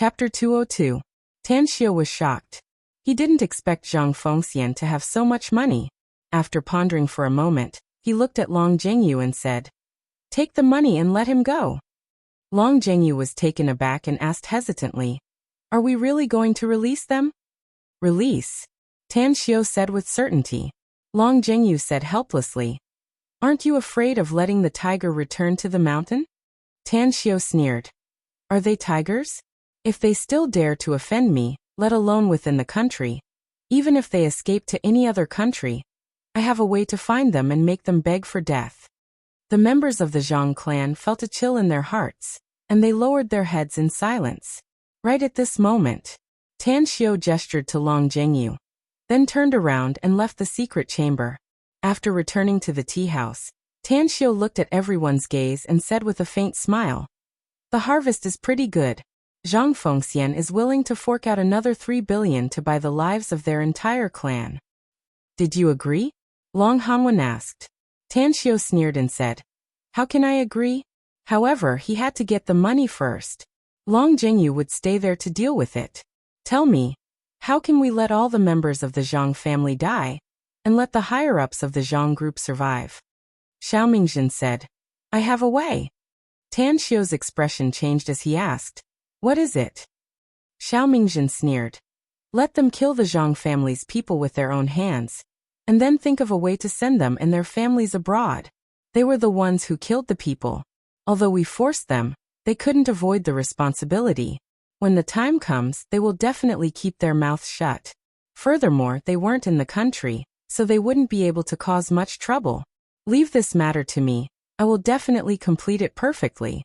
Chapter 202. Tan Xiao was shocked. He didn't expect Zhang Fengxian to have so much money. After pondering for a moment, he looked at Long Zhengyu and said, "Take the money and let him go." Long Zhengyu was taken aback and asked hesitantly, "Are we really going to release them?" "Release?" Tan Xiao said with certainty. Long Zhengyu said helplessly, "Aren't you afraid of letting the tiger return to the mountain?" Tan Xiao sneered. "Are they tigers? If they still dare to offend me, let alone within the country, even if they escape to any other country, I have a way to find them and make them beg for death." The members of the Zhang clan felt a chill in their hearts, and they lowered their heads in silence. Right at this moment, Tan Xiao gestured to Long Zhengyu, then turned around and left the secret chamber. After returning to the tea house, Tan Xiao looked at everyone's gaze and said with a faint smile, "The harvest is pretty good. Zhang Fengxian is willing to fork out another 3 billion to buy the lives of their entire clan." "Did you agree?" Long Hanwen asked. Tan Xiao sneered and said, "How can I agree?" However, he had to get the money first. Long Zhengyu would stay there to deal with it. "Tell me, how can we let all the members of the Zhang family die, and let the higher-ups of the Zhang group survive?" Xiao Mingjin said, "I have a way." Tan Xiao's expression changed as he asked, "What is it?" Xiao Mingjin sneered, "Let them kill the Zhang family's people with their own hands, and then think of a way to send them and their families abroad. They were the ones who killed the people. Although we forced them, they couldn't avoid the responsibility. When the time comes, they will definitely keep their mouths shut. Furthermore, they weren't in the country, so they wouldn't be able to cause much trouble. Leave this matter to me. I will definitely complete it perfectly."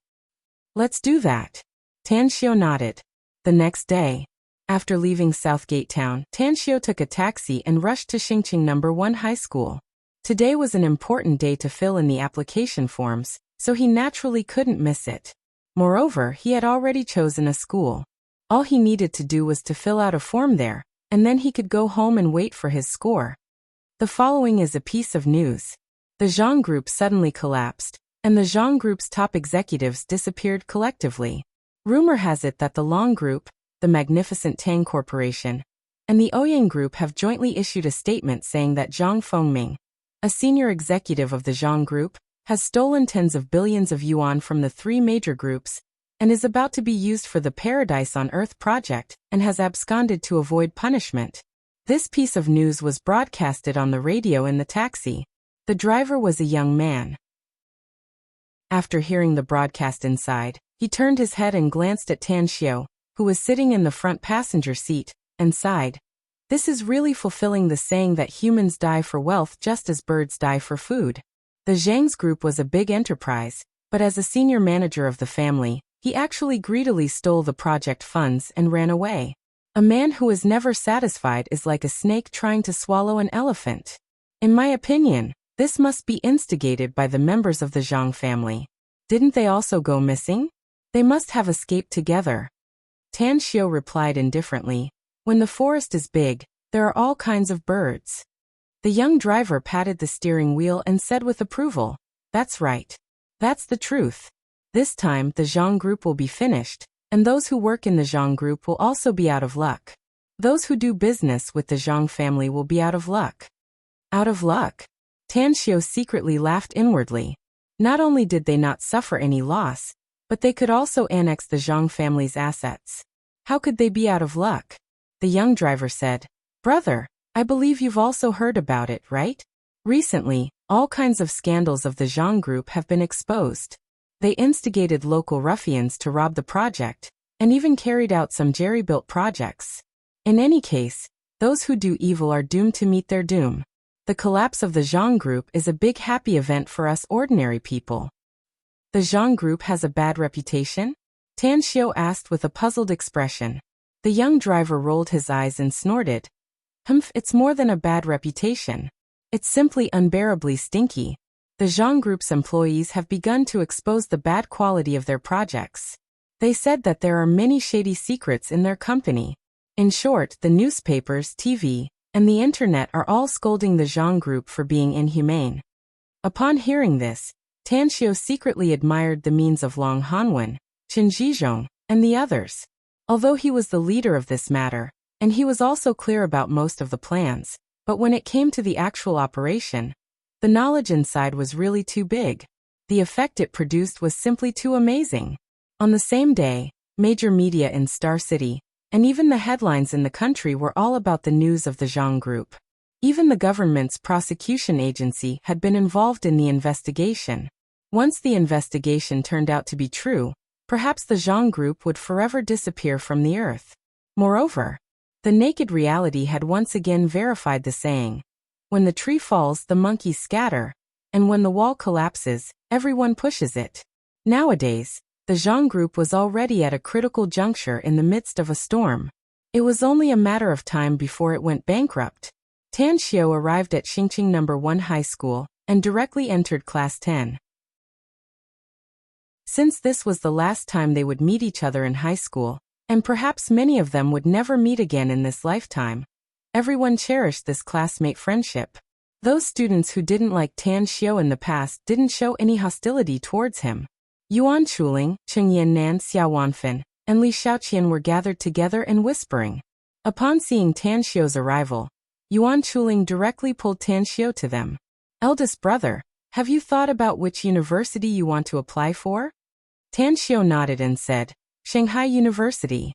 "Let's do that." Tan Xiao nodded. The next day, after leaving Southgate Town, Tan Xiao took a taxi and rushed to Xingqing No. 1 High School. Today was an important day to fill in the application forms, so he naturally couldn't miss it. Moreover, he had already chosen a school. All he needed to do was to fill out a form there, and then he could go home and wait for his score. The following is a piece of news. The Zhang Group suddenly collapsed, and the Zhang Group's top executives disappeared collectively. Rumor has it that the Long Group, the Magnificent Tang Corporation, and the Ouyang Group have jointly issued a statement saying that Zhang Fengming, a senior executive of the Zhang Group, has stolen tens of billions of yuan from the 3 major groups, and is about to be used for the Paradise on Earth project, and has absconded to avoid punishment. This piece of news was broadcasted on the radio in the taxi. The driver was a young man. After hearing the broadcast inside, he turned his head and glanced at Tan Xiao, who was sitting in the front passenger seat, and sighed. This is really fulfilling the saying that humans die for wealth just as birds die for food. The Zhang's group was a big enterprise, but as a senior manager of the family, he actually greedily stole the project funds and ran away. A man who is never satisfied is like a snake trying to swallow an elephant. In my opinion, this must be instigated by the members of the Zhang family. Didn't they also go missing? They must have escaped together. Tan Xiao replied indifferently, "When the forest is big, there are all kinds of birds." The young driver patted the steering wheel and said with approval, "That's right. That's the truth. This time the Zhang group will be finished, and those who work in the Zhang group will also be out of luck. Those who do business with the Zhang family will be out of luck." Out of luck? Tan Xiao secretly laughed inwardly. Not only did they not suffer any loss, but they could also annex the Zhang family's assets. How could they be out of luck? The young driver said, "Brother, I believe you've also heard about it, right? Recently, all kinds of scandals of the Zhang group have been exposed. They instigated local ruffians to rob the project, and even carried out some jerry-built projects. In any case, those who do evil are doomed to meet their doom. The collapse of the Zhang group is a big happy event for us ordinary people." "The Zhang group has a bad reputation?" Tan Xiao asked with a puzzled expression. The young driver rolled his eyes and snorted. "Humph, it's more than a bad reputation. It's simply unbearably stinky. The Zhang group's employees have begun to expose the bad quality of their projects. They said that there are many shady secrets in their company. In short, the newspapers, TV, and the internet are all scolding the Zhang group for being inhumane." Upon hearing this, Tan Xiao secretly admired the means of Long Hanwen, Qin Zhizhong, and the others. Although he was the leader of this matter, and he was also clear about most of the plans, but when it came to the actual operation, the knowledge inside was really too big. The effect it produced was simply too amazing. On the same day, major media in Star City, and even the headlines in the country were all about the news of the Zhang Group. Even the government's prosecution agency had been involved in the investigation. Once the investigation turned out to be true, perhaps the Zhang Group would forever disappear from the earth. Moreover, the naked reality had once again verified the saying, when the tree falls, the monkeys scatter, and when the wall collapses, everyone pushes it. Nowadays, the Zhang Group was already at a critical juncture in the midst of a storm. It was only a matter of time before it went bankrupt. Tan Xiao arrived at Xingqing No. 1 High School and directly entered Class 10. Since this was the last time they would meet each other in high school, and perhaps many of them would never meet again in this lifetime, everyone cherished this classmate friendship. Those students who didn't like Tan Xiao in the past didn't show any hostility towards him. Yuan Chuling, Cheng Yannan, Xiao Wanfen, and Li Xiaoqian were gathered together and whispering. Upon seeing Tan Xiao's arrival, Yuan Chuling directly pulled Tan Xiao to them. Eldest brother, have you thought about which university you want to apply for? Tan Xiao nodded and said, Shanghai University.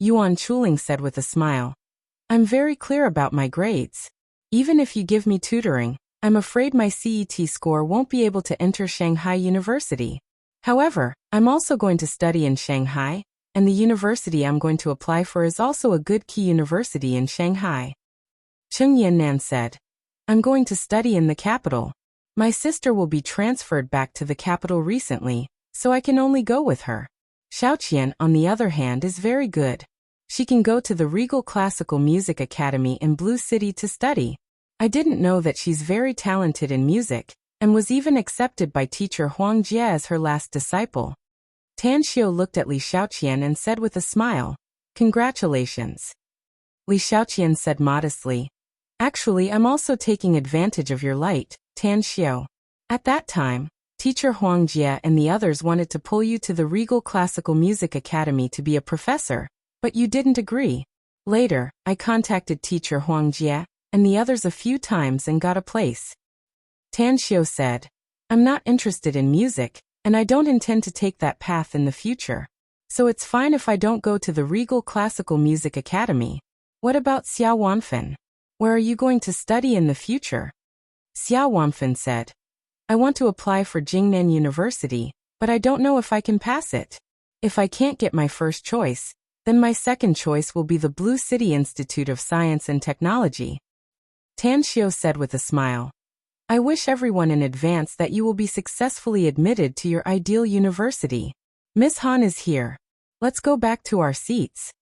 Yuan Chuling said with a smile, I'm very clear about my grades. Even if you give me tutoring, I'm afraid my CET score won't be able to enter Shanghai University. However, I'm also going to study in Shanghai, and the university I'm going to apply for is also a good key university in Shanghai. Cheng Yannan said, I'm going to study in the capital. My sister will be transferred back to the capital recently, so I can only go with her. Xiaoqian, on the other hand, is very good. She can go to the Regal Classical Music Academy in Blue City to study. I didn't know that she's very talented in music, and was even accepted by teacher Huang Jie as her last disciple. Tan Xiao looked at Li Xiaoqian and said with a smile, Congratulations. Li Xiaoqian said modestly, Actually, I'm also taking advantage of your light, Tan Xiao. At that time, teacher Huang Jie and the others wanted to pull you to the Regal Classical Music Academy to be a professor, but you didn't agree. Later, I contacted teacher Huang Jie and the others a few times and got a place. Tan Xiao said, I'm not interested in music, and I don't intend to take that path in the future. So it's fine if I don't go to the Regal Classical Music Academy. What about Xiao Wanfen? Where are you going to study in the future? Xiao Wanfen said, I want to apply for Jingnan University, but I don't know if I can pass it. If I can't get my first choice, then my second choice will be the Blue City Institute of Science and Technology. Tan Xiao said with a smile, I wish everyone in advance that you will be successfully admitted to your ideal university. Miss Han is here. Let's go back to our seats.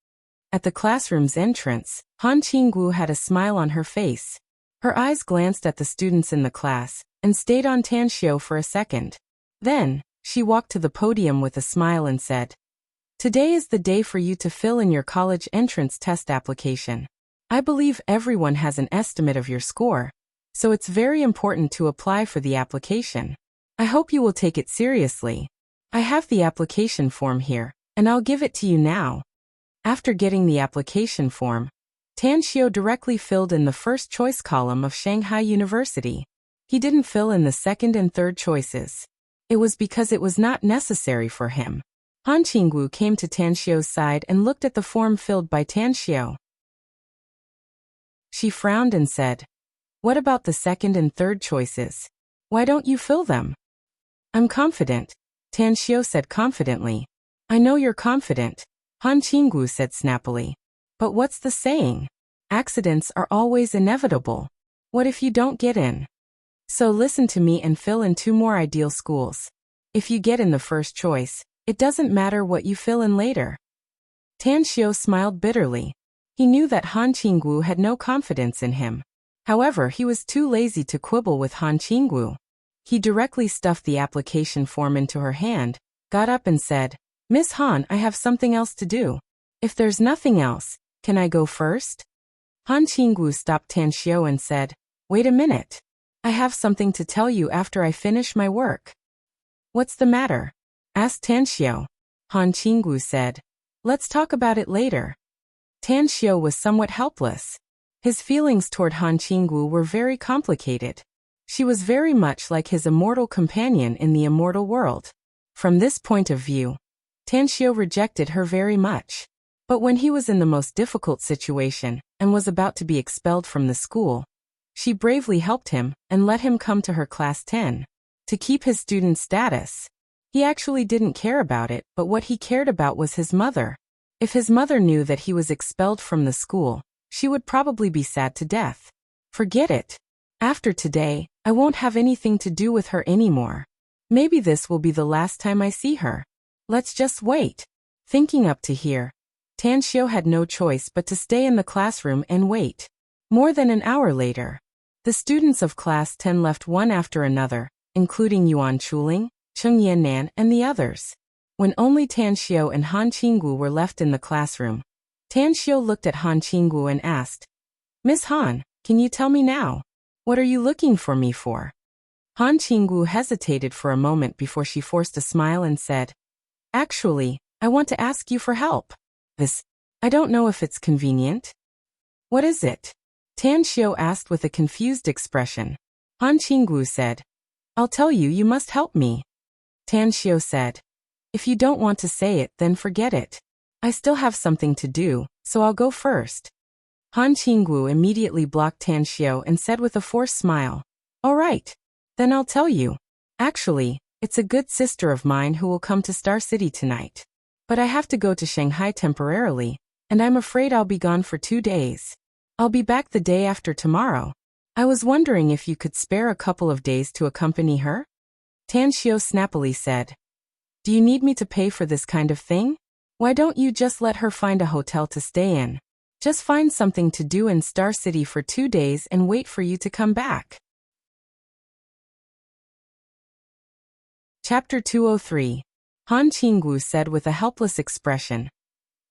At the classroom's entrance, Han Qinggu had a smile on her face. Her eyes glanced at the students in the class and stayed on Tan Xiao for a second. Then, she walked to the podium with a smile and said, Today is the day for you to fill in your college entrance test application. I believe everyone has an estimate of your score, so it's very important to apply for the application. I hope you will take it seriously. I have the application form here, and I'll give it to you now. After getting the application form, Tan Xiao directly filled in the first choice column of Shanghai University. He didn't fill in the second and third choices. It was because it was not necessary for him. Han Qinggu came to Tan Xiao's side and looked at the form filled by Tan Xiao. She frowned and said, What about the second and third choices? Why don't you fill them? I'm confident, Tan Xiao said confidently. I know you're confident, Han Qinggu said snappily. But what's the saying? Accidents are always inevitable. What if you don't get in? So listen to me and fill in 2 more ideal schools. If you get in the first choice, it doesn't matter what you fill in later. Tan Xiao smiled bitterly. He knew that Han Qinggu had no confidence in him. However, he was too lazy to quibble with Han Qinggu. He directly stuffed the application form into her hand, got up and said, Miss Han, I have something else to do. If there's nothing else, can I go first? Han Qinggu stopped Tan Xiao and said, Wait a minute. I have something to tell you after I finish my work. What's the matter? Asked Tan Xiao. Han Qinggu said, Let's talk about it later. Tan Xiu was somewhat helpless. His feelings toward Han Qingwu were very complicated. She was very much like his immortal companion in the immortal world. From this point of view, Tan Xiu rejected her very much. But when he was in the most difficult situation and was about to be expelled from the school, she bravely helped him and let him come to her class 10. To keep his student status. He actually didn't care about it, but what he cared about was his mother. If his mother knew that he was expelled from the school, she would probably be sad to death. Forget it. After today, I won't have anything to do with her anymore. Maybe this will be the last time I see her. Let's just wait. Thinking up to here, Tan Xiu had no choice but to stay in the classroom and wait. More than an hour later, the students of class 10 left one after another, including Yuan Chuling, Cheng Yannan, and the others. When only Tan Xiu and Han Qingwu were left in the classroom, Tan Xiu looked at Han Qingwu and asked, Miss Han, can you tell me now? What are you looking for me for? Han Qingwu hesitated for a moment before she forced a smile and said, Actually, I want to ask you for help. I don't know if it's convenient. What is it? Tan Xiu asked with a confused expression. Han Qingwu said, I'll tell you, you must help me. Tan Xiu said, If you don't want to say it, then forget it. I still have something to do, so I'll go first. Han Qingwu immediately blocked Tan Xiu and said with a forced smile, All right, then I'll tell you. Actually, it's a good sister of mine who will come to Star City tonight. But I have to go to Shanghai temporarily, and I'm afraid I'll be gone for 2 days. I'll be back the day after tomorrow. I was wondering if you could spare a couple of days to accompany her? Tan Xiu snappily said, Do you need me to pay for this kind of thing? Why don't you just let her find a hotel to stay in? Just find something to do in Star City for 2 days and wait for you to come back. Chapter 203. Han Qingwu said with a helpless expression.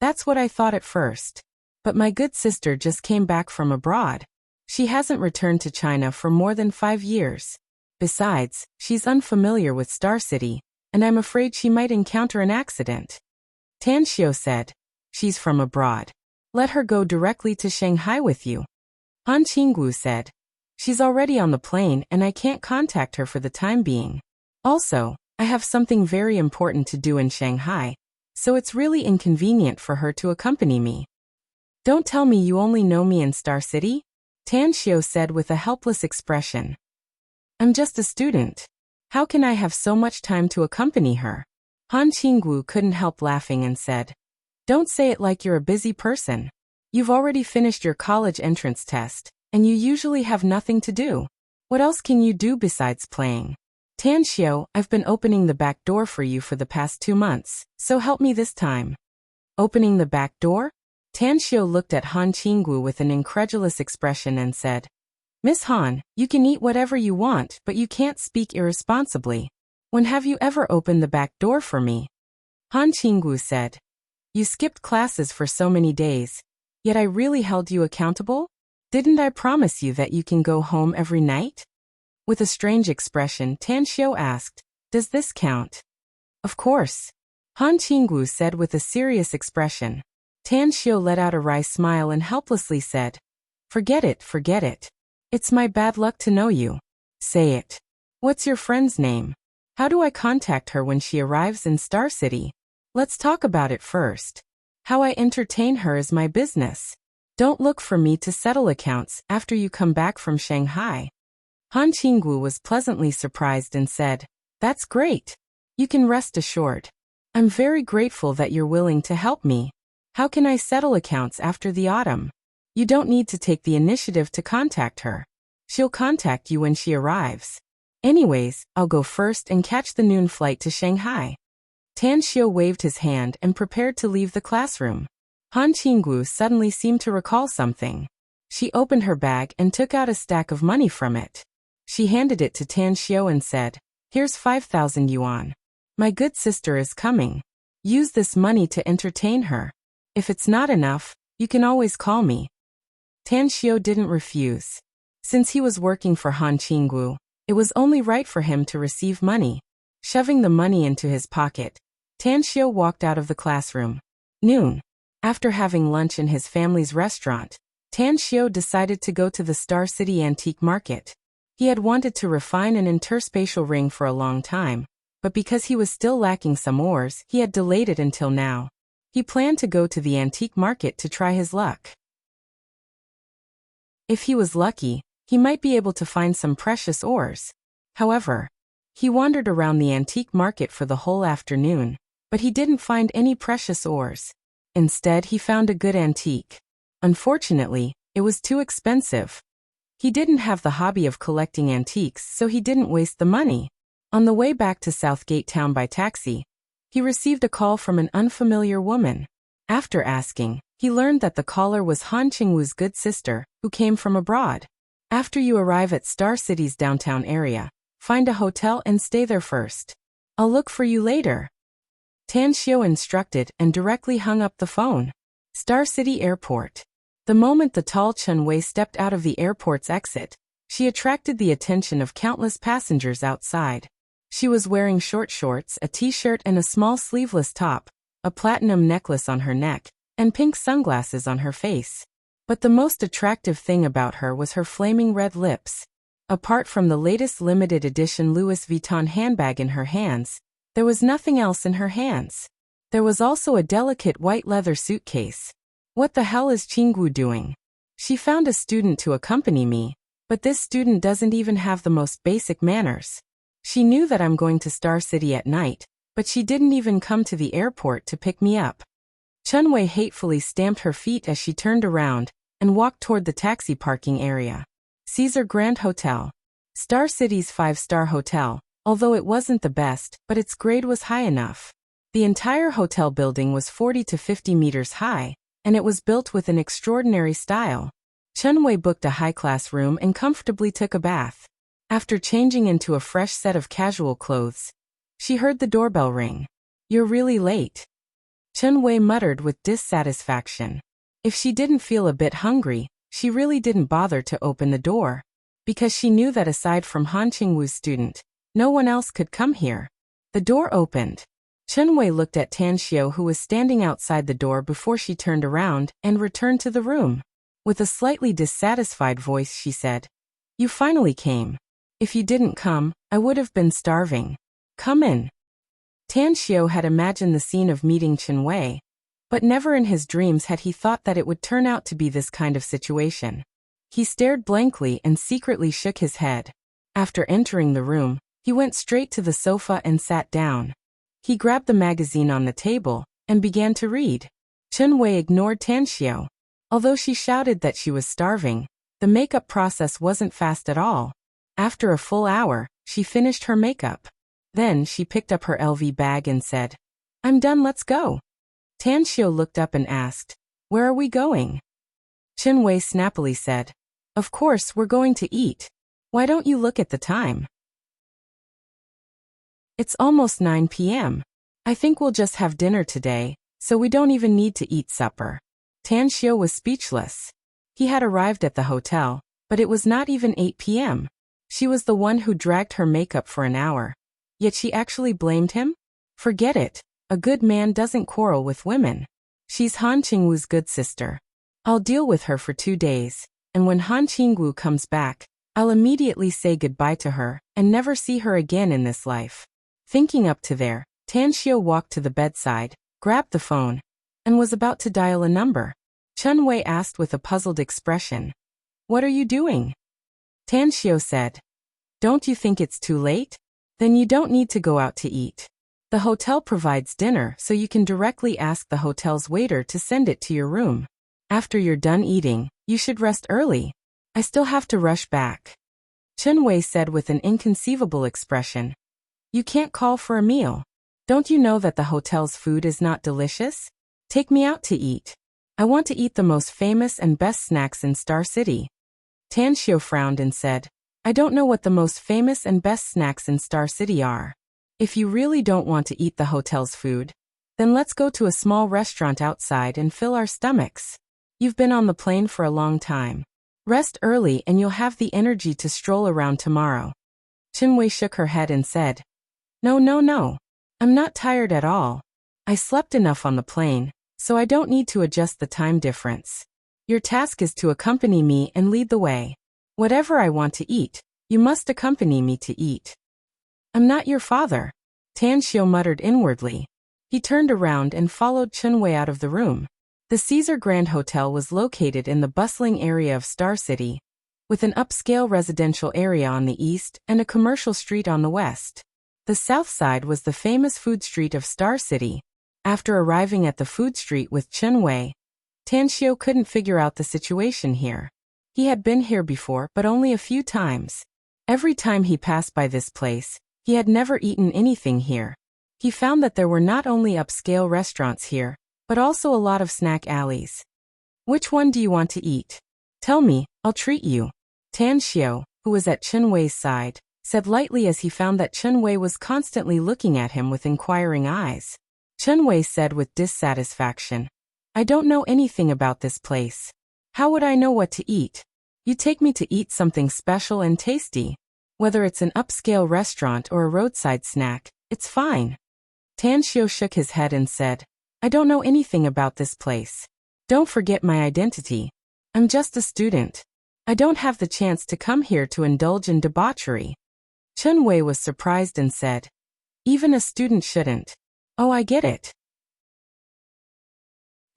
That's what I thought at first. But my good sister just came back from abroad. She hasn't returned to China for more than 5 years. Besides, she's unfamiliar with Star City, and I'm afraid she might encounter an accident. Tan Xiu said, She's from abroad. Let her go directly to Shanghai with you. Han Qingwu said, She's already on the plane and I can't contact her for the time being. Also, I have something very important to do in Shanghai, so it's really inconvenient for her to accompany me. Don't tell me you only know me in Star City? Tan Xiu said with a helpless expression. I'm just a student. How can I have so much time to accompany her? Han Qingwu couldn't help laughing and said, Don't say it like you're a busy person. You've already finished your college entrance test, and you usually have nothing to do. What else can you do besides playing? Tan Xiu, I've been opening the back door for you for the past 2 months, so help me this time. Opening the back door? Tan Xiu looked at Han Qingwu with an incredulous expression and said, Miss Han, you can eat whatever you want, but you can't speak irresponsibly. When have you ever opened the back door for me? Han Qingwu said, You skipped classes for so many days, yet I really held you accountable? Didn't I promise you that you can go home every night? With a strange expression, Tan Xiu asked, Does this count? Of course. Han Qingwu said with a serious expression. Tan Xiu let out a wry smile and helplessly said, Forget it, forget it. It's my bad luck to know you. Say it. What's your friend's name? How do I contact her when she arrives in Star City? Let's talk about it first. How I entertain her is my business. Don't look for me to settle accounts after you come back from Shanghai. Han Qingwu was pleasantly surprised and said, That's great. You can rest assured. I'm very grateful that you're willing to help me. How can I settle accounts after the autumn? You don't need to take the initiative to contact her. She'll contact you when she arrives. Anyways, I'll go first and catch the noon flight to Shanghai. Tan Xiu waved his hand and prepared to leave the classroom. Han Qingwu suddenly seemed to recall something. She opened her bag and took out a stack of money from it. She handed it to Tan Xiu and said, Here's 5,000 yuan. My good sister is coming. Use this money to entertain her. If it's not enough, you can always call me. Tan Xiu didn't refuse. Since he was working for Han Qingwu, it was only right for him to receive money. Shoving the money into his pocket, Tan Xiu walked out of the classroom. Noon. After having lunch in his family's restaurant, Tan Xiu decided to go to the Star City Antique Market. He had wanted to refine an interspatial ring for a long time, but because he was still lacking some ores, he had delayed it until now. He planned to go to the antique market to try his luck. If he was lucky, he might be able to find some precious ores. However, he wandered around the antique market for the whole afternoon, but he didn't find any precious ores. Instead, he found a good antique. Unfortunately, it was too expensive. He didn't have the hobby of collecting antiques, so he didn't waste the money. On the way back to Southgate Town by taxi, he received a call from an unfamiliar woman. After asking, he learned that the caller was Han Qingwu's good sister, who came from abroad. After you arrive at Star City's downtown area, find a hotel and stay there first. I'll look for you later. Tan Xiu instructed and directly hung up the phone. Star City Airport. The moment the tall Chen Wei stepped out of the airport's exit, she attracted the attention of countless passengers outside. She was wearing short shorts, a t-shirt and a small sleeveless top, a platinum necklace on her neck, and pink sunglasses on her face. But the most attractive thing about her was her flaming red lips. Apart from the latest limited edition Louis Vuitton handbag in her hands, there was nothing else in her hands. There was also a delicate white leather suitcase. What the hell is Qingwu doing? She found a student to accompany me, but this student doesn't even have the most basic manners. She knew that I'm going to Star City at night, but she didn't even come to the airport to pick me up. Chen Wei hatefully stamped her feet as she turned around and walked toward the taxi parking area. Caesar Grand Hotel. Star City's 5-star hotel, although it wasn't the best, but its grade was high enough. The entire hotel building was 40 to 50 meters high, and it was built with an extraordinary style. Chen Wei booked a high-class room and comfortably took a bath. After changing into a fresh set of casual clothes, she heard the doorbell ring. You're really late. Chen Wei muttered with dissatisfaction. If she didn't feel a bit hungry, she really didn't bother to open the door, because she knew that aside from Han Qingwu's student, no one else could come here. The door opened. Chen Wei looked at Tan Xiu, who was standing outside the door, before she turned around and returned to the room. With a slightly dissatisfied voice, she said, "You finally came. If you didn't come, I would have been starving. Come in." Tan Xiu had imagined the scene of meeting Chen Wei, but never in his dreams had he thought that it would turn out to be this kind of situation. He stared blankly and secretly shook his head. After entering the room, he went straight to the sofa and sat down. He grabbed the magazine on the table and began to read. Chen Wei ignored Tan Xiu. Although she shouted that she was starving, the makeup process wasn't fast at all. After a full hour, she finished her makeup. Then she picked up her LV bag and said, "I'm done, let's go." Tan Xiu looked up and asked, "Where are we going?" Chen Wei snappily said, "Of course, we're going to eat. Why don't you look at the time? It's almost 9 p.m. I think we'll just have dinner today, so we don't even need to eat supper." Tan Xiu was speechless. He had arrived at the hotel, but it was not even 8 p.m. She was the one who dragged her makeup for an hour. Yet she actually blamed him? Forget it. A good man doesn't quarrel with women. She's Han Qingwu's good sister. I'll deal with her for 2 days, and when Han Qingwu comes back, I'll immediately say goodbye to her and never see her again in this life. Thinking up to there, Tan Xiu walked to the bedside, grabbed the phone, and was about to dial a number. Chen Wei asked with a puzzled expression, "What are you doing?" Tan Xiu said, "Don't you think it's too late? Then you don't need to go out to eat. The hotel provides dinner, so you can directly ask the hotel's waiter to send it to your room. After you're done eating, you should rest early. I still have to rush back." Chen Wei said with an inconceivable expression, "You can't call for a meal. Don't you know that the hotel's food is not delicious? Take me out to eat. I want to eat the most famous and best snacks in Star City." Tan Xiu frowned and said, "I don't know what the most famous and best snacks in Star City are. If you really don't want to eat the hotel's food, then let's go to a small restaurant outside and fill our stomachs. You've been on the plane for a long time. Rest early and you'll have the energy to stroll around tomorrow." Chen Wei shook her head and said, No. I'm not tired at all. I slept enough on the plane, so I don't need to adjust the time difference. Your task is to accompany me and lead the way. Whatever I want to eat, you must accompany me to eat. I'm not your father, Tan Xiu muttered inwardly. He turned around and followed Chen Wei out of the room. The Caesar Grand Hotel was located in the bustling area of Star City, with an upscale residential area on the east and a commercial street on the west. The south side was the famous food street of Star City. After arriving at the food street with Chen Wei, Tan Xiu couldn't figure out the situation here. He had been here before, but only a few times. Every time he passed by this place, he had never eaten anything here. He found that there were not only upscale restaurants here, but also a lot of snack alleys. Which one do you want to eat? Tell me, I'll treat you. Tan Xiu, who was at Chen Wei's side, said lightly as he found that Chen Wei was constantly looking at him with inquiring eyes. Chen Wei said with dissatisfaction, I don't know anything about this place. How would I know what to eat? You take me to eat something special and tasty. Whether it's an upscale restaurant or a roadside snack, it's fine. Tan Xiu shook his head and said, I don't know anything about this place. Don't forget my identity. I'm just a student. I don't have the chance to come here to indulge in debauchery. Chen Wei was surprised and said, even a student shouldn't. Oh, I get it.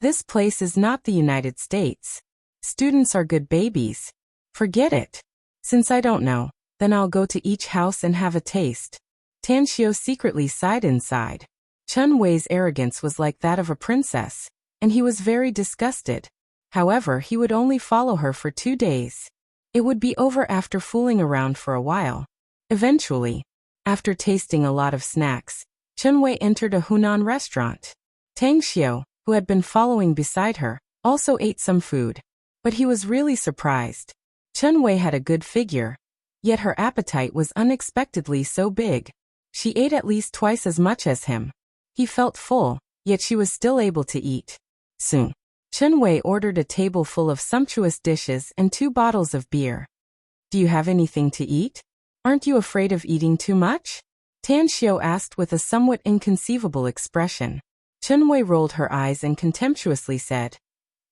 This place is not the United States. Students are good babies. Forget it. Since I don't know, then I'll go to each house and have a taste. Tan Xiu secretly sighed inside. Chen Wei's arrogance was like that of a princess, and he was very disgusted. However, he would only follow her for 2 days. It would be over after fooling around for a while. Eventually, after tasting a lot of snacks, Chen Wei entered a Hunan restaurant. Tang Xiu, who had been following beside her, also ate some food. But he was really surprised. Chen Wei had a good figure, yet her appetite was unexpectedly so big. She ate at least twice as much as him. He felt full, yet she was still able to eat. Soon, Chen Wei ordered a table full of sumptuous dishes and 2 bottles of beer. Do you have anything to eat? Aren't you afraid of eating too much? Tan Xiu asked with a somewhat inconceivable expression. Chen Wei rolled her eyes and contemptuously said,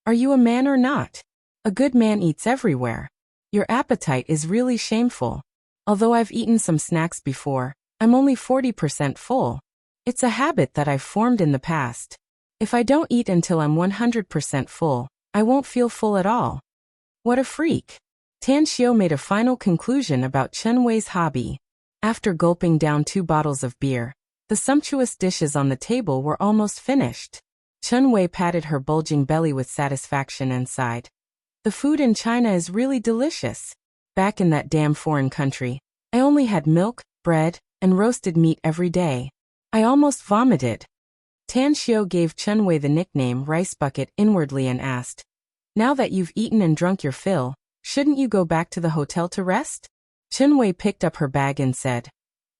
Are you a man or not? A good man eats everywhere. Your appetite is really shameful. Although I've eaten some snacks before, I'm only 40% full. It's a habit that I've formed in the past. If I don't eat until I'm 100% full, I won't feel full at all. What a freak. Tan Xiu made a final conclusion about Chen Wei's hobby. After gulping down 2 bottles of beer, the sumptuous dishes on the table were almost finished. Chen Wei patted her bulging belly with satisfaction and sighed. The food in China is really delicious. Back in that damn foreign country, I only had milk, bread, and roasted meat every day. I almost vomited. Tan Xiu gave Chen Wei the nickname Rice Bucket inwardly and asked, Now that you've eaten and drunk your fill, shouldn't you go back to the hotel to rest? Chen Wei picked up her bag and said,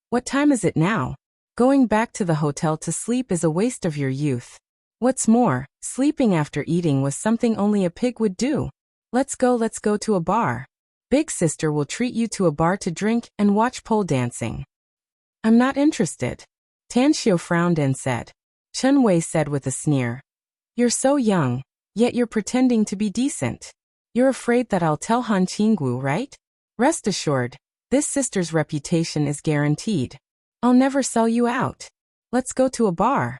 What time is it now? Going back to the hotel to sleep is a waste of your youth. What's more, sleeping after eating was something only a pig would do. Let's go to a bar. Big sister will treat you to a bar to drink and watch pole dancing. I'm not interested. Tan Xiu frowned and said. Chen Wei said with a sneer. You're so young, yet you're pretending to be decent. You're afraid that I'll tell Han Qinggu, right? Rest assured, this sister's reputation is guaranteed. I'll never sell you out. Let's go to a bar.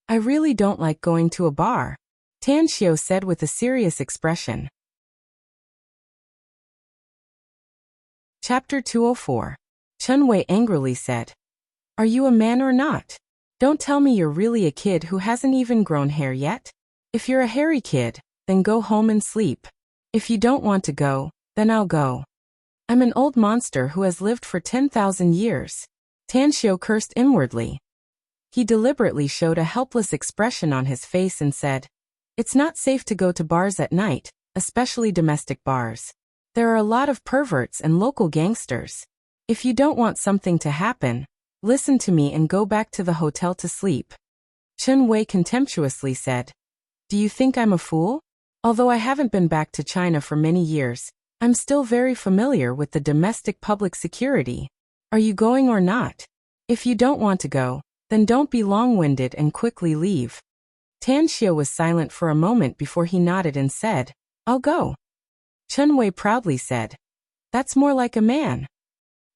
I really don't like going to a bar, Tan Xiu said with a serious expression. Chapter 204. Chen Wei angrily said, Are you a man or not? Don't tell me you're really a kid who hasn't even grown hair yet. If you're a hairy kid, then go home and sleep. If you don't want to go, then I'll go. I'm an old monster who has lived for 10,000 years. Tan Xiu cursed inwardly. He deliberately showed a helpless expression on his face and said, It's not safe to go to bars at night, especially domestic bars. There are a lot of perverts and local gangsters. If you don't want something to happen, listen to me and go back to the hotel to sleep. Chen Wei contemptuously said, Do you think I'm a fool? Although I haven't been back to China for many years, I'm still very familiar with the domestic public security. Are you going or not? If you don't want to go, then don't be long-winded and quickly leave. Tan Xiu was silent for a moment before he nodded and said, "I'll go." Chen Wei proudly said, "That's more like a man."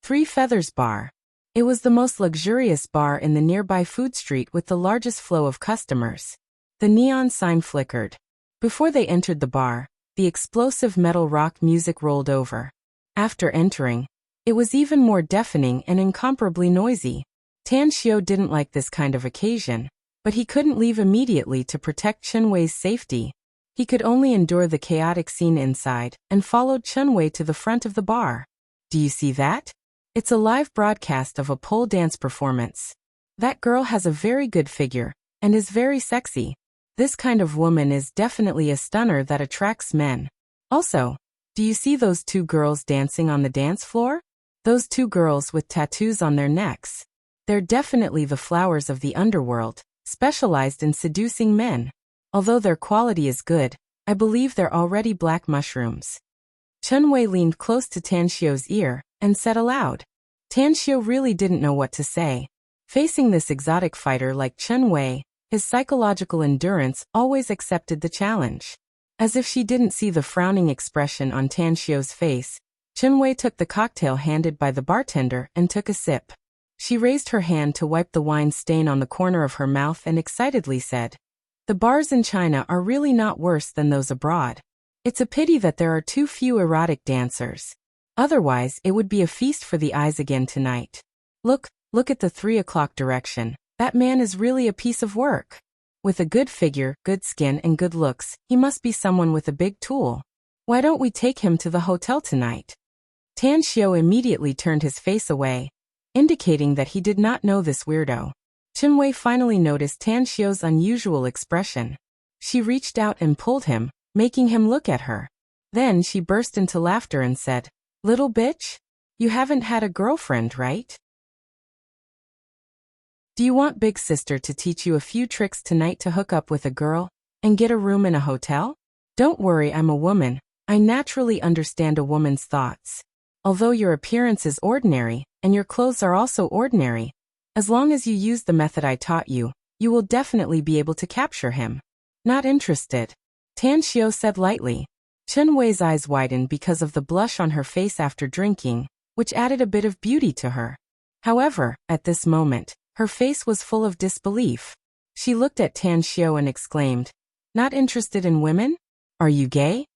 Three Feathers Bar. It was the most luxurious bar in the nearby food street with the largest flow of customers. The neon sign flickered. Before they entered the bar, the explosive metal rock music rolled over. After entering, it was even more deafening and incomparably noisy. Tan Xiu didn't like this kind of occasion, but he couldn't leave immediately to protect Chen Wei's safety. He could only endure the chaotic scene inside and followed Chen Wei to the front of the bar. "Do you see that? It's a live broadcast of a pole dance performance. That girl has a very good figure and is very sexy. This kind of woman is definitely a stunner that attracts men. Also, do you see those two girls dancing on the dance floor? Those two girls with tattoos on their necks. They're definitely the flowers of the underworld, specialized in seducing men. Although their quality is good, I believe they're already black mushrooms." Chen Wei leaned close to Tan Xiu's ear and said aloud. Tan Xiu really didn't know what to say. Facing this exotic fighter like Chen Wei, his psychological endurance always accepted the challenge. As if she didn't see the frowning expression on Tan Xiu's face, Chen Wei took the cocktail handed by the bartender and took a sip. She raised her hand to wipe the wine stain on the corner of her mouth and excitedly said, "The bars in China are really not worse than those abroad. It's a pity that there are too few erotic dancers. Otherwise, it would be a feast for the eyes again tonight. Look at the 3 o'clock direction. That man is really a piece of work. With a good figure, good skin, and good looks, he must be someone with a big tool. Why don't we take him to the hotel tonight?" Tan Xiu immediately turned his face away, indicating that he did not know this weirdo. Chen Wei finally noticed Tan Xiu's unusual expression. She reached out and pulled him, making him look at her. Then she burst into laughter and said, "Little bitch? You haven't had a girlfriend, right? Do you want Big Sister to teach you a few tricks tonight to hook up with a girl and get a room in a hotel? Don't worry, I'm a woman. I naturally understand a woman's thoughts. Although your appearance is ordinary, and your clothes are also ordinary, as long as you use the method I taught you, you will definitely be able to capture him." "Not interested," Tan Xiu said lightly. Chen Wei's eyes widened because of the blush on her face after drinking, which added a bit of beauty to her. However, at this moment, her face was full of disbelief. She looked at Tan Xiu and exclaimed, "Not interested in women? Are you gay?"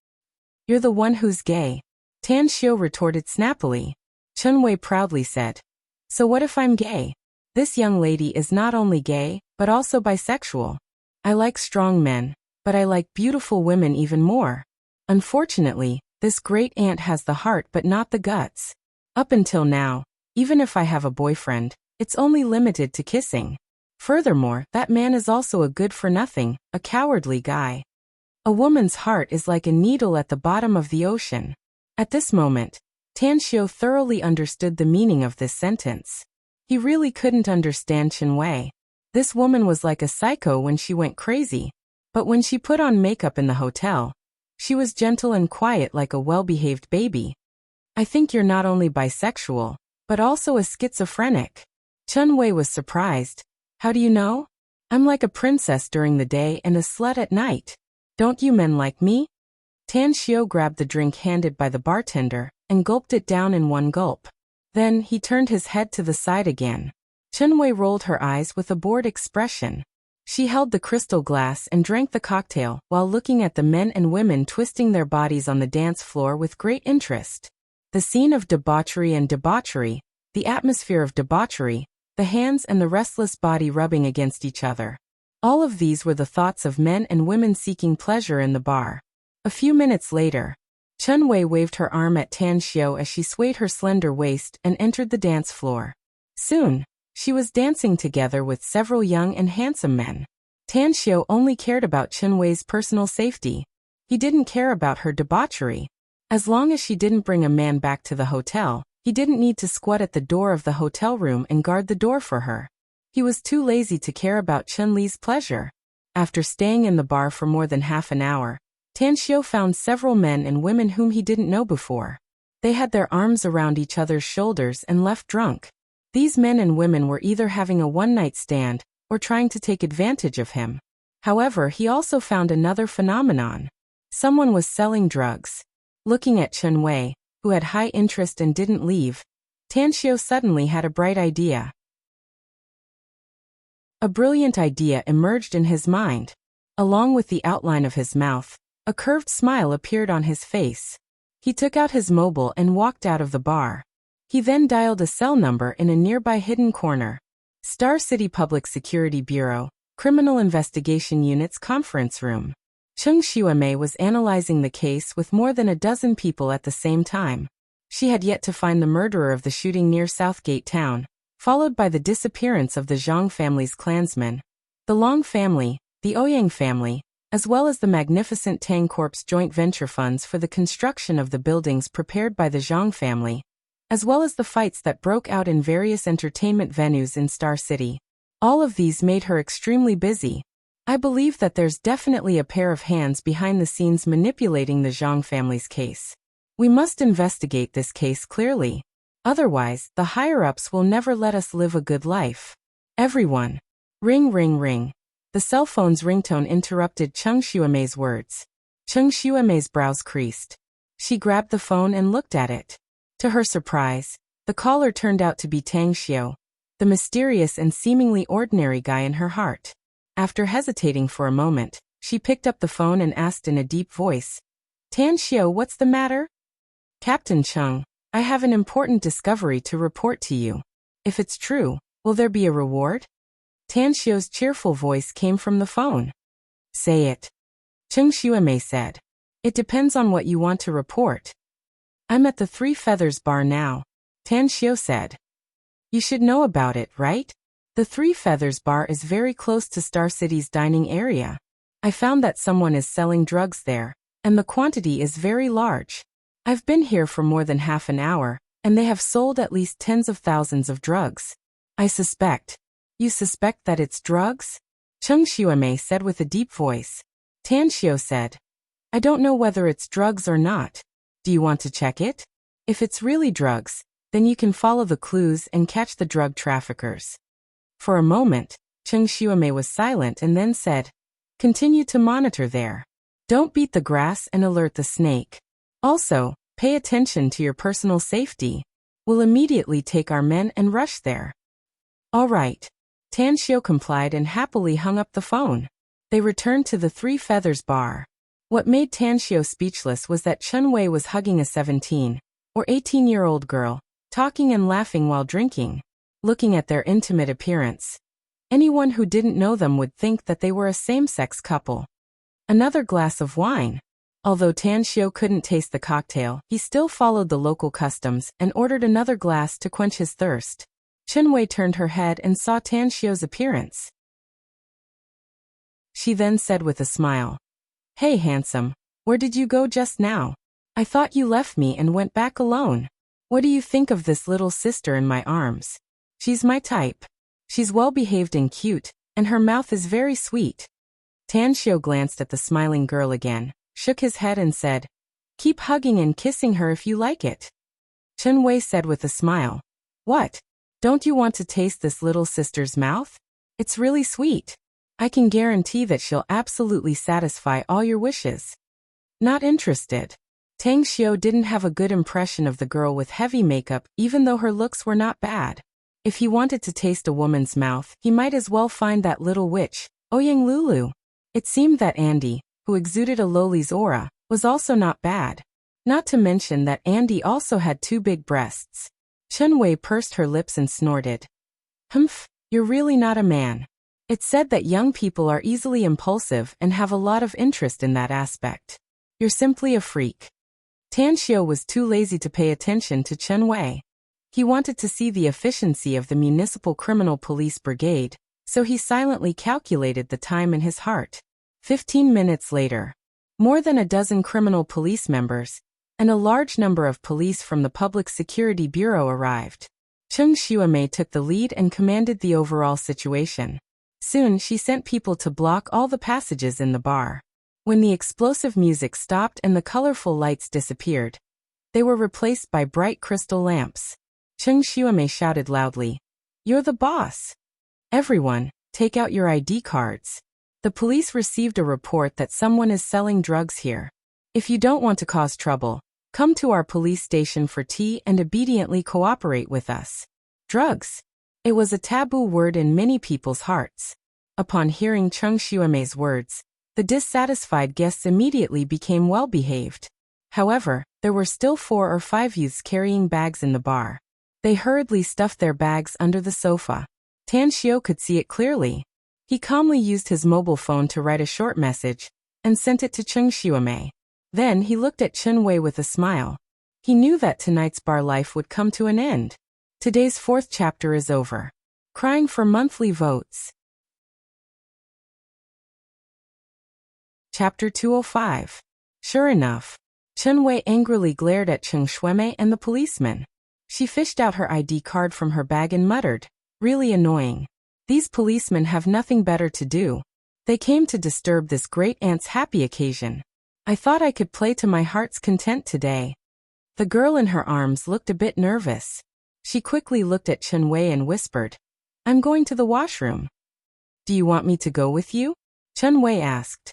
"You're the one who's gay," Tan Xiu retorted snappily. Chen Wei proudly said, "So what if I'm gay? This young lady is not only gay, but also bisexual. I like strong men, but I like beautiful women even more. Unfortunately, this great aunt has the heart but not the guts. Up until now, even if I have a boyfriend, it's only limited to kissing. Furthermore, that man is also a good-for-nothing, a cowardly guy. A woman's heart is like a needle at the bottom of the ocean." At this moment, Tan Xiu thoroughly understood the meaning of this sentence. He really couldn't understand Chen Wei. This woman was like a psycho when she went crazy, but when she put on makeup in the hotel, she was gentle and quiet like a well-behaved baby. "I think you're not only bisexual, but also a schizophrenic." Chen Wei was surprised. "How do you know? I'm like a princess during the day and a slut at night. Don't you men like me?" Tan Xiu grabbed the drink handed by the bartender and gulped it down in one gulp. Then he turned his head to the side again. Chen Wei rolled her eyes with a bored expression. She held the crystal glass and drank the cocktail while looking at the men and women twisting their bodies on the dance floor with great interest. The scene of debauchery, the atmosphere of debauchery, the hands and the restless body rubbing against each other. All of these were the thoughts of men and women seeking pleasure in the bar. A few minutes later, Chen Wei waved her arm at Tan Xiu as she swayed her slender waist and entered the dance floor. Soon, she was dancing together with several young and handsome men. Tan Xiu only cared about Chen Wei's personal safety. He didn't care about her debauchery. As long as she didn't bring a man back to the hotel, he didn't need to squat at the door of the hotel room and guard the door for her. He was too lazy to care about Chen Li's pleasure. After staying in the bar for more than half an hour, Tan Xiu found several men and women whom he didn't know before. They had their arms around each other's shoulders and left drunk. These men and women were either having a one-night stand or trying to take advantage of him. However, he also found another phenomenon. Someone was selling drugs. Looking at Chen Wei, who had high interest and didn't leave, Tanxiu suddenly had a bright idea. A brilliant idea emerged in his mind. Along with the outline of his mouth, a curved smile appeared on his face. He took out his mobile and walked out of the bar. He then dialed a cell number in a nearby hidden corner. Star City Public Security Bureau, Criminal Investigation Unit's conference room. Cheng Xuemei was analyzing the case with more than a dozen people at the same time. She had yet to find the murderer of the shooting near Southgate Town, followed by the disappearance of the Zhang family's clansmen. The Long family, the Ouyang family, as well as the magnificent Tang Corp's joint venture funds for the construction of the buildings prepared by the Zhang family, as well as the fights that broke out in various entertainment venues in Star City. All of these made her extremely busy. I believe that there's definitely a pair of hands behind the scenes manipulating the Zhang family's case. We must investigate this case clearly. Otherwise, the higher-ups will never let us live a good life. Everyone. Ring, ring, ring. The cell phone's ringtone interrupted Cheng Xuemei's words. Cheng Xuemei's brows creased. She grabbed the phone and looked at it. To her surprise, the caller turned out to be Tang Xiu, the mysterious and seemingly ordinary guy in her heart. After hesitating for a moment, she picked up the phone and asked in a deep voice, "Tan Xiu, what's the matter?" "Captain Cheng, I have an important discovery to report to you. If it's true, will there be a reward?" Tan Xiu's cheerful voice came from the phone. "Say it." Cheng Xuemei said. "It depends on what you want to report." "I'm at the Three Feathers Bar now," Tan Xiu said. "You should know about it, right? The Three Feathers Bar is very close to Star City's dining area. I found that someone is selling drugs there, and the quantity is very large. I've been here for more than half an hour, and they have sold at least tens of thousands of drugs. I suspect." "You suspect that it's drugs?" Cheng Xuemei said with a deep voice. Tan Xiu said, "I don't know whether it's drugs or not. Do you want to check it? If it's really drugs, then you can follow the clues and catch the drug traffickers." For a moment, Cheng Xuemei was silent and then said, "Continue to monitor there. Don't beat the grass and alert the snake. Also, pay attention to your personal safety. We'll immediately take our men and rush there." "All right." Tan Xiu complied and happily hung up the phone. They returned to the Three Feathers Bar. What made Tan Xiu speechless was that Chen Wei was hugging a 17 or 18-year-old girl, talking and laughing while drinking. Looking at their intimate appearance, anyone who didn't know them would think that they were a same-sex couple. Another glass of wine. Although Tan Xiu couldn't taste the cocktail, he still followed the local customs and ordered another glass to quench his thirst. Chen Wei turned her head and saw Tan Xiu's appearance. She then said with a smile, "Hey handsome, where did you go just now? I thought you left me and went back alone. What do you think of this little sister in my arms? She's my type. She's well-behaved and cute, and her mouth is very sweet." Tan Xiu glanced at the smiling girl again, shook his head and said, "Keep hugging and kissing her if you like it." Chen Wei said with a smile, "What? Don't you want to taste this little sister's mouth? It's really sweet. I can guarantee that she'll absolutely satisfy all your wishes." "Not interested." Tang Xiu didn't have a good impression of the girl with heavy makeup, even though her looks were not bad. If he wanted to taste a woman's mouth, he might as well find that little witch, Ouyang Lulu. It seemed that Andy, who exuded a loli's aura, was also not bad. Not to mention that Andy also had 2 big breasts. Chen Wei pursed her lips and snorted. "Humph, you're really not a man." It's said that young people are easily impulsive and have a lot of interest in that aspect. You're simply a freak. Tan Xiu was too lazy to pay attention to Chen Wei. He wanted to see the efficiency of the Municipal Criminal Police Brigade, so he silently calculated the time in his heart. 15 minutes later, more than a dozen criminal police members and a large number of police from the Public Security Bureau arrived. Cheng Xuemei took the lead and commanded the overall situation. Soon she sent people to block all the passages in the bar. When the explosive music stopped and the colorful lights disappeared, they were replaced by bright crystal lamps. Cheng Xuemei shouted loudly, "You're the boss! Everyone, take out your ID cards." The police received a report that someone is selling drugs here. If you don't want to cause trouble, come to our police station for tea and obediently cooperate with us. Drugs. It was a taboo word in many people's hearts. Upon hearing Cheng Xuemei's words, the dissatisfied guests immediately became well-behaved. However, there were still 4 or 5 youths carrying bags in the bar. They hurriedly stuffed their bags under the sofa. Tan Xiu could see it clearly. He calmly used his mobile phone to write a short message and sent it to Cheng Xuemei. Then he looked at Chen Wei with a smile. He knew that tonight's bar life would come to an end. Today's 4th chapter is over. Crying for monthly votes. Chapter 205. Sure enough, Chen Wei angrily glared at Cheng Xuemei and the policeman. She fished out her ID card from her bag and muttered, "Really annoying. These policemen have nothing better to do. They came to disturb this great aunt's happy occasion. I thought I could play to my heart's content today." The girl in her arms looked a bit nervous. She quickly looked at Chen Wei and whispered, "I'm going to the washroom." "Do you want me to go with you?" Chen Wei asked.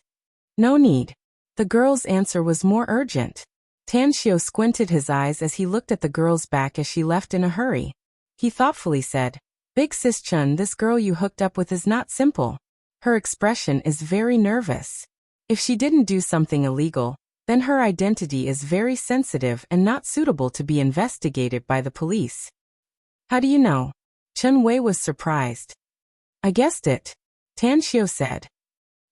"No need." The girl's answer was more urgent. Tan Xiu squinted his eyes as he looked at the girl's back as she left in a hurry. He thoughtfully said, "Big sis Chen, this girl you hooked up with is not simple. Her expression is very nervous. If she didn't do something illegal, then her identity is very sensitive and not suitable to be investigated by the police." "How do you know?" Chen Wei was surprised. "I guessed it," Tan Xiu said.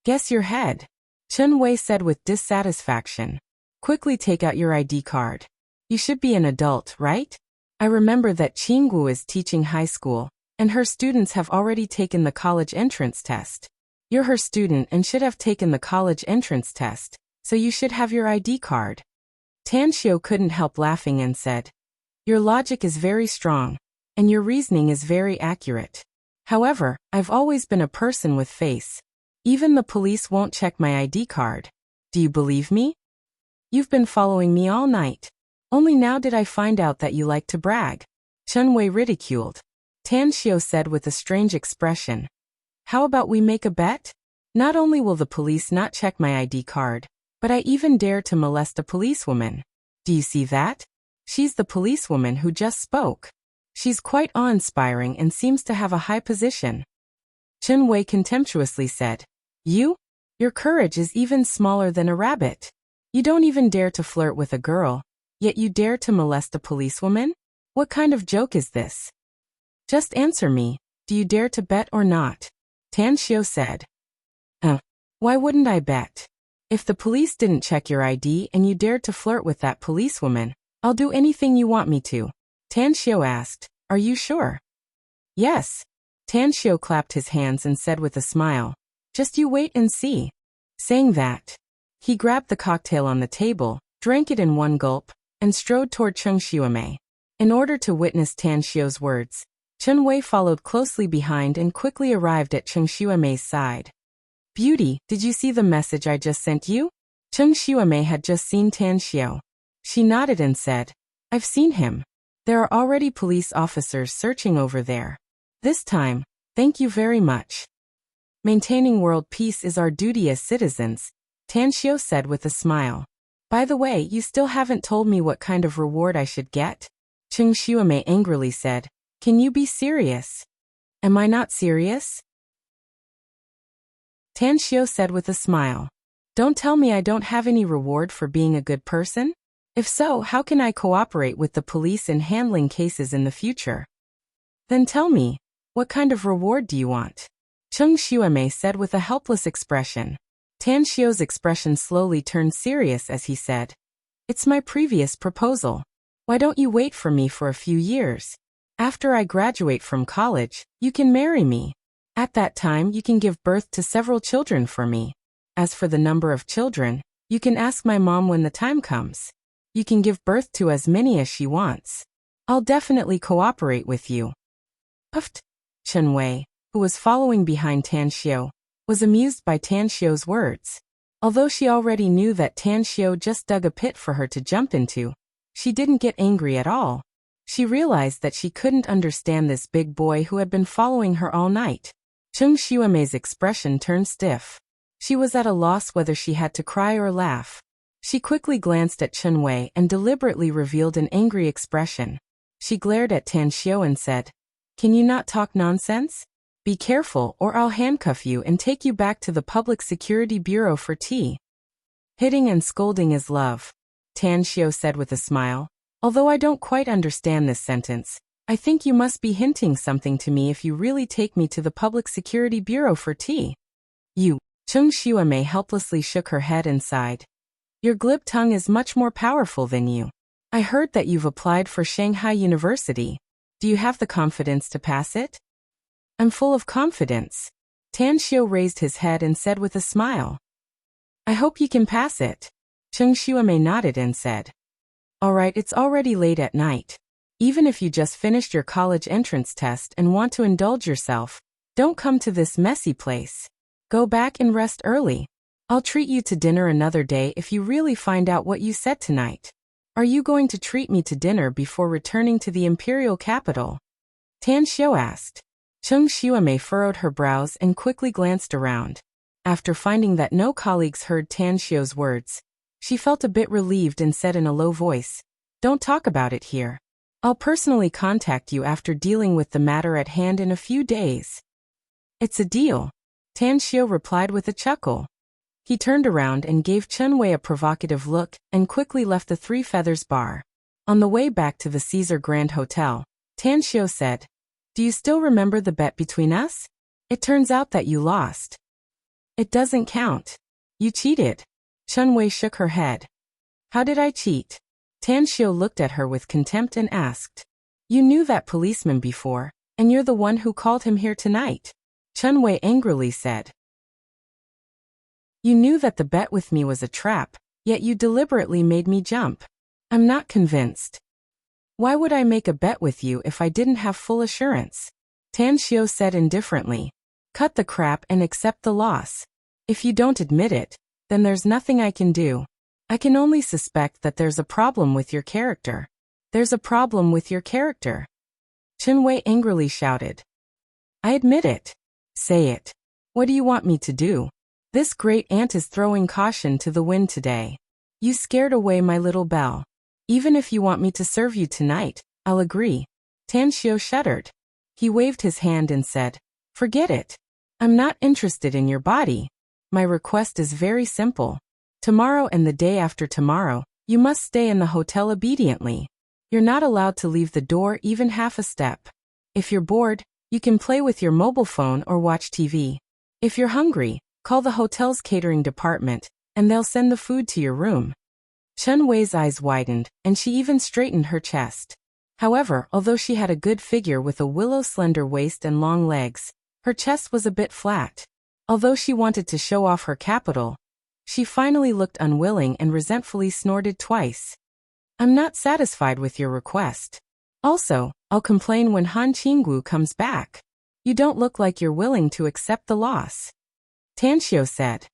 "Guess your head," Chen Wei said with dissatisfaction. "Quickly take out your ID card. You should be an adult, right? I remember that Qinggu is teaching high school, and her students have already taken the college entrance test. You're her student and should have taken the college entrance test, so you should have your ID card." Tan Xiu couldn't help laughing and said, "Your logic is very strong, and your reasoning is very accurate. However, I've always been a person with face. Even the police won't check my ID card. Do you believe me? You've been following me all night. Only now did I find out that you like to brag." Chen Wei ridiculed. Tan Xiu said with a strange expression, "How about we make a bet? Not only will the police not check my ID card, but I even dare to molest a policewoman. Do you see that? She's the policewoman who just spoke. She's quite awe-inspiring and seems to have a high position." Chen Wei contemptuously said, "You? Your courage is even smaller than a rabbit. You don't even dare to flirt with a girl, yet you dare to molest a policewoman? What kind of joke is this? Just answer me, do you dare to bet or not?" Tan Xiu said. Why wouldn't I bet? If the police didn't check your ID and you dared to flirt with that policewoman, I'll do anything you want me to." Tan Xiu asked, "Are you sure?" "Yes." Tan Xiu clapped his hands and said with a smile, "Just you wait and see." Saying that, he grabbed the cocktail on the table, drank it in one gulp, and strode toward Cheng Xuemei. In order to witness Tan Xiu's words, Chen Wei followed closely behind and quickly arrived at Cheng Xuemei's side. "Beauty, did you see the message I just sent you?" Cheng Xuemei had just seen Tan Xiu. She nodded and said, "I've seen him. There are already police officers searching over there. This time, thank you very much. Maintaining world peace is our duty as citizens," Tan Xiu said with a smile. "By the way, you still haven't told me what kind of reward I should get." Cheng Xuemei angrily said, "Can you be serious?" "Am I not serious?" Tan Xiu said with a smile. "Don't tell me I don't have any reward for being a good person? If so, how can I cooperate with the police in handling cases in the future?" "Then tell me, what kind of reward do you want?" Cheng Xuemei said with a helpless expression. Tan Xiu's expression slowly turned serious as he said, "It's my previous proposal. Why don't you wait for me for a few years? After I graduate from college, you can marry me. At that time, you can give birth to several children for me. As for the number of children, you can ask my mom when the time comes. You can give birth to as many as she wants. I'll definitely cooperate with you." Puffed. Chen Wei, who was following behind Tan Xiu, was amused by Tan Xiu's words. Although she already knew that Tan Xiu just dug a pit for her to jump into, she didn't get angry at all. She realized that she couldn't understand this big boy who had been following her all night. Cheng Xuemei's expression turned stiff. She was at a loss whether she had to cry or laugh. She quickly glanced at Chen Wei and deliberately revealed an angry expression. She glared at Tan Xiao and said, "Can you not talk nonsense? Be careful or I'll handcuff you and take you back to the Public Security Bureau for tea." "Hitting and scolding is love," Tan Xiao said with a smile. "Although I don't quite understand this sentence, I think you must be hinting something to me if you really take me to the Public Security Bureau for tea." "You," Cheng Xuemei helplessly shook her head and sighed. "Your glib tongue is much more powerful than you. I heard that you've applied for Shanghai University. Do you have the confidence to pass it?" "I'm full of confidence." Tan Xiao raised his head and said with a smile. "I hope you can pass it." Cheng Xuemei nodded and said, "All right, it's already late at night. Even if you just finished your college entrance test and want to indulge yourself, don't come to this messy place. Go back and rest early. I'll treat you to dinner another day if you really find out what you said tonight. Are you going to treat me to dinner before returning to the imperial capital?" Tan Xiao asked. Cheng Xuemei furrowed her brows and quickly glanced around. After finding that no colleagues heard Tan Xiao's words, she felt a bit relieved and said in a low voice, "Don't talk about it here. I'll personally contact you after dealing with the matter at hand in a few days." "It's a deal," Tan Xiao replied with a chuckle. He turned around and gave Chen Wei a provocative look and quickly left the Three Feathers bar. On the way back to the Caesar Grand Hotel, Tan Xiao said, "Do you still remember the bet between us? It turns out that you lost." "It doesn't count. You cheated." Chen Wei shook her head. "How did I cheat?" Tan Xiao looked at her with contempt and asked, "You knew that policeman before, and you're the one who called him here tonight." Chen Wei angrily said, "You knew that the bet with me was a trap, yet you deliberately made me jump. I'm not convinced. Why would I make a bet with you if I didn't have full assurance?" Tan Xiao said indifferently, "Cut the crap and accept the loss. If you don't admit it, then there's nothing I can do. I can only suspect that there's a problem with your character." "There's a problem with your character?" Chen Wei angrily shouted. "I admit it. Say it. What do you want me to do? This great aunt is throwing caution to the wind today. You scared away my little belle. Even if you want me to serve you tonight, I'll agree." Tan Xiao shuddered. He waved his hand and said, "Forget it. I'm not interested in your body. My request is very simple. Tomorrow and the day after tomorrow, you must stay in the hotel obediently. You're not allowed to leave the door even half a step. If you're bored, you can play with your mobile phone or watch TV. If you're hungry, call the hotel's catering department, and they'll send the food to your room." Chen Wei's eyes widened, and she even straightened her chest. However, although she had a good figure with a willow-slender waist and long legs, her chest was a bit flat. Although she wanted to show off her capital, she finally looked unwilling and resentfully snorted twice. "I'm not satisfied with your request. Also, I'll complain when Han Qinggu comes back. You don't look like you're willing to accept the loss." Tan Xiao said.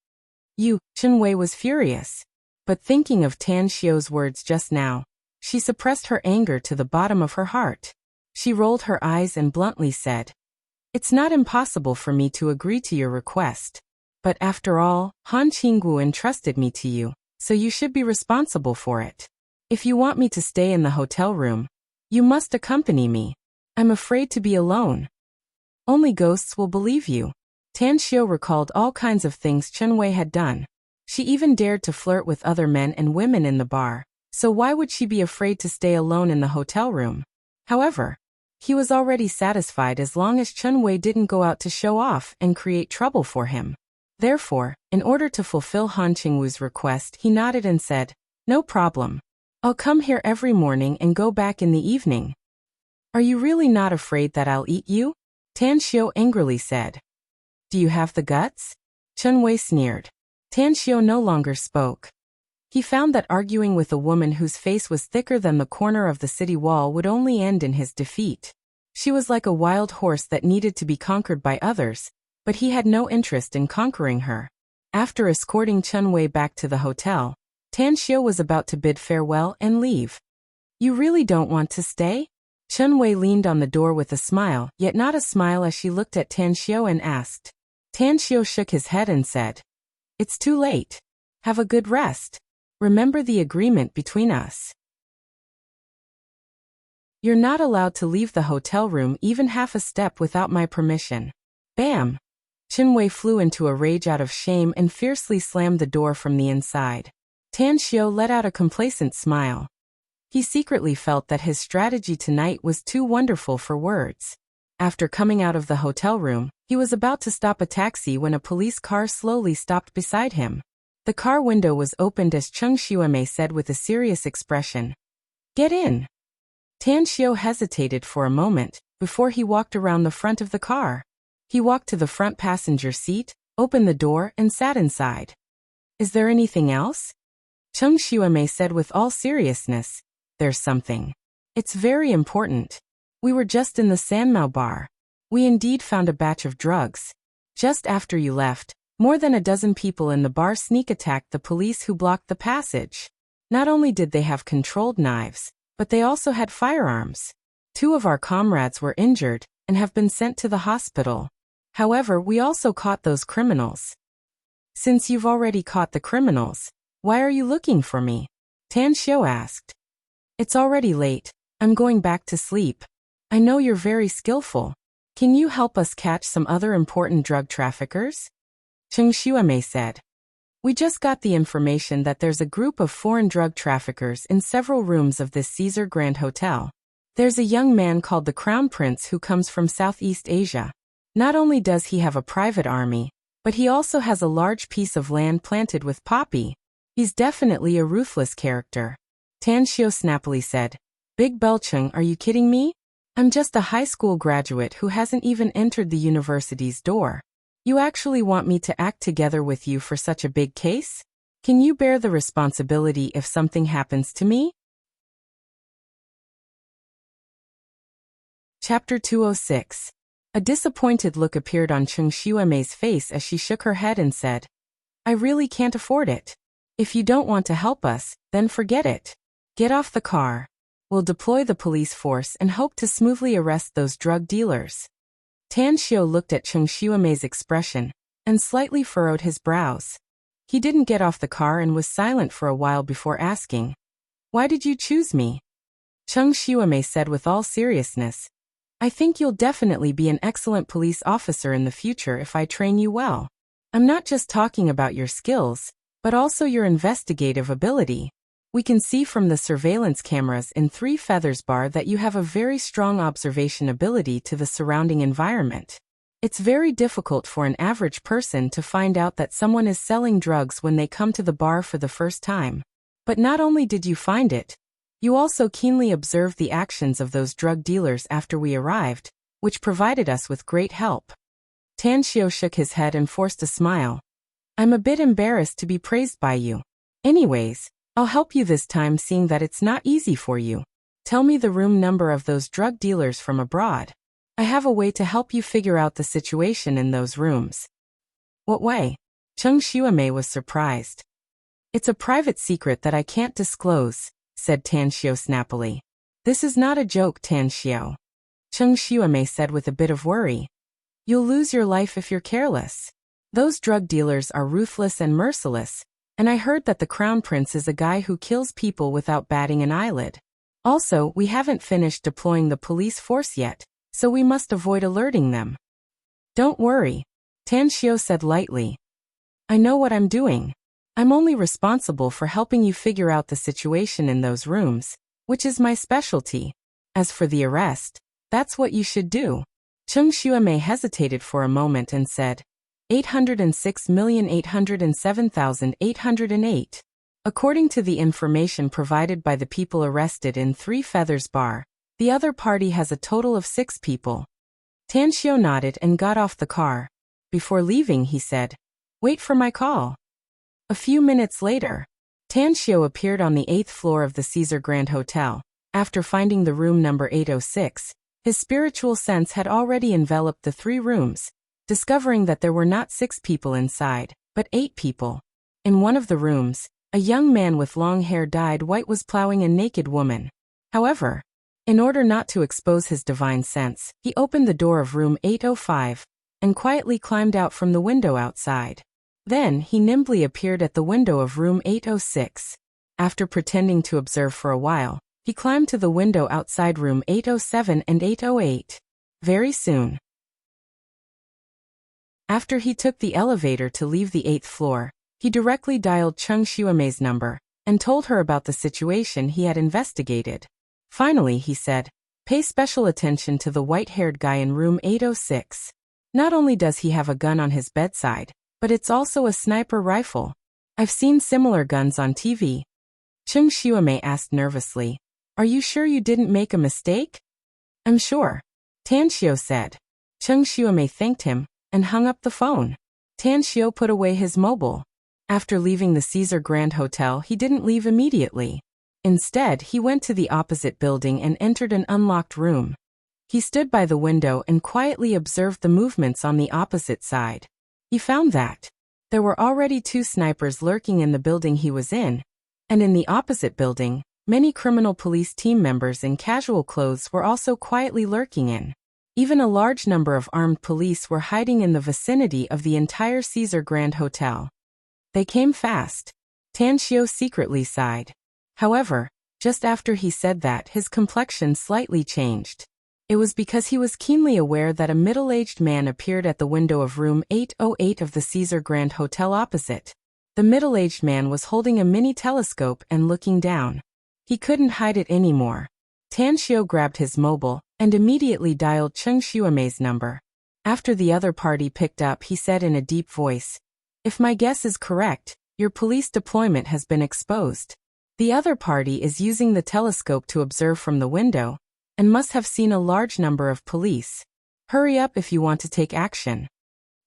Chen Wei was furious. But thinking of Tan Xiao's words just now, she suppressed her anger to the bottom of her heart. She rolled her eyes and bluntly said, "It's not impossible for me to agree to your request. But after all, Han Qinggu entrusted me to you, so you should be responsible for it. If you want me to stay in the hotel room, you must accompany me. I'm afraid to be alone. Only ghosts will believe you." Tan Xiao recalled all kinds of things Chen Wei had done. She even dared to flirt with other men and women in the bar, so why would she be afraid to stay alone in the hotel room? However, he was already satisfied as long as Chen Wei didn't go out to show off and create trouble for him. Therefore, in order to fulfill Han Qingwu's request, he nodded and said, "No problem. I'll come here every morning and go back in the evening." "Are you really not afraid that I'll eat you?" Tan Xiao angrily said. "Do you have the guts?" Chen Wei sneered. Tan Xiao no longer spoke. He found that arguing with a woman whose face was thicker than the corner of the city wall would only end in his defeat. She was like a wild horse that needed to be conquered by others, but he had no interest in conquering her. After escorting Chen Wei back to the hotel, Tan Xiao was about to bid farewell and leave. "You really don't want to stay?" Chen Wei leaned on the door with a smile, yet not a smile as she looked at Tan Xiao and asked. Tan Xiao shook his head and said, It's too late. Have a good rest. Remember the agreement between us. You're not allowed to leave the hotel room even half a step without my permission. Bam! Chinwei flew into a rage out of shame and fiercely slammed the door from the inside. Tan Xiu let out a complacent smile. He secretly felt that his strategy tonight was too wonderful for words. After coming out of the hotel room, he was about to stop a taxi when a police car slowly stopped beside him. The car window was opened as Cheng Xuemei said with a serious expression, "Get in." Tan Xiu hesitated for a moment before he walked around the front of the car. He walked to the front passenger seat, opened the door, and sat inside. "Is there anything else?" Cheng Xuemei said with all seriousness, "There's something. It's very important. We were just in the Sanmao bar. We indeed found a batch of drugs. Just after you left, more than a dozen people in the bar sneak attacked the police who blocked the passage. Not only did they have controlled knives, but they also had firearms. 2 of our comrades were injured and have been sent to the hospital. However, we also caught those criminals." "Since you've already caught the criminals, why are you looking for me?" Tan Xiu asked. "It's already late. I'm going back to sleep. I know you're very skillful. Can you help us catch some other important drug traffickers?" Cheng Xuemei said. "We just got the information that there's a group of foreign drug traffickers in several rooms of this Caesar Grand Hotel. There's a young man called the Crown Prince who comes from Southeast Asia. Not only does he have a private army, but he also has a large piece of land planted with poppy. He's definitely a ruthless character." Tan Xiu snappily said, "Big Belcheng, are you kidding me? I'm just a high school graduate who hasn't even entered the university's door. You actually want me to act together with you for such a big case? Can you bear the responsibility if something happens to me?" Chapter 206. A disappointed look appeared on Cheng Xuemei's face as she shook her head and said, "I really can't afford it. If you don't want to help us, then forget it. Get off the car. We'll deploy the police force and hope to smoothly arrest those drug dealers." Tan Xiu looked at Cheng Xuemei's expression and slightly furrowed his brows. He didn't get off the car and was silent for a while before asking, "Why did you choose me?" Cheng Xuemei said with all seriousness, "I think you'll definitely be an excellent police officer in the future if I train you well. I'm not just talking about your skills, but also your investigative ability. We can see from the surveillance cameras in Three Feathers Bar that you have a very strong observation ability to the surrounding environment. It's very difficult for an average person to find out that someone is selling drugs when they come to the bar for the first time. But not only did you find it, you also keenly observed the actions of those drug dealers after we arrived, which provided us with great help." Tan Xiu shook his head and forced a smile. "I'm a bit embarrassed to be praised by you. Anyways, I'll help you this time seeing that it's not easy for you. Tell me the room number of those drug dealers from abroad. I have a way to help you figure out the situation in those rooms." "What way?" Cheng Xuemei was surprised. "It's a private secret that I can't disclose," said Tan Xiu snappily. "This is not a joke, Tan Xiu," Cheng Xuemei said with a bit of worry. "You'll lose your life if you're careless. Those drug dealers are ruthless and merciless, and I heard that the Crown Prince is a guy who kills people without batting an eyelid. Also, we haven't finished deploying the police force yet, so we must avoid alerting them." "Don't worry," Tan Xiu said lightly. "I know what I'm doing. I'm only responsible for helping you figure out the situation in those rooms, which is my specialty. As for the arrest, that's what you should do." Cheng Xuemei hesitated for a moment and said, 806,807,808. According to the information provided by the people arrested in Three Feathers Bar, the other party has a total of 6 people. Tan Xiu nodded and got off the car. Before leaving, he said, "Wait for my call." A few minutes later, Tan Xiu appeared on the 8th floor of the Caesar Grand Hotel. After finding the room number 806, his spiritual sense had already enveloped the 3 rooms, discovering that there were not 6 people inside, but 8 people. In one of the rooms, a young man with long hair dyed white was plowing a naked woman. However, in order not to expose his divine sense, he opened the door of room 805 and quietly climbed out from the window outside. Then, he nimbly appeared at the window of room 806. After pretending to observe for a while, he climbed to the window outside room 807 and 808. Very soon, after he took the elevator to leave the 8th floor, he directly dialed Cheng Xuemei's number and told her about the situation he had investigated. Finally, he said, "Pay special attention to the white-haired guy in room 806. Not only does he have a gun on his bedside, but it's also a sniper rifle. I've seen similar guns on TV." Cheng Xuemei asked nervously, "Are you sure you didn't make a mistake?" "I'm sure," Tan Xiu said. Cheng Xuemei thanked him and hung up the phone. Tan Xiu put away his mobile. After leaving the Caesar Grand Hotel, he didn't leave immediately. Instead, he went to the opposite building and entered an unlocked room. He stood by the window and quietly observed the movements on the opposite side. He found that there were already 2 snipers lurking in the building he was in, and in the opposite building, many criminal police team members in casual clothes were also quietly lurking in. Even a large number of armed police were hiding in the vicinity of the entire Caesar Grand Hotel. They came fast. Tan Xiu secretly sighed. However, just after he said that, his complexion slightly changed. It was because he was keenly aware that a middle-aged man appeared at the window of room 808 of the Caesar Grand Hotel opposite. The middle-aged man was holding a mini telescope and looking down. He couldn't hide it anymore. Tan Xiu grabbed his mobile and immediately dialed Cheng Xuemei's number. After the other party picked up, he said in a deep voice, "If my guess is correct, your police deployment has been exposed. The other party is using the telescope to observe from the window and must have seen a large number of police. Hurry up if you want to take action."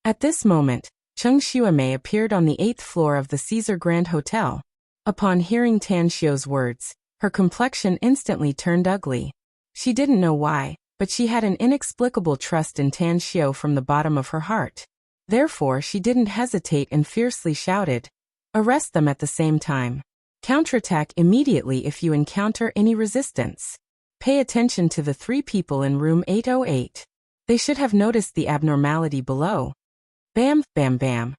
At this moment, Cheng Xuemei appeared on the 8th floor of the Caesar Grand Hotel. Upon hearing Tan Xiu's words, her complexion instantly turned ugly. She didn't know why, but she had an inexplicable trust in Tan Xiu from the bottom of her heart. Therefore, she didn't hesitate and fiercely shouted, "Arrest them at the same time. Counterattack immediately if you encounter any resistance. Pay attention to the 3 people in room 808. They should have noticed the abnormality below." Bam, bam, bam.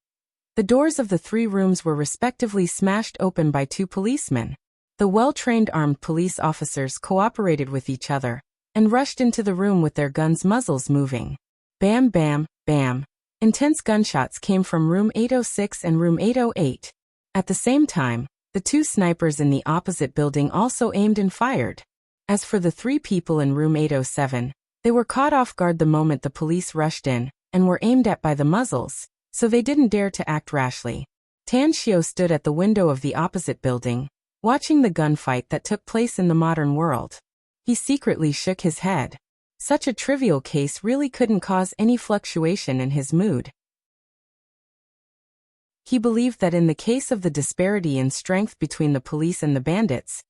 The doors of the 3 rooms were respectively smashed open by 2 policemen. The well-trained armed police officers cooperated with each other and rushed into the room with their guns' muzzles moving. Bam, bam, bam. Intense gunshots came from room 806 and room 808. At the same time, the 2 snipers in the opposite building also aimed and fired. As for the 3 people in room 807, they were caught off guard the moment the police rushed in and were aimed at by the muzzles, so they didn't dare to act rashly. Tan Xiu stood at the window of the opposite building, watching the gunfight that took place in the modern world. He secretly shook his head. Such a trivial case really couldn't cause any fluctuation in his mood. He believed that in the case of the disparity in strength between the police and the bandits,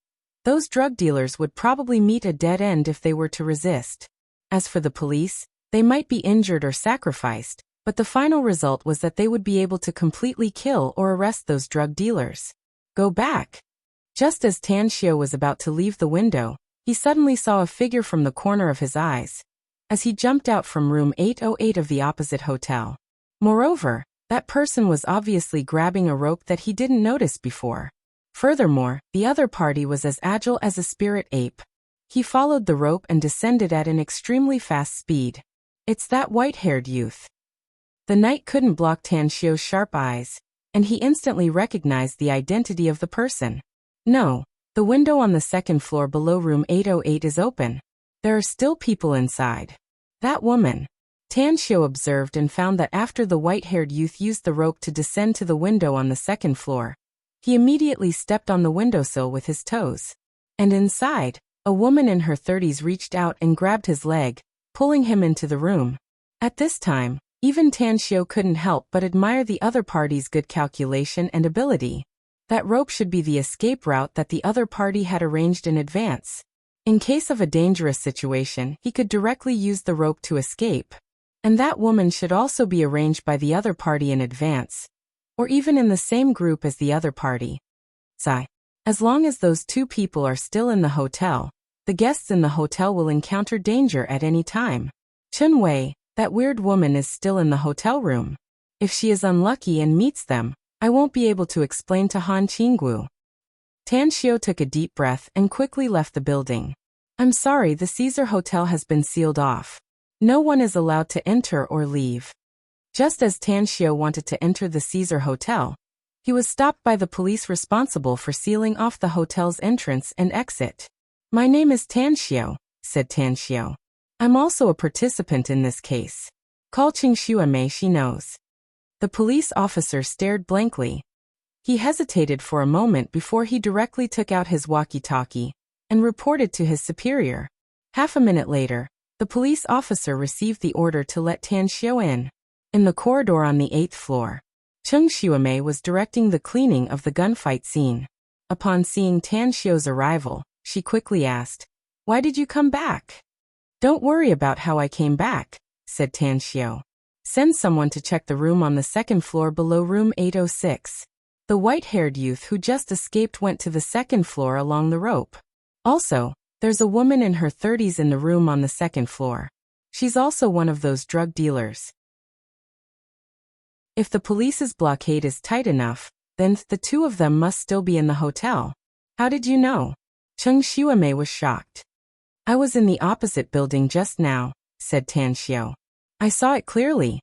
those drug dealers would probably meet a dead end if they were to resist. As for the police, they might be injured or sacrificed, but the final result was that they would be able to completely kill or arrest those drug dealers. Go back. Just as Tan Xiu was about to leave the window, he suddenly saw a figure from the corner of his eyes, as he jumped out from room 808 of the opposite hotel. Moreover, that person was obviously grabbing a rope that he didn't notice before. Furthermore, the other party was as agile as a spirit ape. He followed the rope and descended at an extremely fast speed. It's that white-haired youth. The knight couldn't block Tan Xiu's sharp eyes, and he instantly recognized the identity of the person. No, the window on the 2nd floor below room 808 is open. There are still people inside. That woman. Tan Xiu observed and found that after the white-haired youth used the rope to descend to the window on the 2nd floor, he immediately stepped on the windowsill with his toes. And inside, a woman in her 30s reached out and grabbed his leg, pulling him into the room. At this time, even Tan Xiu couldn't help but admire the other party's good calculation and ability. That rope should be the escape route that the other party had arranged in advance. In case of a dangerous situation, he could directly use the rope to escape. And that woman should also be arranged by the other party in advance, or even in the same group as the other party. As long as those 2 people are still in the hotel, the guests in the hotel will encounter danger at any time. Chun Wei, that weird woman, is still in the hotel room. If she is unlucky and meets them, I won't be able to explain to Han Qinggu. Tan Xiu took a deep breath and quickly left the building. I'm sorry, the Caesar Hotel has been sealed off. No one is allowed to enter or leave. Just as Tan Xiu wanted to enter the Caesar Hotel, he was stopped by the police responsible for sealing off the hotel's entrance and exit. My name is Tan Xiu, said Tan Xiu. I'm also a participant in this case. Call Qing Xuemei, she knows. The police officer stared blankly. He hesitated for a moment before he directly took out his walkie-talkie and reported to his superior. Half a minute later, the police officer received the order to let Tan Xiu in. In the corridor on the 8th floor, Qing Xuemei was directing the cleaning of the gunfight scene. Upon seeing Tan Xiu's arrival, she quickly asked, "Why did you come back?" "Don't worry about how I came back," said Tan Xiu. "Send someone to check the room on the 2nd floor below room 806. The white-haired youth who just escaped went to the 2nd floor along the rope. Also, there's a woman in her 30s in the room on the 2nd floor. She's also one of those drug dealers. If the police's blockade is tight enough, then the two of them must still be in the hotel." "How did you know?" Qing Xuemei was shocked. "I was in the opposite building just now," said Tan Xiu. "I saw it clearly."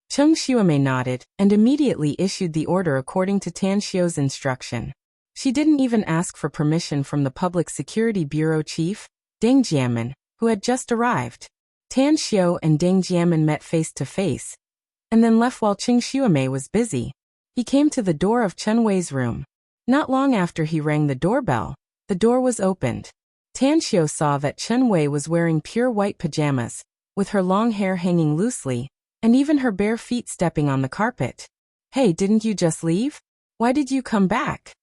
Qing Xuemei nodded and immediately issued the order according to Tan Xiu's instruction. She didn't even ask for permission from the Public Security Bureau chief, Deng Jiamin, who had just arrived. Tan Xiu and Deng Jiamin met face to face, and then left while Qing Xuemei was busy. He came to the door of Chen Wei's room. Not long after he rang the doorbell, the door was opened. Tan Xiu saw that Chen Wei was wearing pure white pajamas, with her long hair hanging loosely, and even her bare feet stepping on the carpet. "Hey, didn't you just leave? Why did you come back?"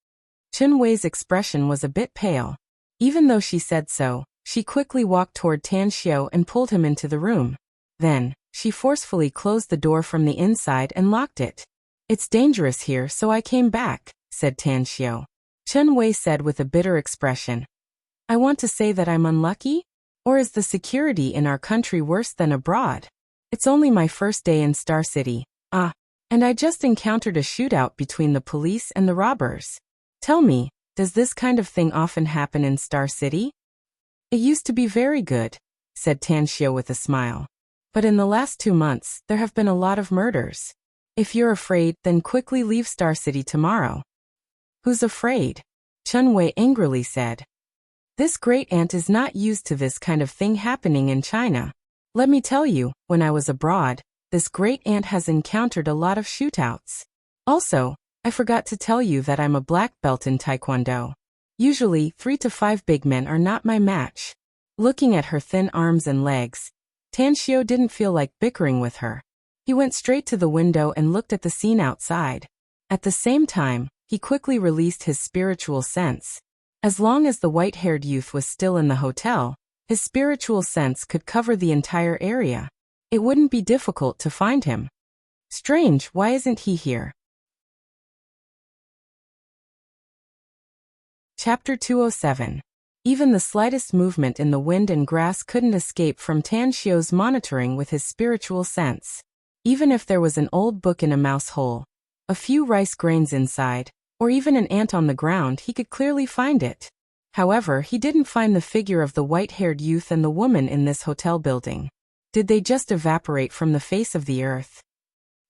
Chen Wei's expression was a bit pale. Even though she said so, she quickly walked toward Tan Xiu and pulled him into the room. Then, she forcefully closed the door from the inside and locked it. "It's dangerous here, so I came back," said Tan Xiu. Chen Wei said with a bitter expression, "I want to say that I'm unlucky? Or is the security in our country worse than abroad? It's only my first day in Star City. And I just encountered a shootout between the police and the robbers. Tell me, does this kind of thing often happen in Star City?" "It used to be very good," said Tan Xiu with a smile. "But in the last 2 months, there have been a lot of murders. If you're afraid, then quickly leave Star City tomorrow." "Who's afraid?" Chen Wei angrily said. "This great aunt is not used to this kind of thing happening in China. Let me tell you, when I was abroad, this great aunt has encountered a lot of shootouts. Also, I forgot to tell you that I'm a black belt in Taekwondo. Usually, 3 to 5 big men are not my match." Looking at her thin arms and legs, Tan Xiu didn't feel like bickering with her. He went straight to the window and looked at the scene outside. At the same time, he quickly released his spiritual sense. As long as the white-haired youth was still in the hotel, his spiritual sense could cover the entire area. It wouldn't be difficult to find him. Strange, why isn't he here? Chapter 207. Even the slightest movement in the wind and grass couldn't escape from Tan Xiu's monitoring with his spiritual sense. Even if there was an old book in a mouse hole, a few rice grains inside, or even an ant on the ground, he could clearly find it. However, he didn't find the figure of the white-haired youth and the woman in this hotel building. Did they just evaporate from the face of the earth?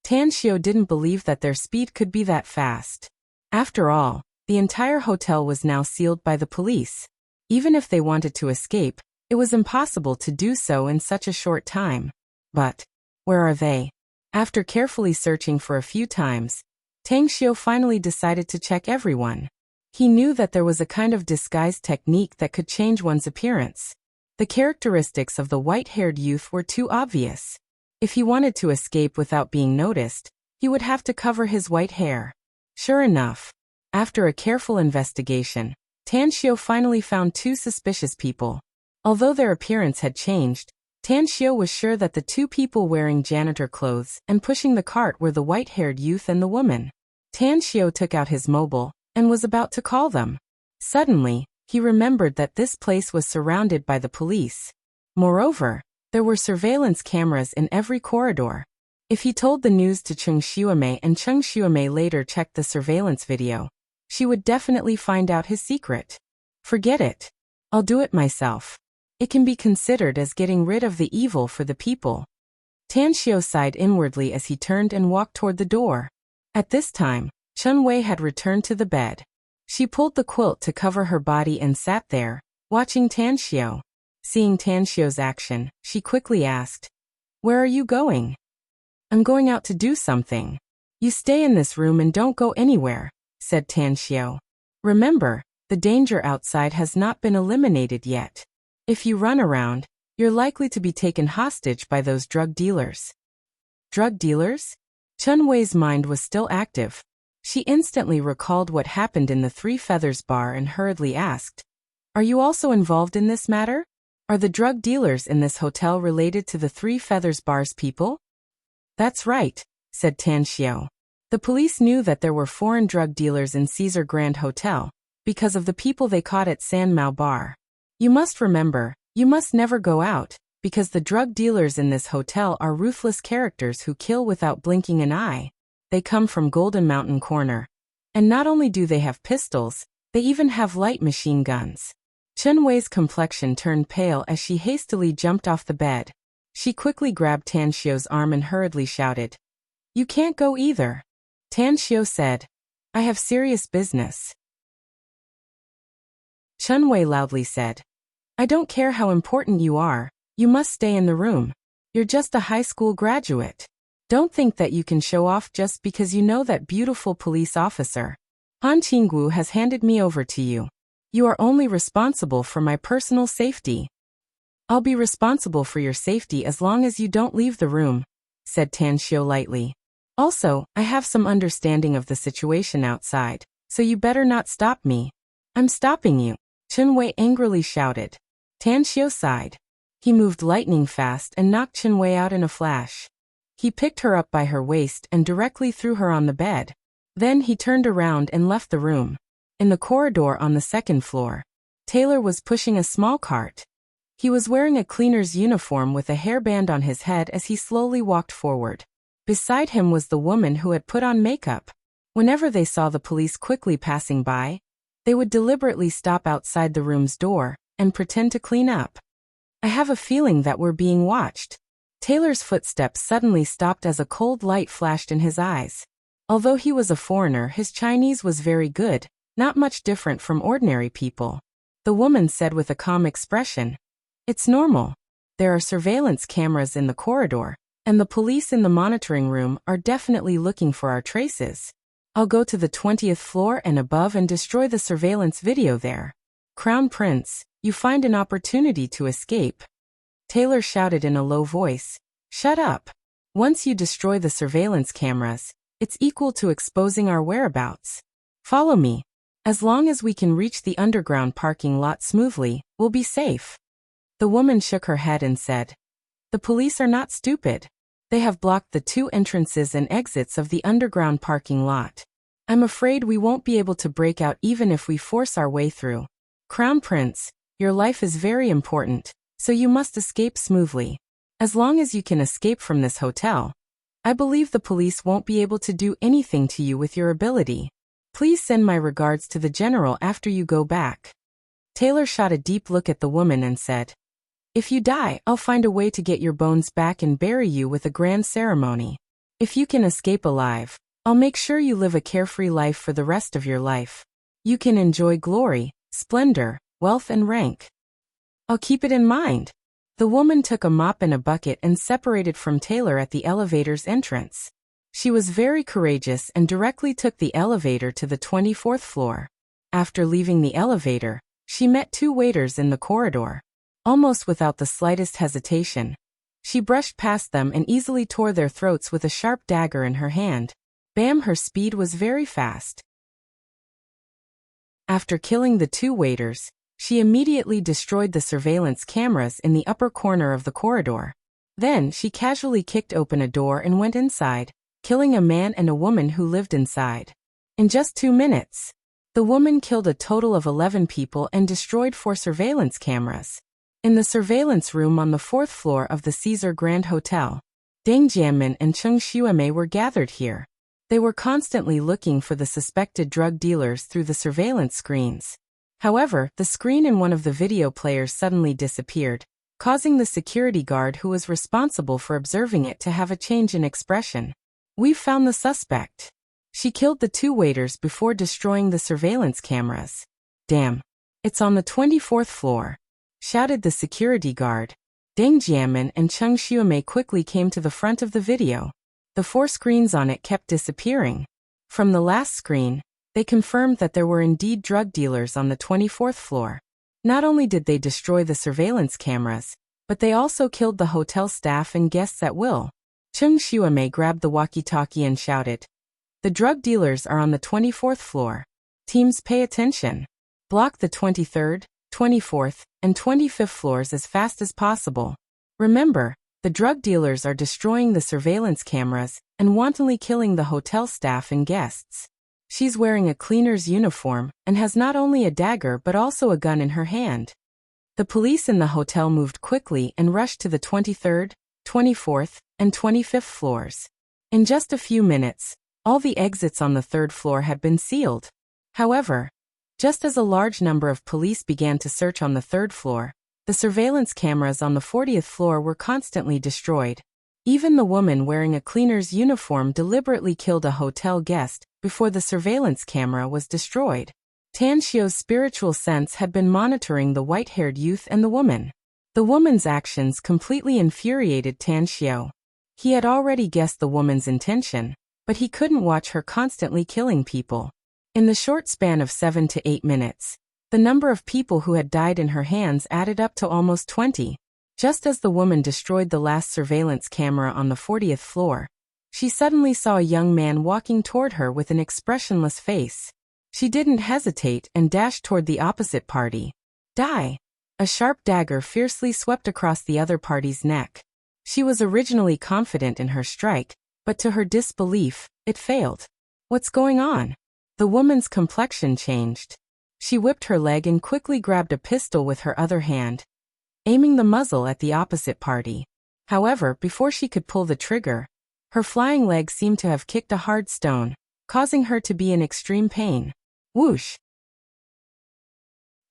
Tan Xiu didn't believe that their speed could be that fast. After all, the entire hotel was now sealed by the police. Even if they wanted to escape, it was impossible to do so in such a short time. But where are they? After carefully searching for a few times, Tan Xiu finally decided to check everyone. He knew that there was a kind of disguise technique that could change one's appearance. The characteristics of the white-haired youth were too obvious. If he wanted to escape without being noticed, he would have to cover his white hair. Sure enough, after a careful investigation, Tan Xiu finally found 2 suspicious people. Although their appearance had changed, Tan Xiu was sure that the 2 people wearing janitor clothes and pushing the cart were the white-haired youth and the woman. Tan Xiu took out his mobile and was about to call them. Suddenly, he remembered that this place was surrounded by the police. Moreover, there were surveillance cameras in every corridor. If he told the news to Cheng Xiaomei and Cheng Xiaomei later checked the surveillance video, she would definitely find out his secret. Forget it. I'll do it myself. It can be considered as getting rid of the evil for the people. Tan Xiao sighed inwardly as he turned and walked toward the door. At this time, Chen Wei had returned to the bed. She pulled the quilt to cover her body and sat there, watching Tan Xiao. Seeing Tan Xiao's action, she quickly asked, "Where are you going?" "I'm going out to do something." "You stay in this room and don't go anywhere," said Tan Xiao. "Remember, the danger outside has not been eliminated yet. If you run around, you're likely to be taken hostage by those drug dealers." Drug dealers? Chen Wei's mind was still active. She instantly recalled what happened in the Three Feathers bar and hurriedly asked, "Are you also involved in this matter? Are the drug dealers in this hotel related to the Three Feathers bar's people?" "That's right," said Tan Xiao. "The police knew that there were foreign drug dealers in Caesar Grand Hotel, because of the people they caught at San Mao Bar. You must remember, you must never go out, because the drug dealers in this hotel are ruthless characters who kill without blinking an eye. They come from Golden Mountain Corner. And not only do they have pistols, they even have light machine guns." Chen Wei's complexion turned pale as she hastily jumped off the bed. She quickly grabbed Tan Xiao's arm and hurriedly shouted, "You can't go either." Tan Xiao said, "I have serious business." Chen Wei loudly said, "I don't care how important you are, you must stay in the room. You're just a high school graduate. Don't think that you can show off just because you know that beautiful police officer. Han Qinggu has handed me over to you. You are only responsible for my personal safety." "I'll be responsible for your safety as long as you don't leave the room," said Tan Xiao lightly. "Also, I have some understanding of the situation outside, so you better not stop me." "I'm stopping you," Chen Wei angrily shouted. Tan Xiao sighed. He moved lightning fast and knocked Chen Wei out in a flash. He picked her up by her waist and directly threw her on the bed. Then he turned around and left the room. In the corridor on the second floor, Taylor was pushing a small cart. He was wearing a cleaner's uniform with a hairband on his head as he slowly walked forward. Beside him was the woman who had put on makeup. Whenever they saw the police quickly passing by, they would deliberately stop outside the room's door and pretend to clean up. "I have a feeling that we're being watched." Taylor's footsteps suddenly stopped as a cold light flashed in his eyes. Although he was a foreigner, his Chinese was very good, not much different from ordinary people. The woman said with a calm expression, "It's normal. There are surveillance cameras in the corridor, and the police in the monitoring room are definitely looking for our traces. I'll go to the 20th floor and above and destroy the surveillance video there. Crown Prince, you find an opportunity to escape." Taylor shouted in a low voice, "Shut up. Once you destroy the surveillance cameras, it's equal to exposing our whereabouts. Follow me. As long as we can reach the underground parking lot smoothly, we'll be safe." The woman shook her head and said, "The police are not stupid. They have blocked the two entrances and exits of the underground parking lot. I'm afraid we won't be able to break out even if we force our way through. Crown Prince, your life is very important, so you must escape smoothly. As long as you can escape from this hotel, I believe the police won't be able to do anything to you with your ability. Please send my regards to the general after you go back." Taylor shot a deep look at the woman and said, "If you die, I'll find a way to get your bones back and bury you with a grand ceremony. If you can escape alive, I'll make sure you live a carefree life for the rest of your life. You can enjoy glory, splendor, wealth and rank." "I'll keep it in mind." The woman took a mop and a bucket and separated from Taylor at the elevator's entrance. She was very courageous and directly took the elevator to the 24th floor. After leaving the elevator, she met two waiters in the corridor. Almost without the slightest hesitation, she brushed past them and easily tore their throats with a sharp dagger in her hand. Bam! Her speed was very fast. After killing the two waiters, she immediately destroyed the surveillance cameras in the upper corner of the corridor. Then she casually kicked open a door and went inside, killing a man and a woman who lived inside. In just 2 minutes, the woman killed a total of 11 people and destroyed 4 surveillance cameras. In the surveillance room on the 4th floor of the Caesar Grand Hotel, Deng Jianmin and Cheng Xuemei were gathered here. They were constantly looking for the suspected drug dealers through the surveillance screens. However, the screen in one of the video players suddenly disappeared, causing the security guard who was responsible for observing it to have a change in expression. "We've found the suspect. She killed the 2 waiters before destroying the surveillance cameras." "Damn. It's on the 24th floor," shouted the security guard. Deng Jianmin and Cheng Xuemei quickly came to the front of the video. The 4 screens on it kept disappearing. From the last screen, they confirmed that there were indeed drug dealers on the 24th floor. Not only did they destroy the surveillance cameras, but they also killed the hotel staff and guests at will. Cheng Xuemei grabbed the walkie-talkie and shouted, "The drug dealers are on the 24th floor. Teams, pay attention. Block the 23rd, 24th, and 25th floors as fast as possible. Remember, the drug dealers are destroying the surveillance cameras and wantonly killing the hotel staff and guests." She's wearing a cleaner's uniform and has not only a dagger but also a gun in her hand. The police in the hotel moved quickly and rushed to the 23rd, 24th, and 25th floors. In just a few minutes, all the exits on the 3rd floor had been sealed. However, just as a large number of police began to search on the 3rd floor, the surveillance cameras on the 40th floor were constantly destroyed. Even the woman wearing a cleaner's uniform deliberately killed a hotel guest before the surveillance camera was destroyed. Tan Xiu's spiritual sense had been monitoring the white-haired youth and the woman. The woman's actions completely infuriated Tan Xiu. He had already guessed the woman's intention, but he couldn't watch her constantly killing people. In the short span of 7 to 8 minutes, the number of people who had died in her hands added up to almost 20. Just as the woman destroyed the last surveillance camera on the 40th floor, she suddenly saw a young man walking toward her with an expressionless face. She didn't hesitate and dashed toward the opposite party. "Die!" A sharp dagger fiercely swept across the other party's neck. She was originally confident in her strike, but to her disbelief, it failed. "What's going on?" The woman's complexion changed. She whipped her leg and quickly grabbed a pistol with her other hand, aiming the muzzle at the opposite party. However, before she could pull the trigger, her flying leg seemed to have kicked a hard stone, causing her to be in extreme pain. Whoosh!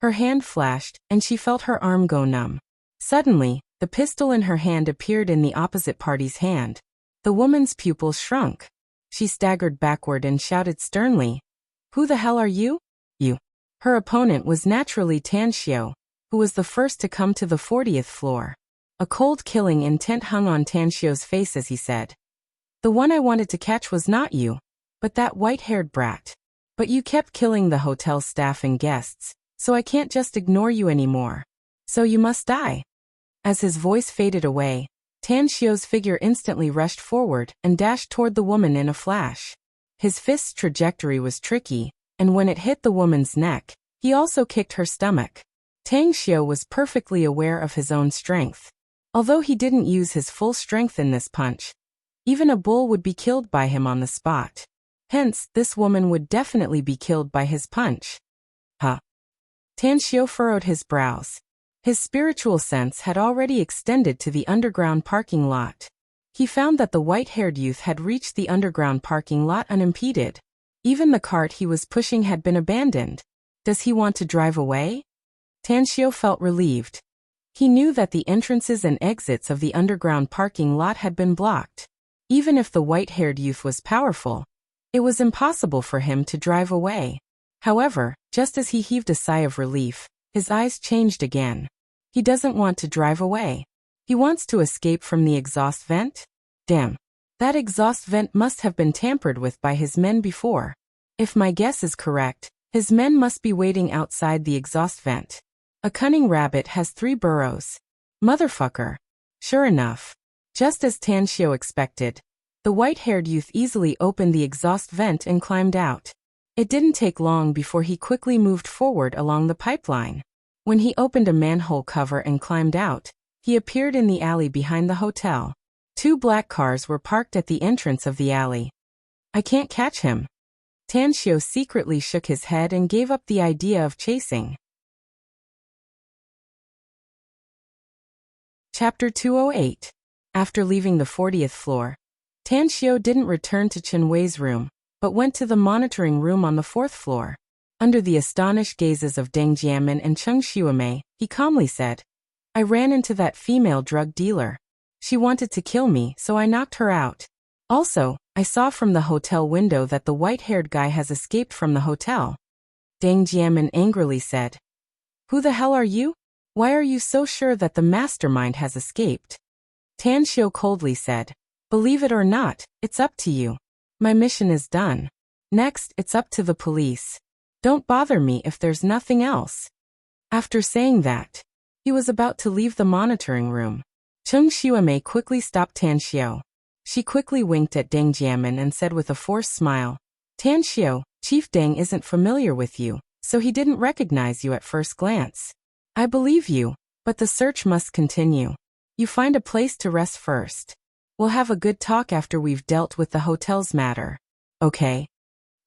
Her hand flashed, and she felt her arm go numb. Suddenly, the pistol in her hand appeared in the opposite party's hand. The woman's pupils shrunk. She staggered backward and shouted sternly, "Who the hell are you?" "You." Her opponent was naturally Tan Xiu, who was the first to come to the 40th floor. A cold killing intent hung on Tan Xiu's face as he said, "The one I wanted to catch was not you, but that white-haired brat. But you kept killing the hotel staff and guests, so I can't just ignore you anymore. So you must die." As his voice faded away, Tan Xiu's figure instantly rushed forward and dashed toward the woman in a flash. His fist's trajectory was tricky, and when it hit the woman's neck, he also kicked her stomach. Tang Xiu was perfectly aware of his own strength. Although he didn't use his full strength in this punch, even a bull would be killed by him on the spot. Hence, this woman would definitely be killed by his punch. Huh. Tan Xiu furrowed his brows. His spiritual sense had already extended to the underground parking lot. He found that the white-haired youth had reached the underground parking lot unimpeded. Even the cart he was pushing had been abandoned. Does he want to drive away? Tan Xiu felt relieved. He knew that the entrances and exits of the underground parking lot had been blocked. Even if the white-haired youth was powerful, it was impossible for him to drive away. However, just as he heaved a sigh of relief, his eyes changed again. He doesn't want to drive away. He wants to escape from the exhaust vent? Damn. That exhaust vent must have been tampered with by his men before. If my guess is correct, his men must be waiting outside the exhaust vent. A cunning rabbit has 3 burrows. Motherfucker. Sure enough. Just as Tan Xiu expected, the white-haired youth easily opened the exhaust vent and climbed out. It didn't take long before he quickly moved forward along the pipeline. When he opened a manhole cover and climbed out, he appeared in the alley behind the hotel. 2 black cars were parked at the entrance of the alley. I can't catch him. Tan Xiu secretly shook his head and gave up the idea of chasing. Chapter 208. After leaving the 40th floor, Tan Xiao didn't return to Chen Wei's room, but went to the monitoring room on the 4th floor. Under the astonished gazes of Deng Jiamin and Cheng Xuemei, he calmly said, I ran into that female drug dealer. She wanted to kill me, so I knocked her out. Also, I saw from the hotel window that the white-haired guy has escaped from the hotel. Deng Jiamin angrily said, Who the hell are you? Why are you so sure that the mastermind has escaped? Tan Xiao coldly said, Believe it or not, it's up to you. My mission is done. Next, it's up to the police. Don't bother me if there's nothing else. After saying that, he was about to leave the monitoring room. Cheng Xuemei quickly stopped Tan Xiao. She quickly winked at Deng Jiamin and said with a forced smile, Tan Xiao, Chief Deng isn't familiar with you, so he didn't recognize you at first glance. I believe you, but the search must continue. You find a place to rest first. We'll have a good talk after we've dealt with the hotel's matter. Okay?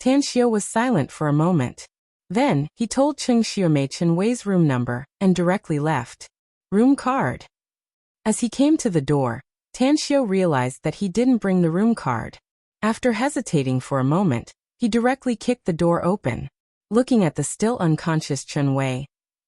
Tan Xiao was silent for a moment. Then, he told Cheng Xuemei Chen Wei's room number, and directly left. Room card. As he came to the door, Tan Xiao realized that he didn't bring the room card. After hesitating for a moment, he directly kicked the door open. Looking at the still unconscious Chen Wei,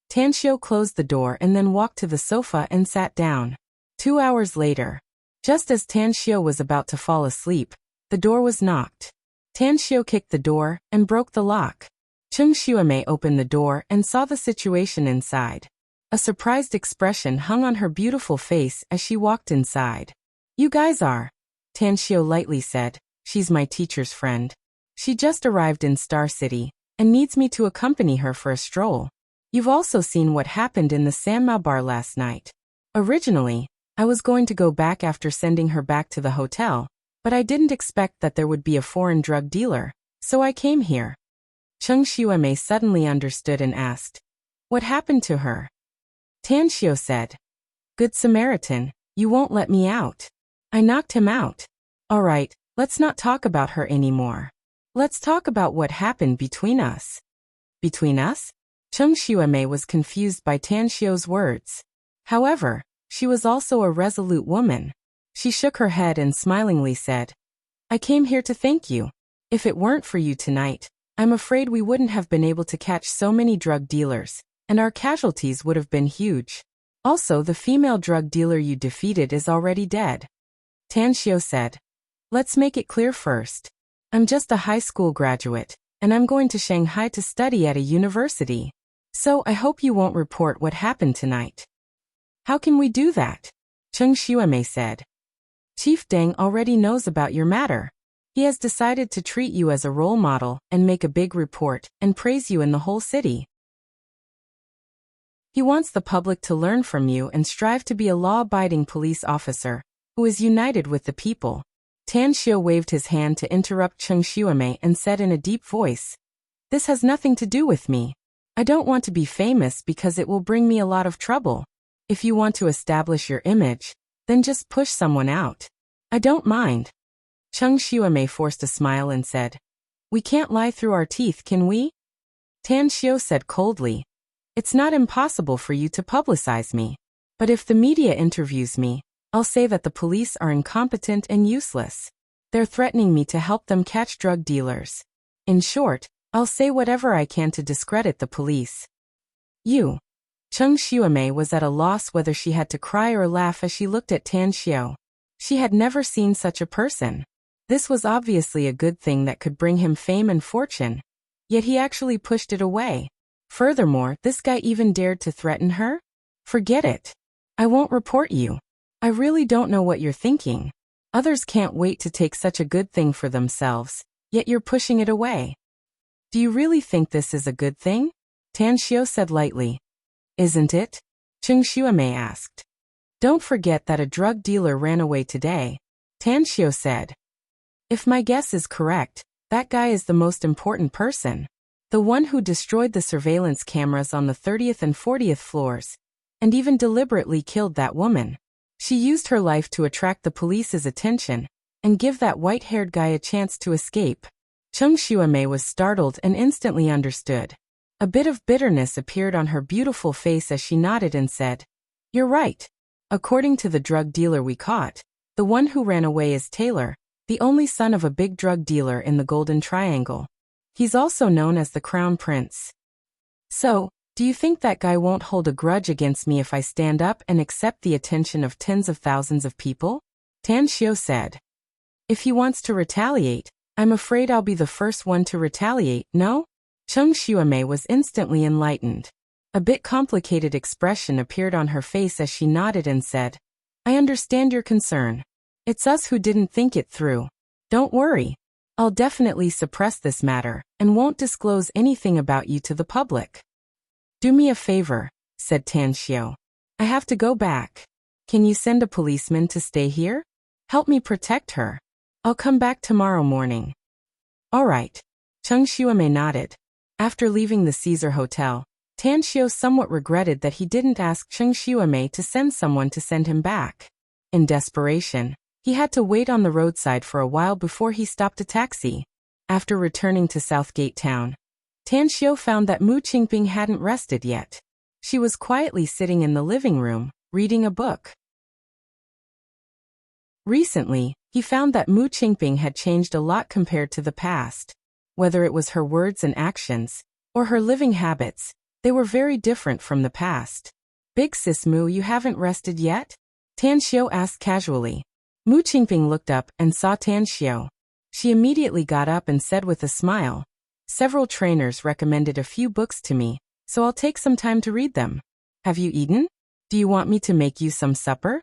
Tan Xiao closed the door and then walked to the sofa and sat down. 2 hours later, just as Tan Xiao was about to fall asleep, the door was knocked. Tan Xiao kicked the door and broke the lock. Cheng Xuemei opened the door and saw the situation inside. A surprised expression hung on her beautiful face as she walked inside. You guys are, Tan Xiao lightly said. She's my teacher's friend. She just arrived in Star City and needs me to accompany her for a stroll. You've also seen what happened in the Sanmao bar last night. Originally, I was going to go back after sending her back to the hotel, but I didn't expect that there would be a foreign drug dealer, so I came here. Cheng Xuemei suddenly understood and asked, What happened to her? Tan Xiao said, Good Samaritan, you won't let me out. I knocked him out. All right, let's not talk about her anymore. Let's talk about what happened between us. Between us? Cheng Xuemei was confused by Tan Xiao's words. However, she was also a resolute woman. She shook her head and smilingly said, I came here to thank you. If it weren't for you tonight, I'm afraid we wouldn't have been able to catch so many drug dealers, and our casualties would have been huge. Also, the female drug dealer you defeated is already dead. Tan Xiao said, Let's make it clear first. I'm just a high school graduate, and I'm going to Shanghai to study at a university. So I hope you won't report what happened tonight. How can we do that? Cheng Xuemei said. Chief Deng already knows about your matter. He has decided to treat you as a role model and make a big report and praise you in the whole city. He wants the public to learn from you and strive to be a law-abiding police officer who is united with the people. Tan Xiao waved his hand to interrupt Cheng Xuemei and said in a deep voice, This has nothing to do with me. I don't want to be famous because it will bring me a lot of trouble. If you want to establish your image, then just push someone out. I don't mind. Cheng Xuemei forced a smile and said, We can't lie through our teeth, can we? Tan Xiao said coldly, It's not impossible for you to publicize me. But if the media interviews me, I'll say that the police are incompetent and useless. They're threatening me to help them catch drug dealers. In short, I'll say whatever I can to discredit the police. You. Cheng Xuemei was at a loss whether she had to cry or laugh as she looked at Tan Xiao. She had never seen such a person. This was obviously a good thing that could bring him fame and fortune. Yet he actually pushed it away. Furthermore, this guy even dared to threaten her? Forget it. I won't report you. I really don't know what you're thinking. Others can't wait to take such a good thing for themselves, yet you're pushing it away. Do you really think this is a good thing? Tan Xiao said lightly. Isn't it? Cheng Xuemei asked. Don't forget that a drug dealer ran away today. Tan Xiao said. If my guess is correct, that guy is the most important person. The one who destroyed the surveillance cameras on the 30th and 40th floors, and even deliberately killed that woman. She used her life to attract the police's attention, and give that white-haired guy a chance to escape. Cheng Xuemei was startled and instantly understood. A bit of bitterness appeared on her beautiful face as she nodded and said, You're right. According to the drug dealer we caught, The one who ran away is Taylor, the only son of a big drug dealer in the Golden Triangle. He's also known as the Crown Prince. So, do you think that guy won't hold a grudge against me if I stand up and accept the attention of tens of thousands of people? Tan Xiu said. If he wants to retaliate, I'm afraid I'll be the first one to retaliate, no? Cheng Xuemei was instantly enlightened. A bit complicated expression appeared on her face as she nodded and said, I understand your concern. It's us who didn't think it through. Don't worry. I'll definitely suppress this matter, and won't disclose anything about you to the public. Do me a favor, said Tan Xiu. I have to go back. Can you send a policeman to stay here? Help me protect her. I'll come back tomorrow morning. All right. Cheng Xuemei nodded. After leaving the Caesar Hotel, Tan Xiu somewhat regretted that he didn't ask Cheng Xuemei to send someone to send him back. In desperation, he had to wait on the roadside for a while before he stopped a taxi. After returning to Southgate Town, Tan Xiu found that Mu Qingping hadn't rested yet. She was quietly sitting in the living room, reading a book. Recently, he found that Mu Qingping had changed a lot compared to the past. Whether it was her words and actions, or her living habits, they were very different from the past. Big sis Mu, you haven't rested yet? Tan Xiu asked casually. Mu Qingping looked up and saw Tan Xiu. She immediately got up and said with a smile, Several trainers recommended a few books to me, so I'll take some time to read them. Have you eaten? Do you want me to make you some supper?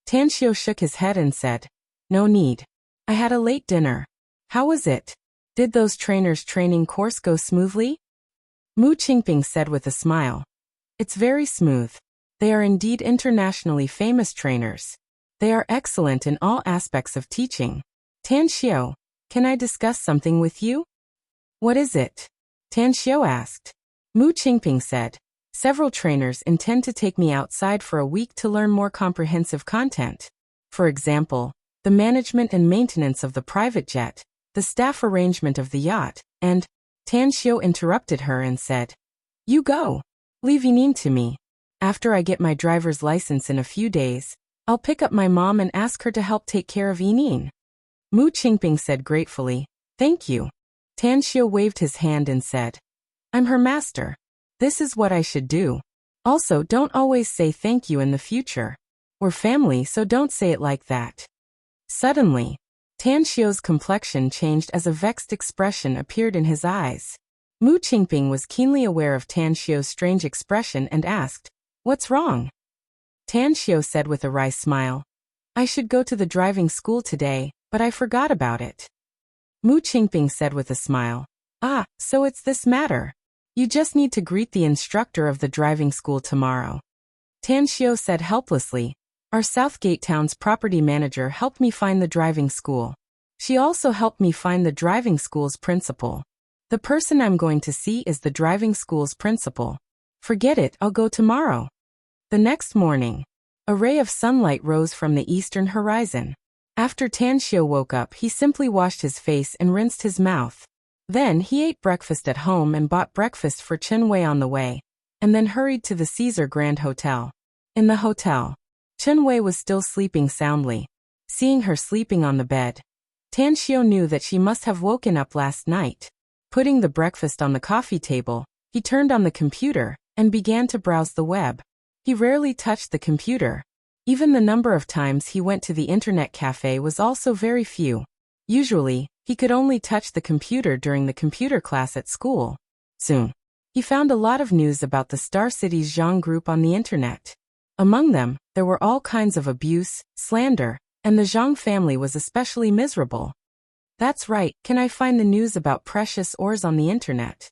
Tan Xiu shook his head and said, No need. I had a late dinner. How was it? Did those trainers' training course go smoothly? Mu Qingping said with a smile. It's very smooth. They are indeed internationally famous trainers. They are excellent in all aspects of teaching. Tan Xiu, can I discuss something with you? What is it? Tan Xiu asked. Mu Qingping said, Several trainers intend to take me outside for a week to learn more comprehensive content. For example, the management and maintenance of the private jet, the staff arrangement of the yacht, and Tan Xiu interrupted her and said, You go. Leave Yinin to me. After I get my driver's license in a few days, I'll pick up my mom and ask her to help take care of Yinin. Mu Qingping said gratefully, Thank you. Tan Xiu waved his hand and said, I'm her master. This is what I should do. Also, don't always say thank you in the future. We're family, so don't say it like that. Suddenly, Tan Xiu's complexion changed as a vexed expression appeared in his eyes. Mu Qingping was keenly aware of Tan Xiu's strange expression and asked, What's wrong? Tan Xiu said with a wry smile, I should go to the driving school today, but I forgot about it. Mu Qingping said with a smile, Ah, so it's this matter. You just need to greet the instructor of the driving school tomorrow. Tan Xiu said helplessly, Our Southgate Town's property manager helped me find the driving school. She also helped me find the driving school's principal. The person I'm going to see is the driving school's principal. Forget it, I'll go tomorrow. The next morning, a ray of sunlight rose from the eastern horizon. After Tan Xiu woke up, he simply washed his face and rinsed his mouth. Then he ate breakfast at home and bought breakfast for Chen Wei on the way, and then hurried to the Caesar Grand Hotel. In the hotel, Chen Wei was still sleeping soundly. Seeing her sleeping on the bed, Tan Xiu knew that she must have woken up last night. Putting the breakfast on the coffee table, he turned on the computer and began to browse the web. He rarely touched the computer. Even the number of times he went to the internet cafe was also very few. Usually, he could only touch the computer during the computer class at school. Soon, he found a lot of news about the Star City's Zhang group on the internet. Among them, there were all kinds of abuse, slander, and the Zhang family was especially miserable. That's right, can I find the news about precious ores on the internet?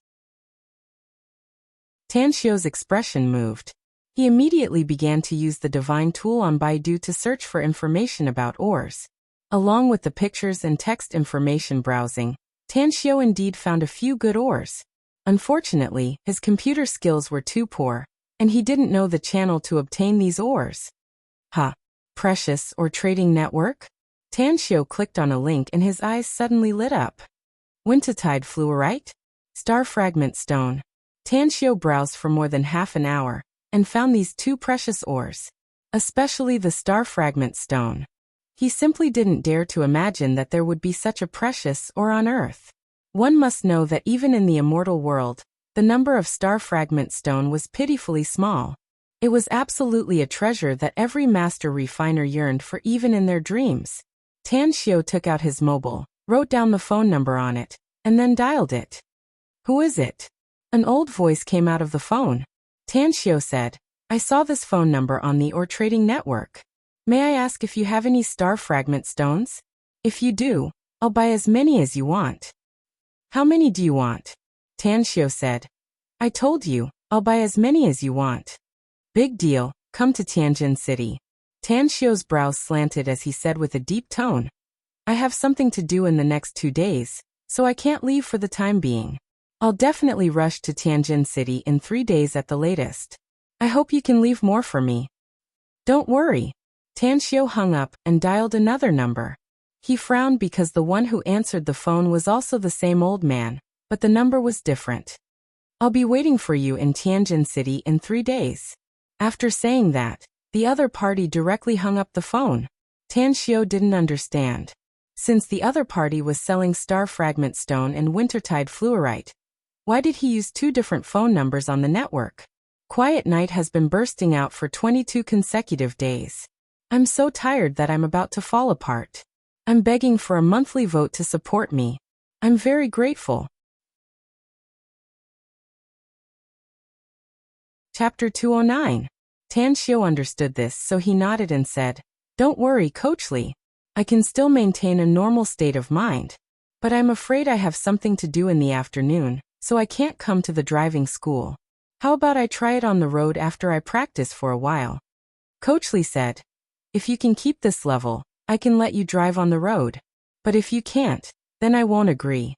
Tan Xiu's expression moved. He immediately began to use the divine tool on Baidu to search for information about ores. Along with the pictures and text information browsing, Tan Xiu indeed found a few good ores. Unfortunately, his computer skills were too poor, and he didn't know the channel to obtain these ores. Precious or trading network? Tan Xiu clicked on a link and his eyes suddenly lit up. Wintertide fluorite? Star fragment stone. Tan Xiu browsed for more than half an hour, and found these two precious ores, especially the star fragment stone. He simply didn't dare to imagine that there would be such a precious ore on Earth. One must know that even in the immortal world, the number of star fragment stone was pitifully small. It was absolutely a treasure that every master refiner yearned for even in their dreams. Tan Xiu took out his mobile, wrote down the phone number on it, and then dialed it. "Who is it?" An old voice came out of the phone. Tan Xiu said, "I saw this phone number on the ore trading network. May I ask if you have any star fragment stones? If you do, I'll buy as many as you want." "How many do you want?" Tan Xiu said. "I told you, I'll buy as many as you want." "Big deal, come to Tianjin City." Tan Xiu's brows slanted as he said with a deep tone, "I have something to do in the next 2 days, so I can't leave for the time being. I'll definitely rush to Tianjin City in 3 days at the latest. I hope you can leave more for me." "Don't worry." Tan Xiu hung up and dialed another number. He frowned because the one who answered the phone was also the same old man, but the number was different. "I'll be waiting for you in Tianjin City in 3 days. After saying that, the other party directly hung up the phone. Tan Xiu didn't understand. Since the other party was selling star fragment stone and wintertide fluorite, why did he use 2 different phone numbers on the network? Quiet night has been bursting out for 22 consecutive days. I'm so tired that I'm about to fall apart. I'm begging for a monthly vote to support me. I'm very grateful. Chapter 209. Tan Xiu understood this, so he nodded and said, "Don't worry, Coach Li. I can still maintain a normal state of mind. But I'm afraid I have something to do in the afternoon, so I can't come to the driving school. How about I try it on the road after I practice for a while?" Coach Li said, "If you can keep this level, I can let you drive on the road. But if you can't, then I won't agree."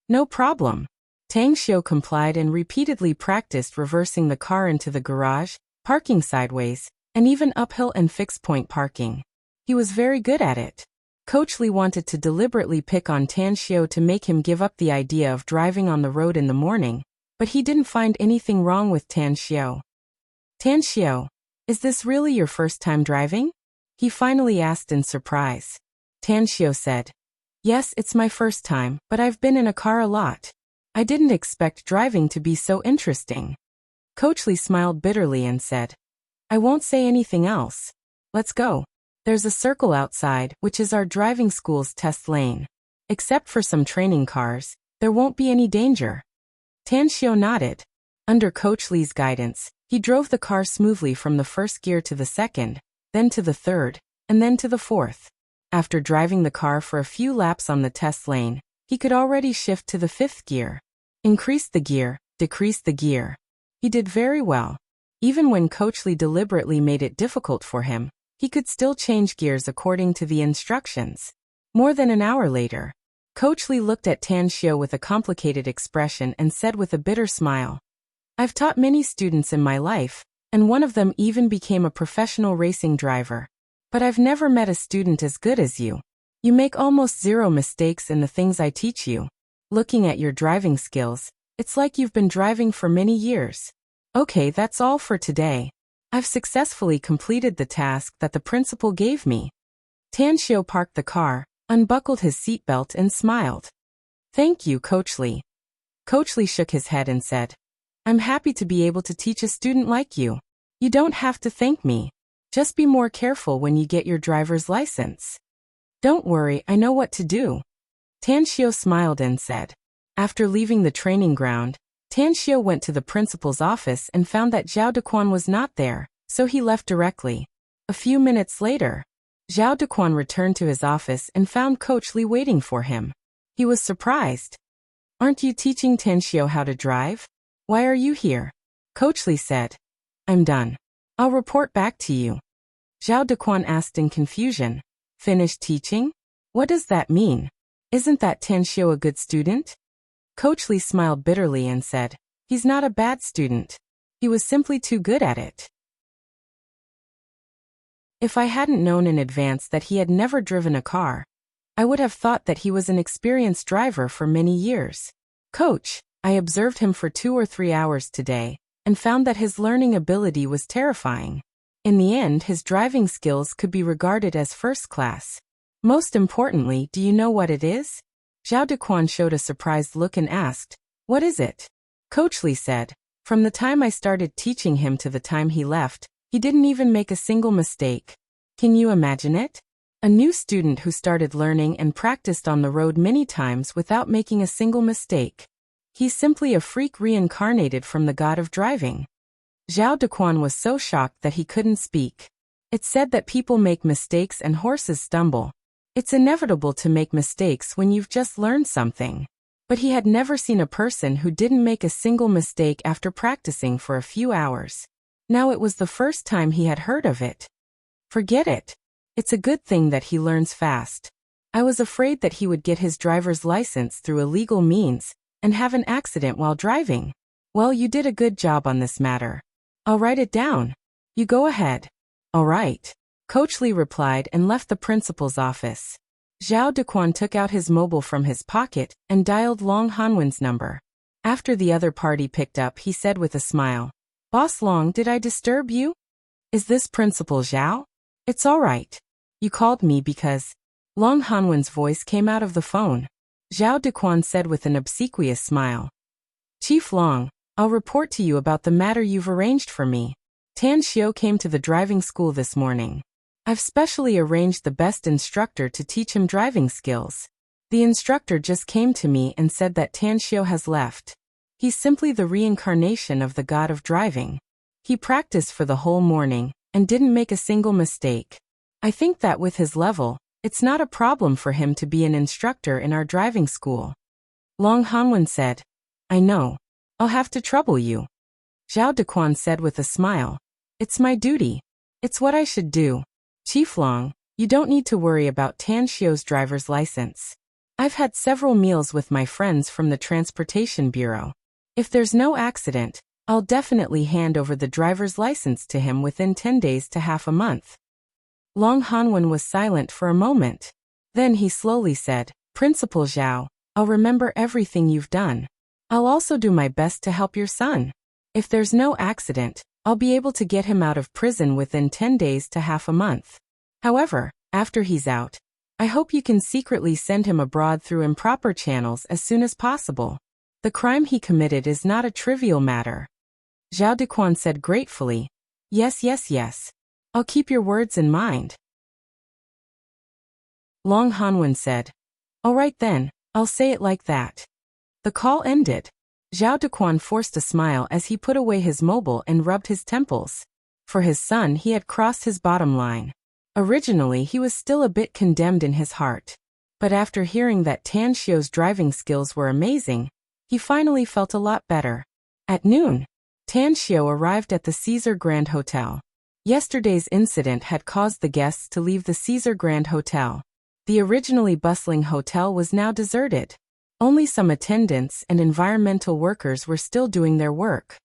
"No problem." Tang Xiu complied and repeatedly practiced reversing the car into the garage, parking sideways, and even uphill and fixed-point parking. He was very good at it. Coach Li wanted to deliberately pick on Tan Xiu to make him give up the idea of driving on the road in the morning, but he didn't find anything wrong with Tan Xiu. "Tan Xiu, is this really your first time driving?" he finally asked in surprise. Tan Xiu said, "Yes, it's my first time, but I've been in a car a lot. I didn't expect driving to be so interesting." Coach Li smiled bitterly and said, "I won't say anything else. Let's go. There's a circle outside, which is our driving school's test lane. Except for some training cars, there won't be any danger." Tan Xiu nodded. Under Coach Li's guidance, he drove the car smoothly from the first gear to the second, then to the third, and then to the fourth. After driving the car for a few laps on the test lane, he could already shift to the 5th gear. Increase the gear, decrease the gear. He did very well. Even when Coach Li deliberately made it difficult for him, he could still change gears according to the instructions. More than an hour later, Coach Li looked at Tan Xiu with a complicated expression and said with a bitter smile, "I've taught many students in my life, and one of them even became a professional racing driver. But I've never met a student as good as you. You make almost 0 mistakes in the things I teach you. Looking at your driving skills, it's like you've been driving for many years. Okay, that's all for today. I've successfully completed the task that the principal gave me." Tan Xiu parked the car, unbuckled his seatbelt and smiled. "Thank you, Coach Li." Coach Li shook his head and said, "I'm happy to be able to teach a student like you. You don't have to thank me. Just be more careful when you get your driver's license." "Don't worry, I know what to do." Tan Xiu smiled and said. After leaving the training ground, Tan Xiu went to the principal's office and found that Zhao Dequan was not there, so he left directly. A few minutes later, Zhao Dequan returned to his office and found Coach Li waiting for him. He was surprised. "Aren't you teaching Tan Xiu how to drive? Why are you here?" Coach Li said. "I'm done. I'll report back to you." Zhao Dequan asked in confusion. "Finished teaching? What does that mean? Isn't that Tan Xiu a good student?" Coach Li smiled bitterly and said, "He's not a bad student. He was simply too good at it." If I hadn't known in advance that he had never driven a car, I would have thought that he was an experienced driver for many years. "Coach, I observed him for 2 or 3 hours today, and found that his learning ability was terrifying. In the end, his driving skills could be regarded as first class. Most importantly, do you know what it is? Zhao Dequan showed a surprised look and asked, "What is it?" Coach Li said, "From the time I started teaching him to the time he left, he didn't even make a single mistake. Can you imagine it? A new student who started learning and practiced on the road many times without making a single mistake. He's simply a freak reincarnated from the god of driving." Zhao Dequan was so shocked that he couldn't speak. It's said that people make mistakes and horses stumble. It's inevitable to make mistakes when you've just learned something. But he had never seen a person who didn't make a single mistake after practicing for a few hours. Now it was the first time he had heard of it. Forget it. It's a good thing that he learns fast. I was afraid that he would get his driver's license through illegal means and have an accident while driving. Well, you did a good job on this matter. I'll write it down. You go ahead. All right. Coach Li replied and left the principal's office. Zhao Dequan took out his mobile from his pocket and dialed Long Hanwen's number. After the other party picked up, he said with a smile, "Boss Long, did I disturb you? Is this Principal Zhao? It's all right. You called me because..." Long Hanwen's voice came out of the phone. Zhao Dequan said with an obsequious smile, "Chief Long, I'll report to you about the matter you've arranged for me. Tan Xiao came to the driving school this morning. I've specially arranged the best instructor to teach him driving skills. The instructor just came to me and said that Tan Xiao has left. He's simply the reincarnation of the god of driving. He practiced for the whole morning and didn't make a single mistake. I think that with his level, it's not a problem for him to be an instructor in our driving school." Long Hanwen said, "I know. I'll have to trouble you." Zhao Dequan said with a smile, "It's my duty. It's what I should do. Chief Long, you don't need to worry about Tan Xiao's driver's license. I've had several meals with my friends from the Transportation Bureau. If there's no accident, I'll definitely hand over the driver's license to him within 10 days to half a month." Long Hanwen was silent for a moment. Then he slowly said, "Principal Zhao, I'll remember everything you've done. I'll also do my best to help your son. If there's no accident, I'll be able to get him out of prison within 10 days to half a month. However, after he's out, I hope you can secretly send him abroad through improper channels as soon as possible. The crime he committed is not a trivial matter." Zhao Dequan said gratefully, "Yes, yes, yes. I'll keep your words in mind." Long Hanwen said, "All right then, I'll say it like that." The call ended. Zhao Dequan forced a smile as he put away his mobile and rubbed his temples. For his son, he had crossed his bottom line. Originally, he was still a bit condemned in his heart. But after hearing that Tan Xiao's driving skills were amazing, he finally felt a lot better. At noon, Tan Xiao arrived at the Caesar Grand Hotel. Yesterday's incident had caused the guests to leave the Caesar Grand Hotel. The originally bustling hotel was now deserted. Only some attendants and environmental workers were still doing their work.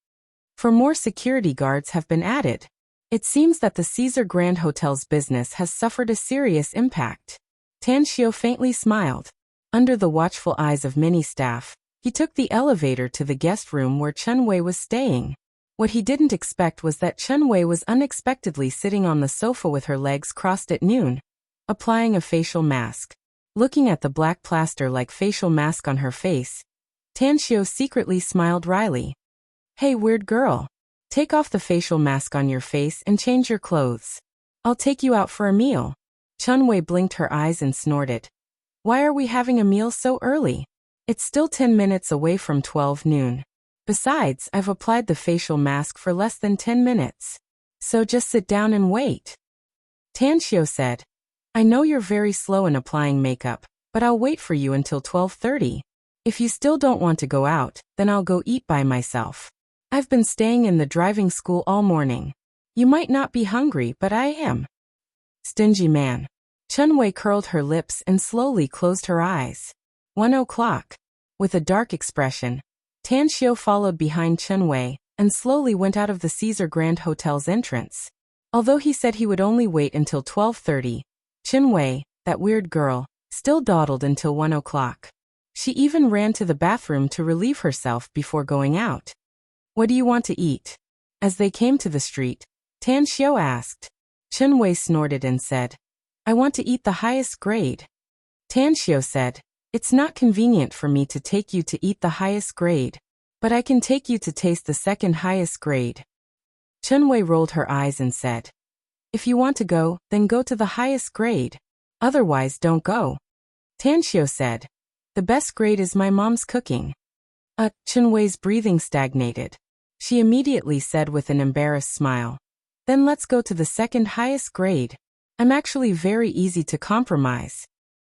For more security guards have been added. It seems that the Caesar Grand Hotel's business has suffered a serious impact. Tan Xiao faintly smiled. Under the watchful eyes of many staff, he took the elevator to the guest room where Chen Wei was staying. What he didn't expect was that Chen Wei was unexpectedly sitting on the sofa with her legs crossed at noon, applying a facial mask. Looking at the black plaster-like facial mask on her face, Tan Xiao secretly smiled wryly. "Hey, weird girl. Take off the facial mask on your face and change your clothes. I'll take you out for a meal." Chen Wei blinked her eyes and snorted. "Why are we having a meal so early? It's still 10 minutes away from 12 noon. Besides, I've applied the facial mask for less than 10 minutes. So just sit down and wait." Tan Xiao said, "I know you're very slow in applying makeup, but I'll wait for you until 12:30. If you still don't want to go out, then I'll go eat by myself. I've been staying in the driving school all morning. You might not be hungry, but I am." Stingy man. Chen Wei curled her lips and slowly closed her eyes. 1 o'clock. With a dark expression, Tan Xiao followed behind Chen Wei and slowly went out of the Caesar Grand Hotel's entrance. Although he said he would only wait until 12:30, Chen Wei, that weird girl, still dawdled until 1 o'clock. She even ran to the bathroom to relieve herself before going out. "What do you want to eat?" As they came to the street, Tan Xiu asked. Chen Wei snorted and said, I want to eat the highest grade. Tan Xiu said, it's not convenient for me to take you to eat the highest grade, but I can take you to taste the second highest grade. Chen Wei rolled her eyes and said, if you want to go, then go to the highest grade. Otherwise don't go. Tan Xiu said, the best grade is my mom's cooking. Chen Wei's breathing stagnated. She immediately said with an embarrassed smile, then let's go to the second highest grade. I'm actually very easy to compromise.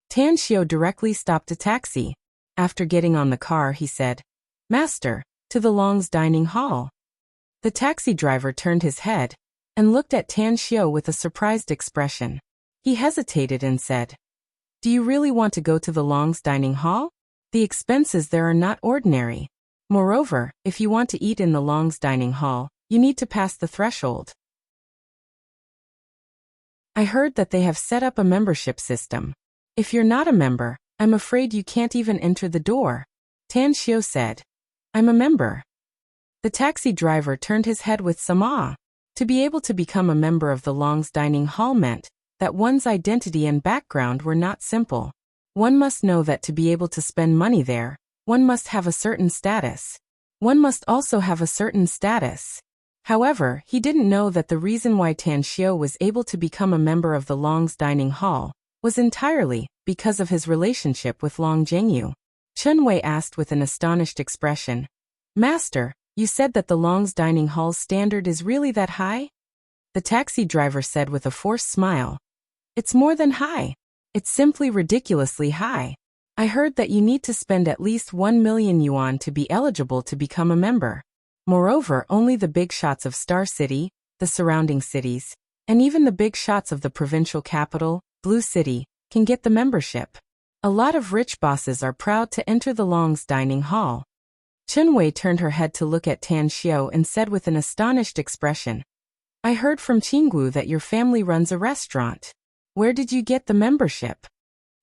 Tan Xiu directly stopped a taxi. After getting on the car, he said, Master, to the Long's dining hall. The taxi driver turned his head and looked at Tan Xiu with a surprised expression. He hesitated and said, do you really want to go to the Long's dining hall? The expenses there are not ordinary. Moreover, if you want to eat in the Long's dining hall, you need to pass the threshold. I heard that they have set up a membership system. If you're not a member, I'm afraid you can't even enter the door. Tan Xiu said, I'm a member. The taxi driver turned his head with some awe. To be able to become a member of the Long's dining hall meant that one's identity and background were not simple. One must know that to be able to spend money there, one must have a certain status. One must also have a certain status. However, he didn't know that the reason why Tan Xiu was able to become a member of the Long's dining hall was entirely because of his relationship with Long Zhengyu. Chen Wei asked with an astonished expression, Master, you said that the Long's dining hall's standard is really that high? The taxi driver said with a forced smile, it's more than high. It's simply ridiculously high. I heard that you need to spend at least 1 million yuan to be eligible to become a member. Moreover, only the big shots of Star City, the surrounding cities, and even the big shots of the provincial capital, Blue City, can get the membership. A lot of rich bosses are proud to enter the Long's dining hall. Chen Wei turned her head to look at Tan Xiu and said with an astonished expression, I heard from Qinggu that your family runs a restaurant. Where did you get the membership?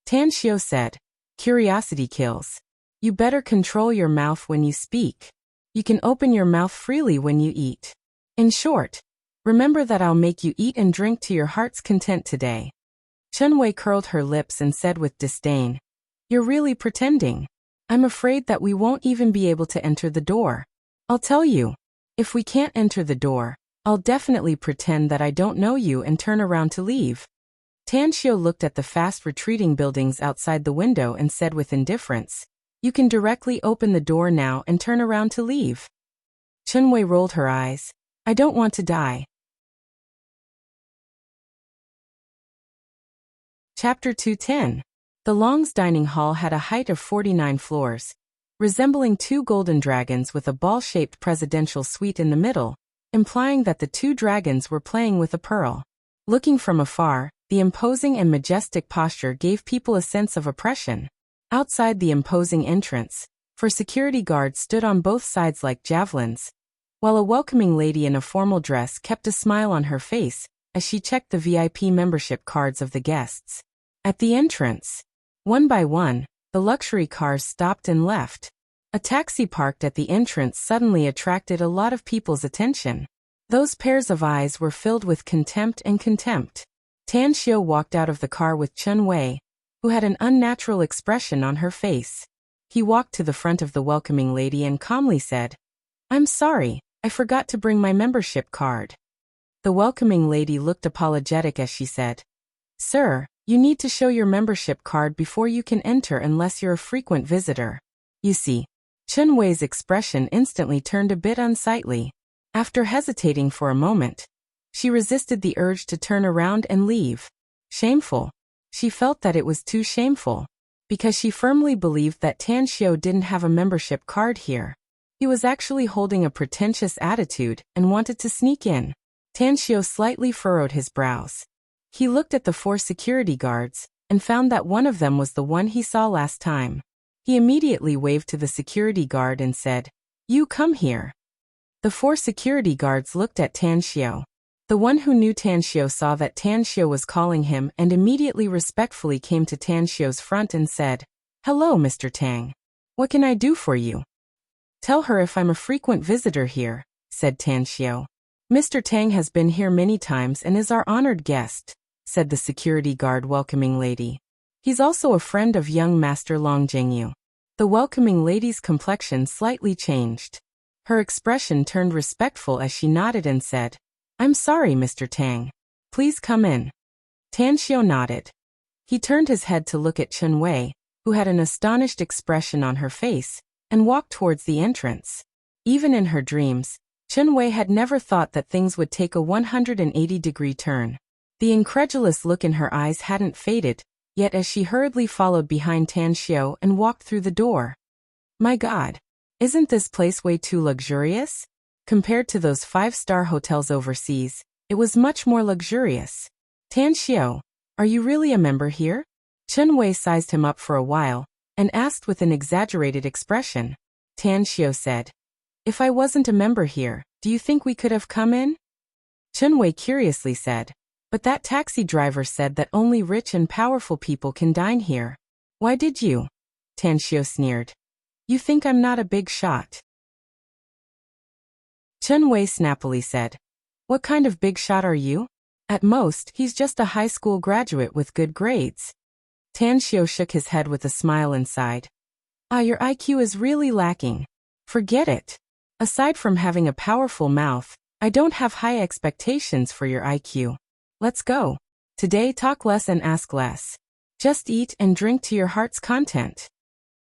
Tan Xiu said, curiosity kills. You better control your mouth when you speak. You can open your mouth freely when you eat. In short, remember that I'll make you eat and drink to your heart's content today. Chen Wei curled her lips and said with disdain, you're really pretending. I'm afraid that we won't even be able to enter the door. I'll tell you, if we can't enter the door, I'll definitely pretend that I don't know you and turn around to leave. Tan Xiu looked at the fast-retreating buildings outside the window and said with indifference, you can directly open the door now and turn around to leave. Chen Wei rolled her eyes. I don't want to die. Chapter 210. The Long's dining hall had a height of 49 floors, resembling two golden dragons with a ball-shaped presidential suite in the middle, implying that the two dragons were playing with a pearl. Looking from afar, the imposing and majestic posture gave people a sense of oppression. Outside the imposing entrance, for security guards stood on both sides like javelins, while a welcoming lady in a formal dress kept a smile on her face as she checked the VIP membership cards of the guests. At the entrance, one by one, the luxury cars stopped and left. A taxi parked at the entrance suddenly attracted a lot of people's attention. Those pairs of eyes were filled with contempt and contempt. Tan Xiu walked out of the car with Chen Wei, who had an unnatural expression on her face. He walked to the front of the welcoming lady and calmly said, I'm sorry, I forgot to bring my membership card. The welcoming lady looked apologetic as she said, Sir, you need to show your membership card before you can enter unless you're a frequent visitor. You see, Chen Wei's expression instantly turned a bit unsightly. After hesitating for a moment, she resisted the urge to turn around and leave. Shameful. She felt that it was too shameful, because she firmly believed that Tan Xiu didn't have a membership card here. He was actually holding a pretentious attitude and wanted to sneak in. Tan Xiu slightly furrowed his brows. He looked at the 4 security guards and found that one of them was the one he saw last time. He immediately waved to the security guard and said, You come here. The 4 security guards looked at Tan Xiu. The one who knew Tan Xiu saw that Tan Xiu was calling him and immediately respectfully came to Tan Xiu's front and said, Hello, Mr. Tang. What can I do for you? Tell her if I'm a frequent visitor here, said Tan Xiu. Mr. Tang has been here many times and is our honored guest, said the security guard welcoming lady. He's also a friend of young Master Long Jingyu. The welcoming lady's complexion slightly changed. Her expression turned respectful as she nodded and said, I'm sorry, Mr. Tang. Please come in. Tan Xiao nodded. He turned his head to look at Chen Wei, who had an astonished expression on her face, and walked towards the entrance. Even in her dreams, Chen Wei had never thought that things would take a 180-degree turn. The incredulous look in her eyes hadn't faded, yet as she hurriedly followed behind Tan Xiao and walked through the door. My God, isn't this place way too luxurious? Compared to those 5-star hotels overseas, it was much more luxurious. Tan Xiao, are you really a member here? Chen Wei sized him up for a while, and asked with an exaggerated expression. Tan Xiao said, If I wasn't a member here, do you think we could have come in? Chen Wei curiously said, But that taxi driver said that only rich and powerful people can dine here. Why did you? Tan Xiao sneered. You think I'm not a big shot? Chen Wei snappily said, What kind of big shot are you? At most, he's just a high school graduate with good grades. Tan Xiao shook his head with a smile and sighed. Your IQ is really lacking. Forget it. Aside from having a powerful mouth, I don't have high expectations for your IQ. Let's go. Today talk less and ask less. Just eat and drink to your heart's content.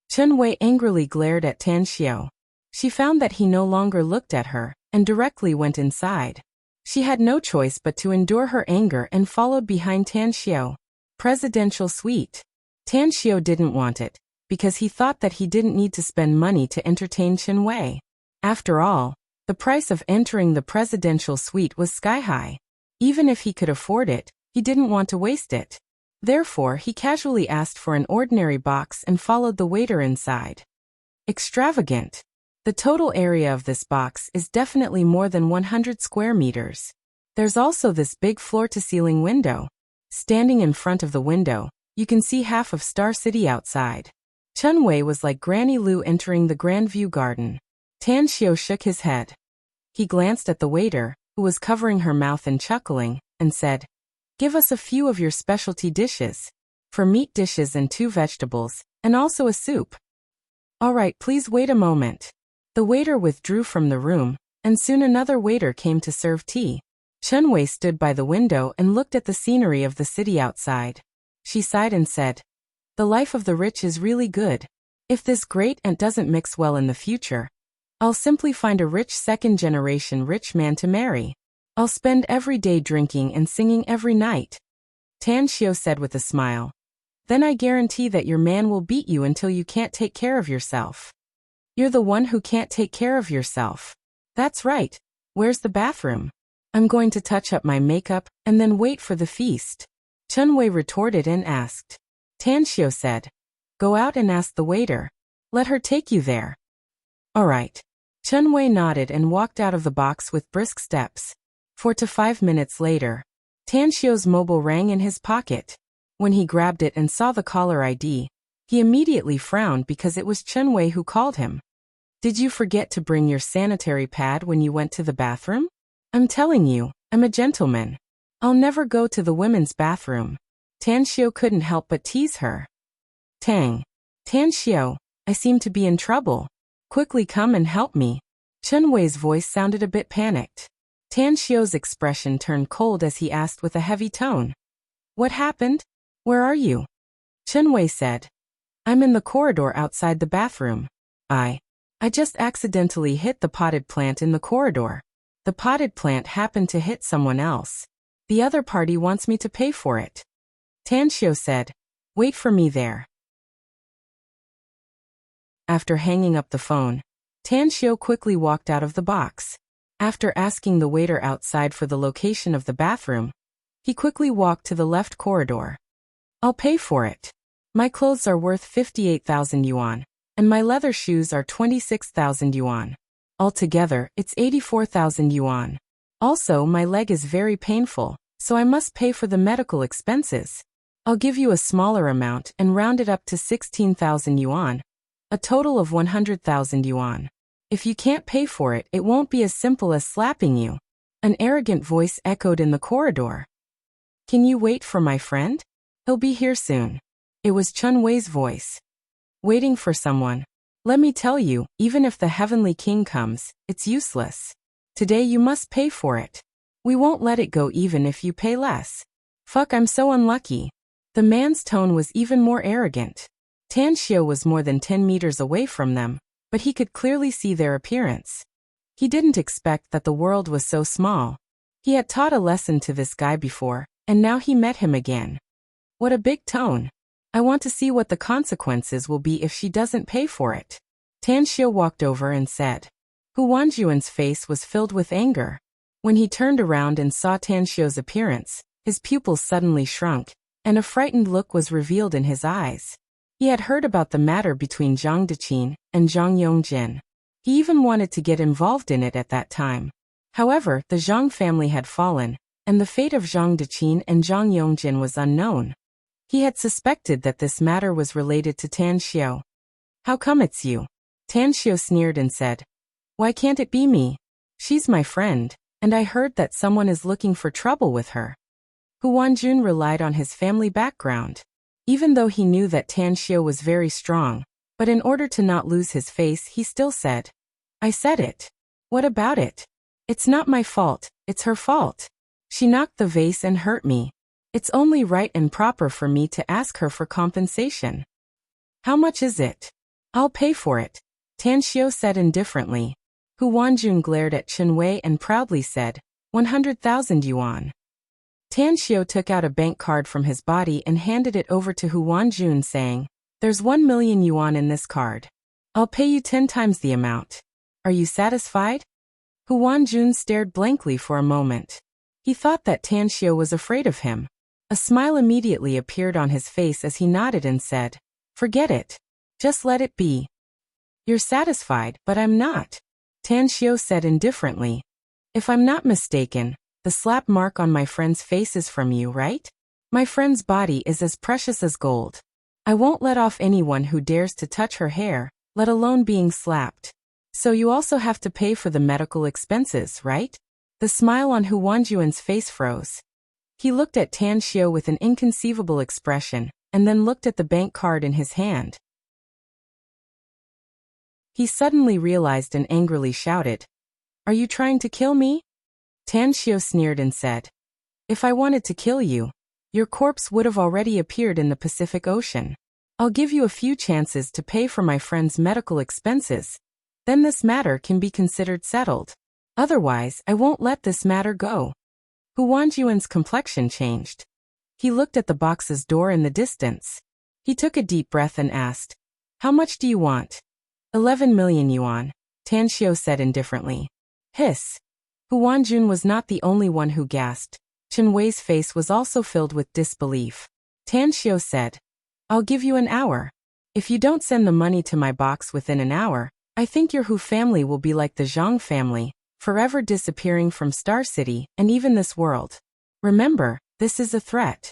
Chen Wei angrily glared at Tan Xiao. She found that he no longer looked at her, and directly went inside. She had no choice but to endure her anger and followed behind Tan Xiao. Presidential suite. Tan Xiao didn't want it, because he thought that he didn't need to spend money to entertain Chen Wei. After all, the price of entering the presidential suite was sky-high. Even if he could afford it, he didn't want to waste it. Therefore, he casually asked for an ordinary box and followed the waiter inside. Extravagant. The total area of this box is definitely more than 100 square meters. There's also this big floor-to-ceiling window. Standing in front of the window, you can see half of Star City outside. Chen Wei was like Granny Lu entering the Grand View Garden. Tan Xiao shook his head. He glanced at the waiter, who was covering her mouth and chuckling, and said, Give us a few of your specialty dishes. 4 meat dishes and 2 vegetables, and also a soup. All right, please wait a moment. The waiter withdrew from the room, and soon another waiter came to serve tea. Chen Wei stood by the window and looked at the scenery of the city outside. She sighed and said, The life of the rich is really good. If this great aunt doesn't mix well in the future, I'll simply find a rich second-generation rich man to marry. I'll spend every day drinking and singing every night. Tan Xiao said with a smile. Then I guarantee that your man will beat you until you can't take care of yourself. You're the one who can't take care of yourself. That's right. Where's the bathroom? I'm going to touch up my makeup and then wait for the feast. Chen Wei retorted and asked. Tan Xiao said, Go out and ask the waiter. Let her take you there. All right. Chen Wei nodded and walked out of the box with brisk steps. 4 to 5 minutes later, Tan Xiao's mobile rang in his pocket. When he grabbed it and saw the caller ID, he immediately frowned because it was Chen Wei who called him. Did you forget to bring your sanitary pad when you went to the bathroom? I'm telling you, I'm a gentleman. I'll never go to the women's bathroom. Tan Xiao couldn't help but tease her. Tan Xiao, I seem to be in trouble. Quickly come and help me. Chen Wei's voice sounded a bit panicked. Tan Xiao's expression turned cold as he asked with a heavy tone. What happened? Where are you? Chen Wei said. I'm in the corridor outside the bathroom. I just accidentally hit the potted plant in the corridor. The potted plant happened to hit someone else. The other party wants me to pay for it. Tan Xiao said, Wait for me there. After hanging up the phone, Tan Xiao quickly walked out of the box. After asking the waiter outside for the location of the bathroom, he quickly walked to the left corridor. I'll pay for it. My clothes are worth 58,000 yuan, and my leather shoes are 26,000 yuan. Altogether, it's 84,000 yuan. Also, my leg is very painful, so I must pay for the medical expenses. I'll give you a smaller amount and round it up to 16,000 yuan. A total of 100,000 yuan. If you can't pay for it, it won't be as simple as slapping you. An arrogant voice echoed in the corridor. Can you wait for my friend? He'll be here soon. It was Chun Wei's voice. Waiting for someone. Let me tell you, even if the Heavenly King comes, it's useless. Today you must pay for it. We won't let it go even if you pay less. Fuck, I'm so unlucky. The man's tone was even more arrogant. Tan Xiao was more than 10 meters away from them, but he could clearly see their appearance. He didn't expect that the world was so small. He had taught a lesson to this guy before, and now he met him again. What a big tone. I want to see what the consequences will be if she doesn't pay for it. Tan Xiao walked over and said. Hu Wanjuan's face was filled with anger. When he turned around and saw Tan Xiao's appearance, his pupils suddenly shrunk, and a frightened look was revealed in his eyes. He had heard about the matter between Zhang Deqin and Zhang Yongjin. He even wanted to get involved in it at that time. However, the Zhang family had fallen, and the fate of Zhang Deqin and Zhang Yongjin was unknown. He had suspected that this matter was related to Tan Xiao. How come it's you? Tan Xiao sneered and said. Why can't it be me? She's my friend, and I heard that someone is looking for trouble with her. Hu Wanjun relied on his family background. Even though he knew that Tan Xiao was very strong, but in order to not lose his face he still said, I said it. What about it? It's not my fault, it's her fault. She knocked the vase and hurt me. It's only right and proper for me to ask her for compensation. How much is it? I'll pay for it, Tan Xiao said indifferently. Hu Wanjun glared at Chun Wei and proudly said, 100,000 yuan. Tan Xiao took out a bank card from his body and handed it over to Hu Wanjun saying, There's 1 million yuan in this card. I'll pay you 10 times the amount. Are you satisfied? Hu Wanjun stared blankly for a moment. He thought that Tan Xiao was afraid of him. A smile immediately appeared on his face as he nodded and said, Forget it. Just let it be. You're satisfied, but I'm not, Tan Xiao said indifferently. If I'm not mistaken, the slap mark on my friend's face is from you, right? My friend's body is as precious as gold. I won't let off anyone who dares to touch her hair, let alone being slapped. So you also have to pay for the medical expenses, right? The smile on Hu Wanjuan's face froze. He looked at Tan Xiao with an inconceivable expression, and then looked at the bank card in his hand. He suddenly realized and angrily shouted, Are you trying to kill me? Tan Xiao sneered and said, If I wanted to kill you, your corpse would have already appeared in the Pacific Ocean. I'll give you a few chances to pay for my friend's medical expenses. Then this matter can be considered settled. Otherwise, I won't let this matter go. Hu Wanjuan's complexion changed. He looked at the box's door in the distance. He took a deep breath and asked, How much do you want? 11 million yuan, Tan Xiao said indifferently. Hiss. Hu Wanjun was not the only one who gasped. Chun Wei's face was also filled with disbelief. Tan Xiao said, I'll give you an hour. If you don't send the money to my box within an hour, I think your Hu family will be like the Zhang family, forever disappearing from Star City and even this world. Remember, this is a threat.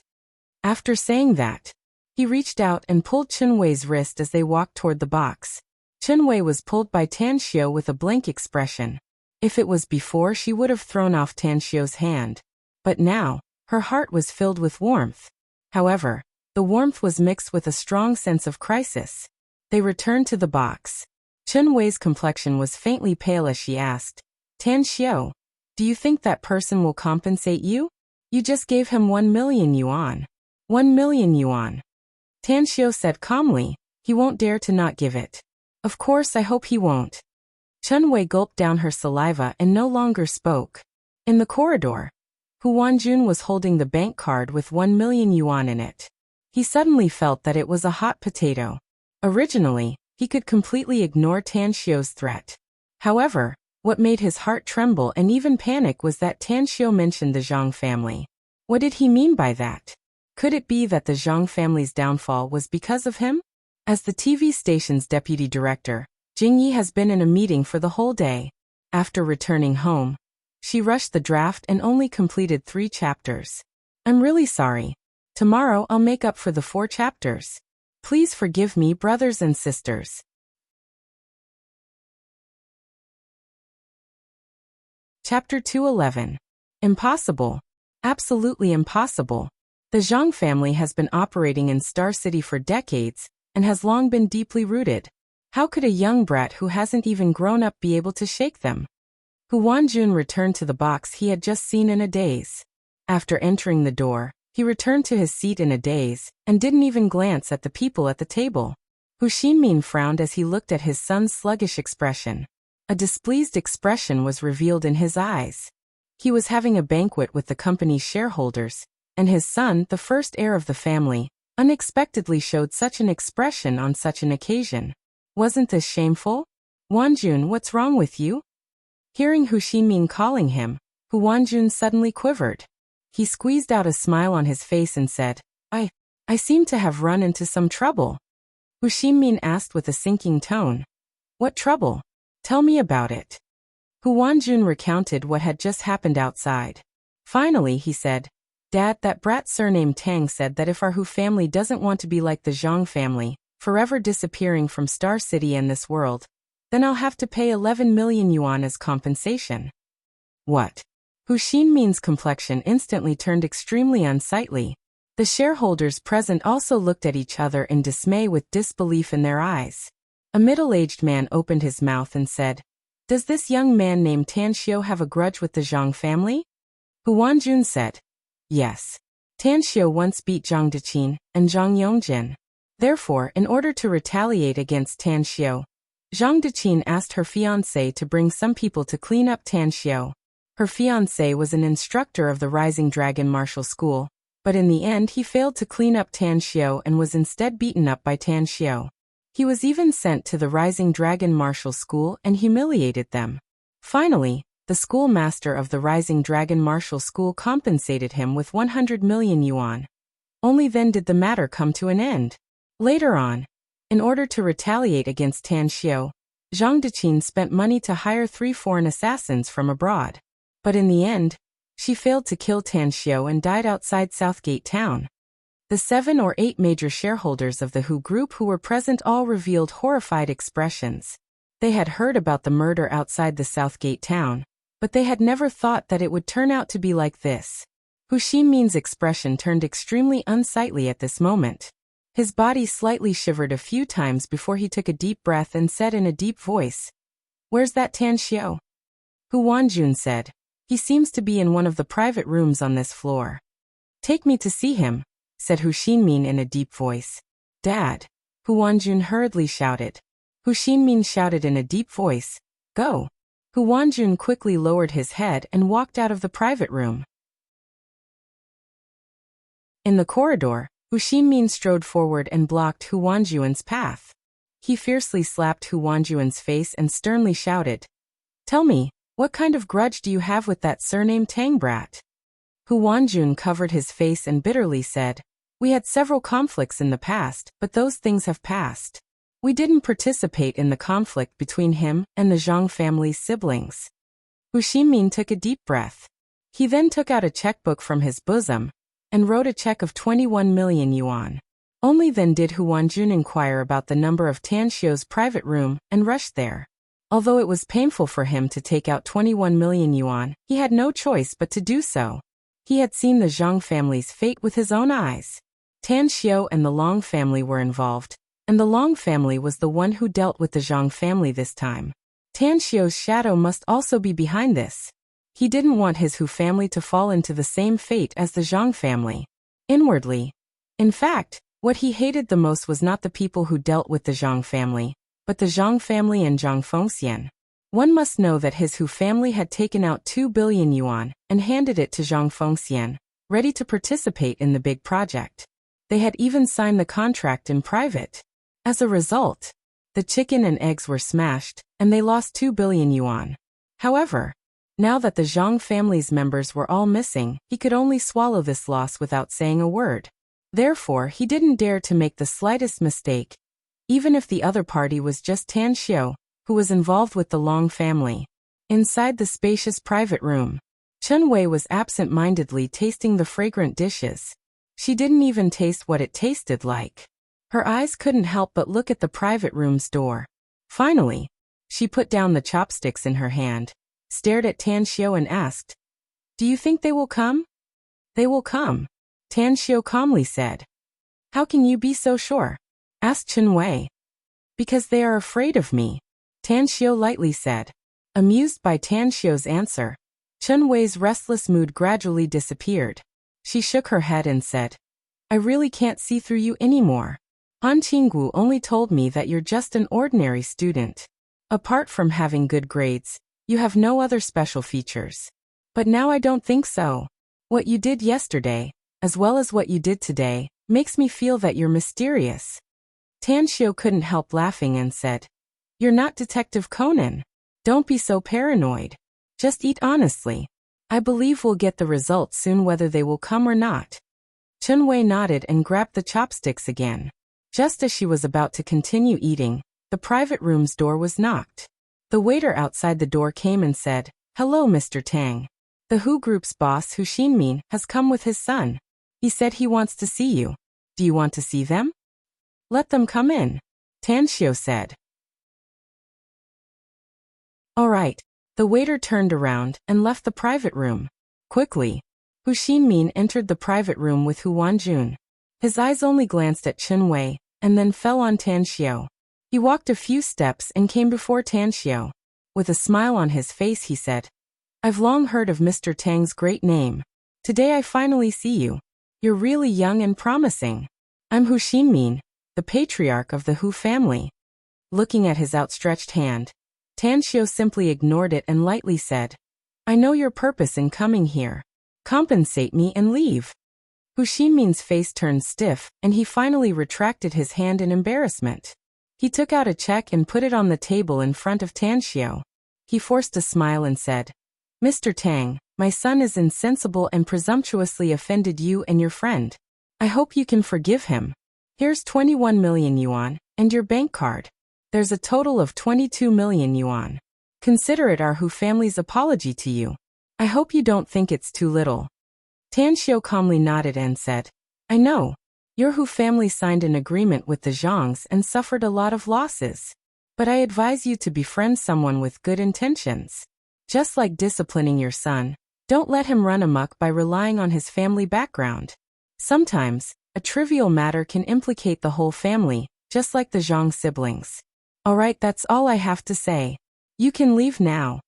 After saying that, he reached out and pulled Chun Wei's wrist as they walked toward the box. Chun Wei was pulled by Tan Xiao with a blank expression. If it was before, she would have thrown off Tan Xiao's hand. But now, her heart was filled with warmth. However, the warmth was mixed with a strong sense of crisis. They returned to the box. Chun Wei's complexion was faintly pale as she asked, Tan Xiao, do you think that person will compensate you? You just gave him 1 million yuan. 1 million yuan. Tan Xiao said calmly, he won't dare to not give it. Of course, I hope he won't. Chun Wei gulped down her saliva and no longer spoke. In the corridor, Hu Wanjun was holding the bank card with 1 million yuan in it. He suddenly felt that it was a hot potato. Originally, he could completely ignore Tan Xiao's threat. However, what made his heart tremble and even panic was that Tan Xiao mentioned the Zhang family. What did he mean by that? Could it be that the Zhang family's downfall was because of him? As the TV station's deputy director, Jing Yi has been in a meeting for the whole day. After returning home, she rushed the draft and only completed 3 chapters. I'm really sorry. Tomorrow I'll make up for the 4 chapters. Please forgive me, brothers and sisters. Chapter 211. Impossible. Absolutely impossible. The Zhang family has been operating in Star City for decades and has long been deeply rooted. How could a young brat who hasn't even grown up be able to shake them? Hu Wanjun returned to the box he had just seen in a daze. After entering the door, he returned to his seat in a daze and didn't even glance at the people at the table. Hu Xinmin frowned as he looked at his son's sluggish expression. A displeased expression was revealed in his eyes. He was having a banquet with the company's shareholders, and his son, the first heir of the family, unexpectedly showed such an expression on such an occasion. Wasn't this shameful? Wanjun, what's wrong with you? Hearing Hu Xinmin calling him, Hu Wanjun suddenly quivered. He squeezed out a smile on his face and said, I seem to have run into some trouble. Hu Xinmin asked with a sinking tone. What trouble? Tell me about it. Hu Wanjun recounted what had just happened outside. Finally, he said, Dad, that brat surnamed Tang said that if our Hu family doesn't want to be like the Zhang family, forever disappearing from Star City and this world, then I'll have to pay 11 million yuan as compensation. What? Hu Xinmin's complexion instantly turned extremely unsightly. The shareholders present also looked at each other in dismay with disbelief in their eyes. A middle-aged man opened his mouth and said, Does this young man named Tan Xiu have a grudge with the Zhang family? Hu Wanjun said, Yes. Tan Xiu once beat Zhang Deqin and Zhang Yongjin. Therefore, in order to retaliate against Tan Xiu, Zhang Deqin asked her fiancé to bring some people to clean up Tan Xiu. Her fiancé was an instructor of the Rising Dragon Martial School, but in the end he failed to clean up Tan Xiu and was instead beaten up by Tan Xiu. He was even sent to the Rising Dragon Martial School and humiliated them. Finally, the schoolmaster of the Rising Dragon Martial School compensated him with 100 million yuan. Only then did the matter come to an end. Later on, in order to retaliate against Tan Xiu, Zhang Deqin spent money to hire 3 foreign assassins from abroad. But in the end, she failed to kill Tan Xiu and died outside Southgate town. The 7 or 8 major shareholders of the Hu Group who were present all revealed horrified expressions. They had heard about the murder outside the Southgate town, but they had never thought that it would turn out to be like this. Hu Xinmin's expression turned extremely unsightly at this moment. His body slightly shivered a few times before he took a deep breath and said in a deep voice, Where's that Tan Xiu? Hu Wanjun said, He seems to be in one of the private rooms on this floor. Take me to see him, said Hu Xinmin in a deep voice. Dad, Hu Wanjun hurriedly shouted. Hu Xinmin shouted in a deep voice, Go. Hu Wanjun quickly lowered his head and walked out of the private room. In the corridor, Hu Xinmin strode forward and blocked Hu Wanjun's path. He fiercely slapped Hu Wanjun's face and sternly shouted, Tell me, what kind of grudge do you have with that surnamed Tang brat? Hu Wanjun covered his face and bitterly said, We had several conflicts in the past, but those things have passed. We didn't participate in the conflict between him and the Zhang family's siblings. Hu Xinmin took a deep breath. He then took out a checkbook from his bosom and wrote a check of 21 million yuan. Only then did Hu Wanjun inquire about the number of Tan Xiu's private room and rushed there. Although it was painful for him to take out 21 million yuan, he had no choice but to do so. He had seen the Zhang family's fate with his own eyes. Tan Xiu and the Long family were involved, and the Long family was the one who dealt with the Zhang family this time. Tan Xiu's shadow must also be behind this. He didn't want his Hu family to fall into the same fate as the Zhang family. Inwardly, in fact, what he hated the most was not the people who dealt with the Zhang family, but the Zhang family and Zhang Fengxian. One must know that his Hu family had taken out 2 billion yuan and handed it to Zhang Fengxian, ready to participate in the big project. They had even signed the contract in private. As a result, the chicken and eggs were smashed, and they lost 2 billion yuan. However, now that the Zhang family's members were all missing, he could only swallow this loss without saying a word. Therefore, he didn't dare to make the slightest mistake, even if the other party was just Tan Xiu, who was involved with the Long family. Inside the spacious private room, Chen Wei was absent-mindedly tasting the fragrant dishes. She didn't even taste what it tasted like. Her eyes couldn't help but look at the private room's door. Finally, she put down the chopsticks in her hand, stared at Tan Xiao and asked, "Do you think they will come?" "They will come," Tan Xiao calmly said. "How can you be so sure?" asked Chen Wei. "Because they are afraid of me," Tan Xiao lightly said. Amused by Tan Xiao's answer, Chen Wei's restless mood gradually disappeared. She shook her head and said, "I really can't see through you anymore. Han Qinggu only told me that you're just an ordinary student. Apart from having good grades, you have no other special features. But now I don't think so. What you did yesterday, as well as what you did today, makes me feel that you're mysterious." Tan Xiao couldn't help laughing and said, "You're not Detective Conan. Don't be so paranoid. Just eat honestly. I believe we'll get the results soon whether they will come or not." Chen Wei nodded and grabbed the chopsticks again. Just as she was about to continue eating, the private room's door was knocked. The waiter outside the door came and said, "Hello, Mr. Tang. The Hu Group's boss Hu Xinmin has come with his son. He said he wants to see you. Do you want to see them?" "Let them come in," Tan Xiao said. "All right." The waiter turned around and left the private room. Quickly, Hu Xinmin entered the private room with Hu Wanjun. His eyes only glanced at Chen Wei, and then fell on Tan Xiao. He walked a few steps and came before Tan Xiao. With a smile on his face he said, "I've long heard of Mr. Tang's great name. Today I finally see you. You're really young and promising. I'm Hu Xinmin, the patriarch of the Hu family." Looking at his outstretched hand, Tan Xiao simply ignored it and lightly said, "I know your purpose in coming here. Compensate me and leave." Hu Xinmin's face turned stiff, and he finally retracted his hand in embarrassment. He took out a check and put it on the table in front of Tan Xiao. He forced a smile and said, "Mr. Tang, my son is insensible and presumptuously offended you and your friend. I hope you can forgive him. Here's 21 million yuan, and your bank card. There's a total of 22 million yuan. Consider it our Hu family's apology to you. I hope you don't think it's too little." Tan Xiao calmly nodded and said, "I know. Your Hu family signed an agreement with the Zhangs and suffered a lot of losses. But I advise you to befriend someone with good intentions. Just like disciplining your son, don't let him run amok by relying on his family background. Sometimes, a trivial matter can implicate the whole family, just like the Zhang siblings. All right, that's all I have to say. You can leave now."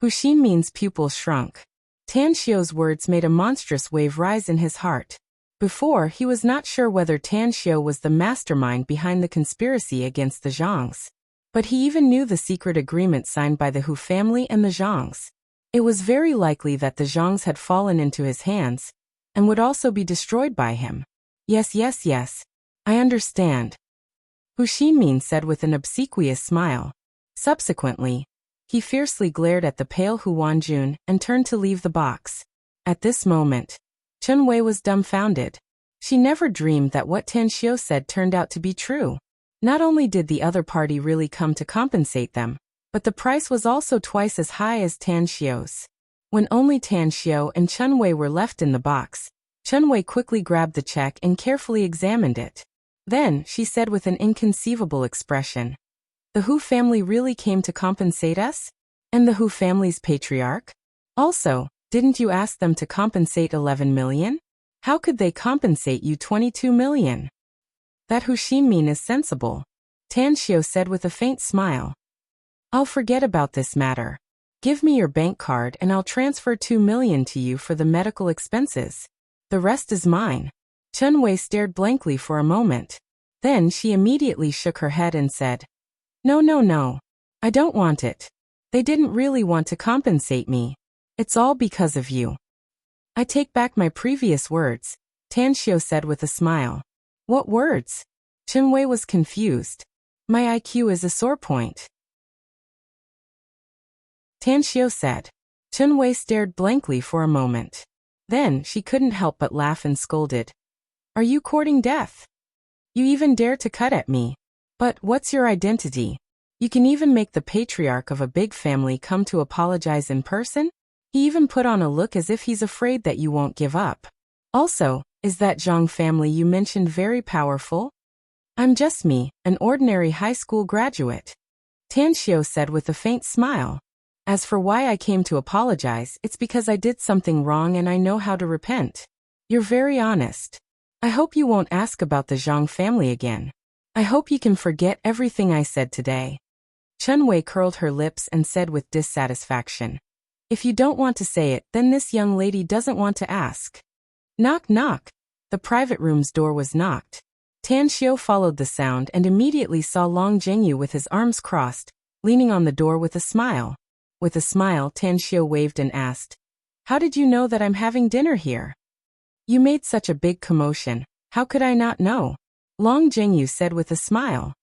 Hu Xinmin's pupils shrunk. Tan Xiao's words made a monstrous wave rise in his heart. Before, he was not sure whether Tan Xiao was the mastermind behind the conspiracy against the Zhangs. But he even knew the secret agreement signed by the Hu family and the Zhangs. It was very likely that the Zhangs had fallen into his hands, and would also be destroyed by him. Yes, I understand," Hu Xinmin said with an obsequious smile. Subsequently, he fiercely glared at the pale Hu Wanjun and turned to leave the box. At this moment, Chen Wei was dumbfounded. She never dreamed that what Tan Xiao said turned out to be true. Not only did the other party really come to compensate them, but the price was also twice as high as Tan Xiao's. When only Tan Xiao and Chen Wei were left in the box, Chen Wei quickly grabbed the check and carefully examined it. Then, she said with an inconceivable expression, "The Hu family really came to compensate us? And the Hu family's patriarch? Also, didn't you ask them to compensate 11 million? How could they compensate you 22 million? That Hu Xinmin is sensible," Tan Xiao said with a faint smile. "I'll forget about this matter. Give me your bank card and I'll transfer 2 million to you for the medical expenses. The rest is mine." Chen Wei stared blankly for a moment. Then she immediately shook her head and said, No. I don't want it. They didn't really want to compensate me. It's all because of you." "I take back my previous words," Tan Xiao said with a smile. "What words?" Chen Wei was confused. "My IQ is a sore point," Tan Xiao said. Chen Wei stared blankly for a moment. Then she couldn't help but laugh and scolded. "Are you courting death? You even dare to cut at me. But what's your identity? You can even make the patriarch of a big family come to apologize in person? He even put on a look as if he's afraid that you won't give up. Also, is that Zhang family you mentioned very powerful?" "I'm just me, an ordinary high school graduate," Tan Xiao said with a faint smile. As for why I came to apologize, it's because I did something wrong and I know how to repent. You're very honest. I hope you won't ask about the Zhang family again. I hope you can forget everything I said today. Chen Wei curled her lips and said with dissatisfaction. If you don't want to say it, then this young lady doesn't want to ask. Knock knock. The private room's door was knocked. Tan Xiu followed the sound and immediately saw Long Jingyu with his arms crossed, leaning on the door with a smile. With a smile, Tan Xiu waved and asked, "How did you know that I'm having dinner here? You made such a big commotion. How could I not know?" Long Jingyu said with a smile.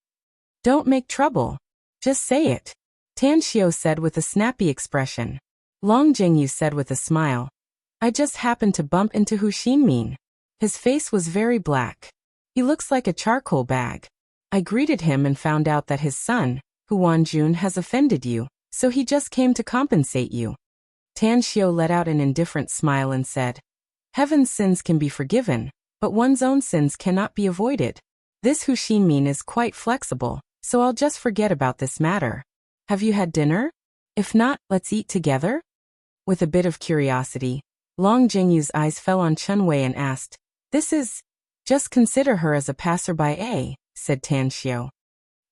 "Don't make trouble. Just say it," Tan Xiu said with a snappy expression. Long Jingyu said with a smile, "I just happened to bump into Hu Xinmin. His face was very black. He looks like a charcoal bag. I greeted him and found out that his son, Hu Wanjun, has offended you, so he just came to compensate you." Tan Xiu let out an indifferent smile and said, "Heaven's sins can be forgiven, but one's own sins cannot be avoided. This Hu Xinmin is quite flexible, so I'll just forget about this matter. Have you had dinner? If not, let's eat together?" With a bit of curiosity, Long Jingyu's eyes fell on Chen Wei and asked, "This is..." "Just consider her as a passerby, said Tan Xiu.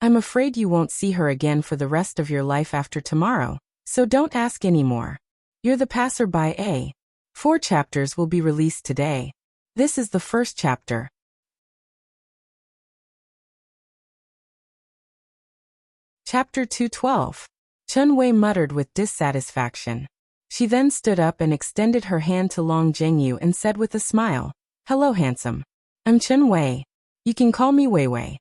"I'm afraid you won't see her again for the rest of your life after tomorrow, so don't ask anymore. You're the passerby. 4 chapters will be released today. This is the first chapter." Chapter 212. Chen Wei muttered with dissatisfaction. She then stood up and extended her hand to Long Jingyu and said with a smile, "Hello, handsome. I'm Chen Wei. You can call me Wei Wei."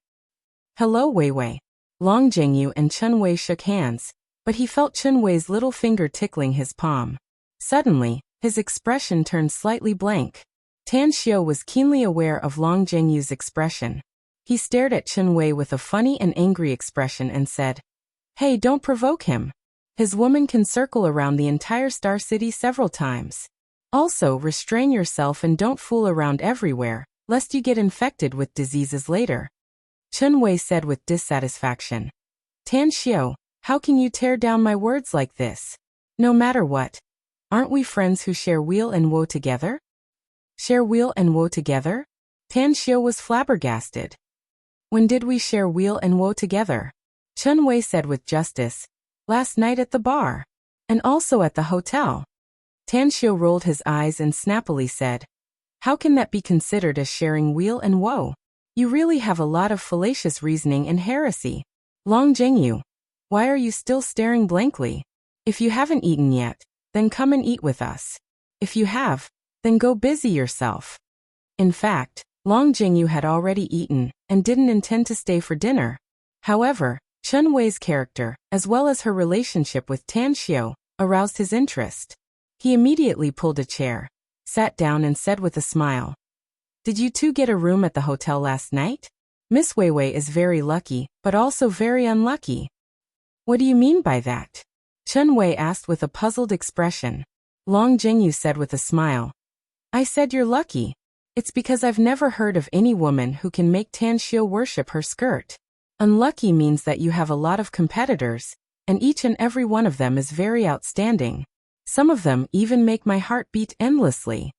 "Hello, Wei Wei." Long Jingyu and Chen Wei shook hands, but he felt Chen Wei's little finger tickling his palm. Suddenly, his expression turned slightly blank. Tan Xiu was keenly aware of Long Jingyu's expression. He stared at Chen Wei with a funny and angry expression and said, "Hey, don't provoke him. His woman can circle around the entire Star City several times. Also, restrain yourself and don't fool around everywhere, lest you get infected with diseases later." Chen Wei said with dissatisfaction. "Tan Xiu, how can you tear down my words like this? No matter what. Aren't we friends who share weal and woe together?" "Share weal and woe together?" Tan Xiu was flabbergasted. "When did we share weal and woe together?" Chen Wei said with justice. "Last night at the bar. And also at the hotel." Tan Xiu rolled his eyes and snappily said, "How can that be considered as sharing weal and woe? You really have a lot of fallacious reasoning and heresy. Long Jingyu, why are you still staring blankly? If you haven't eaten yet, then come and eat with us. If you have, then go busy yourself." In fact, Long Jingyu had already eaten and didn't intend to stay for dinner. However, Chen Wei's character, as well as her relationship with Tan Xiu, aroused his interest. He immediately pulled a chair, sat down and said with a smile, "Did you two get a room at the hotel last night? Miss Wei Wei is very lucky, but also very unlucky." "What do you mean by that?" Chen Wei asked with a puzzled expression. Long Jingyu said with a smile, "I said you're lucky. It's because I've never heard of any woman who can make Tan Xiu worship her skirt. Unlucky means that you have a lot of competitors, and each and every one of them is very outstanding. Some of them even make my heart beat endlessly."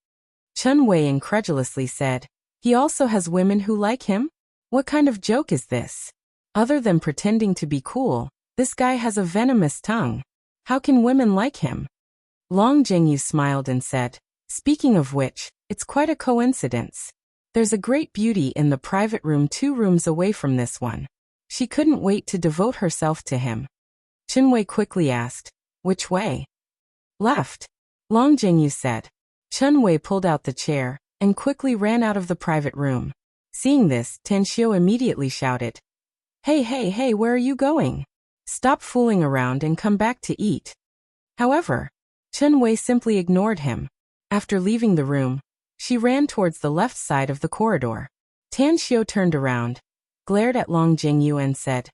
Chen Wei incredulously said, "He also has women who like him? What kind of joke is this? Other than pretending to be cool, this guy has a venomous tongue. How can women like him?" Long Jingyu smiled and said, "Speaking of which, it's quite a coincidence. There's a great beauty in the private room 2 rooms away from this one. She couldn't wait to devote herself to him." Chen Wei quickly asked, "Which way?" "Left," Long Jingyu said. Chen Wei pulled out the chair and quickly ran out of the private room. Seeing this, Tan Xiu immediately shouted, Hey, where are you going? Stop fooling around and come back to eat." However, Chen Wei simply ignored him. After leaving the room, she ran towards the left side of the corridor. Tan Xiu turned around, glared at Long Jingyu and said,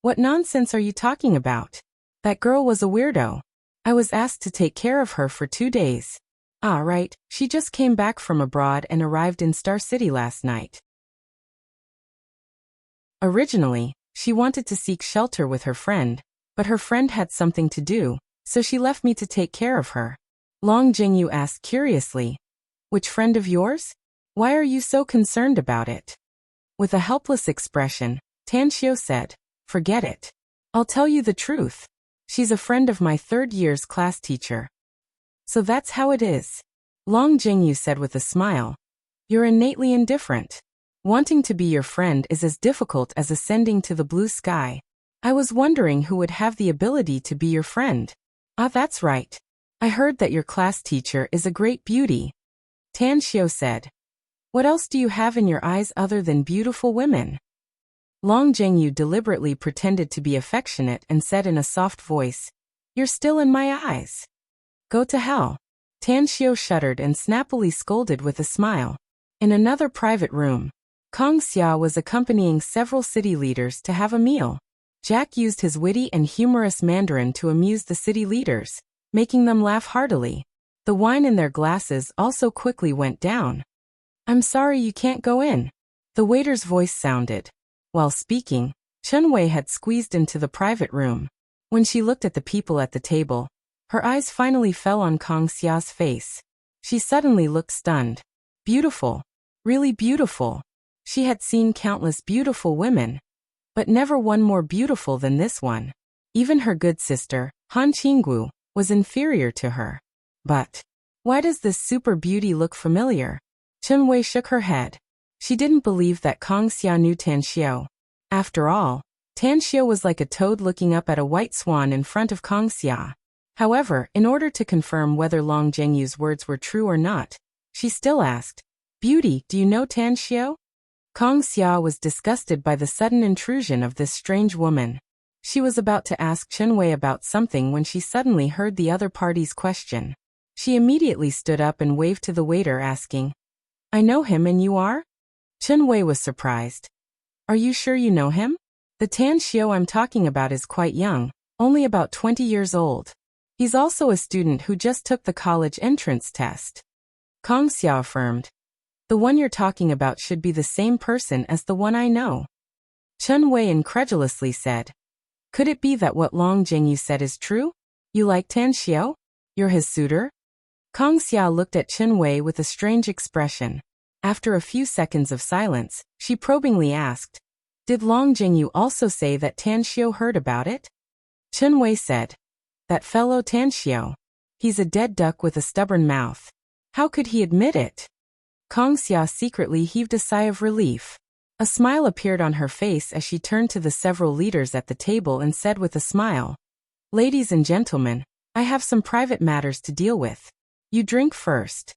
"What nonsense are you talking about? That girl was a weirdo. I was asked to take care of her for 2 days. Ah, right, she just came back from abroad and arrived in Star City last night." Originally, she wanted to seek shelter with her friend, but her friend had something to do, so she left me to take care of her. Long Jingyu asked curiously, which friend of yours? Why are you so concerned about it? With a helpless expression, Tanxiu said, forget it. I'll tell you the truth. She's a friend of my third year's class teacher. So that's how it is. Long Jingyu said with a smile. You're innately indifferent. Wanting to be your friend is as difficult as ascending to the blue sky. I was wondering who would have the ability to be your friend. Ah, that's right. I heard that your class teacher is a great beauty. Tanxiu said. What else do you have in your eyes other than beautiful women? Long Jingyu deliberately pretended to be affectionate and said in a soft voice, You're still in my eyes. Go to hell. Tanxiu shuddered and snappily scolded with a smile. In another private room, Kong Xia was accompanying several city leaders to have a meal. Jack used his witty and humorous Mandarin to amuse the city leaders, making them laugh heartily. The wine in their glasses also quickly went down. I'm sorry you can't go in. The waiter's voice sounded. While speaking, Chunwei had squeezed into the private room. When she looked at the people at the table, her eyes finally fell on Kong Xia's face. She suddenly looked stunned. Beautiful. Really beautiful. She had seen countless beautiful women, but never one more beautiful than this one. Even her good sister, Han Qinggu, was inferior to her. But why does this super beauty look familiar? Chunwei shook her head. She didn't believe that Kong Xia knew Tanxiu. After all, Tanxiu was like a toad looking up at a white swan in front of Kong Xia. However, in order to confirm whether Long Jingyu's words were true or not, she still asked, Beauty, do you know Tanxiu? Kong Xia was disgusted by the sudden intrusion of this strange woman. She was about to ask Chunwei about something when she suddenly heard the other party's question. She immediately stood up and waved to the waiter asking, I know him and you are? Chunwei was surprised. Are you sure you know him? The Tanxiu I'm talking about is quite young, only about 20 years old. He's also a student who just took the college entrance test. Kong Xia affirmed. The one you're talking about should be the same person as the one I know. Chunwei incredulously said. Could it be that what Long Jingyu said is true? You like Tanxiu? You're his suitor? Kong Xia looked at Chunwei with a strange expression. After a few seconds of silence, she probingly asked, Did Long Jingyu also say that Tanxiu heard about it? Chunwei said, That fellow Tanxiu. He's a dead duck with a stubborn mouth. How could he admit it? Kong Xia secretly heaved a sigh of relief. A smile appeared on her face as she turned to the several leaders at the table and said with a smile, Ladies and gentlemen, I have some private matters to deal with. You drink first.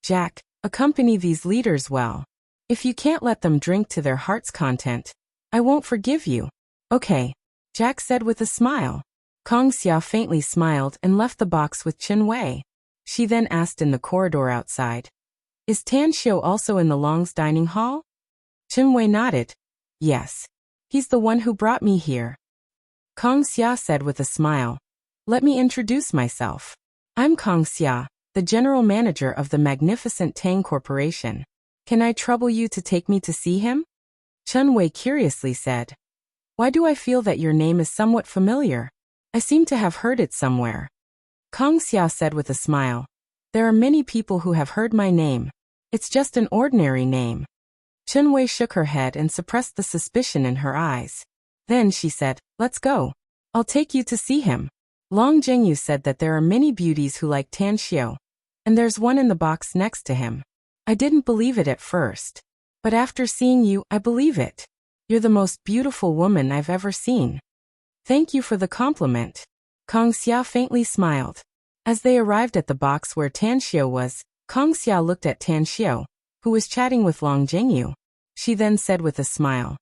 Jack, accompany these leaders well. If you can't let them drink to their heart's content, I won't forgive you. Okay, Jack said with a smile. Kong Xia faintly smiled and left the box with Chunwei. She then asked in the corridor outside, Is Tanxiu also in the Long's dining hall? Chunwei nodded. Yes. He's the one who brought me here. Kong Xia said with a smile, Let me introduce myself. I'm Kong Xia, the general manager of the magnificent Tang Corporation. Can I trouble you to take me to see him? Chunwei curiously said, Why do I feel that your name is somewhat familiar? I seem to have heard it somewhere. Kong Xia said with a smile, There are many people who have heard my name. It's just an ordinary name. Chunwei shook her head and suppressed the suspicion in her eyes. Then she said, Let's go. I'll take you to see him. Long Jingyu said that there are many beauties who like Tanxiu, and there's one in the box next to him. I didn't believe it at first, but after seeing you, I believe it. You're the most beautiful woman I've ever seen. Thank you for the compliment. Kong Xia faintly smiled. As they arrived at the box where Tanxiu was, Kong Xia looked at Tanxiu, who was chatting with Long Jingyu. She then said with a smile,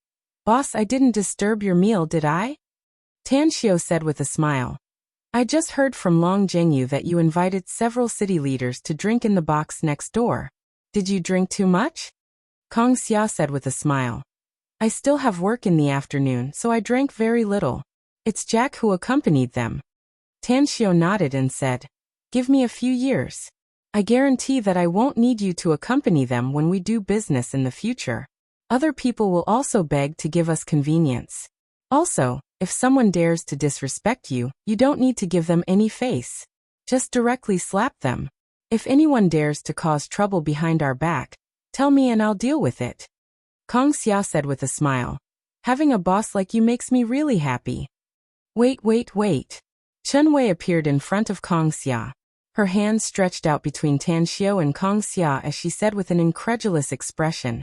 Boss, I didn't disturb your meal, did I? Tanxiu said with a smile, I just heard from Long Jingyu that you invited several city leaders to drink in the box next door. Did you drink too much? Kong Xia said with a smile, I still have work in the afternoon, so I drank very little. It's Jack who accompanied them. Tanxiu nodded and said, Give me a few years. I guarantee that I won't need you to accompany them when we do business in the future. Other people will also beg to give us convenience. Also, If someone dares to disrespect you, you don't need to give them any face. Just directly slap them. If anyone dares to cause trouble behind our back, tell me and I'll deal with it. Kang Xia said with a smile. Having a boss like you makes me really happy. Wait. Chen Wei appeared in front of Kang Xia. Her hands stretched out between Tan Xiao and Kang Xia as she said with an incredulous expression.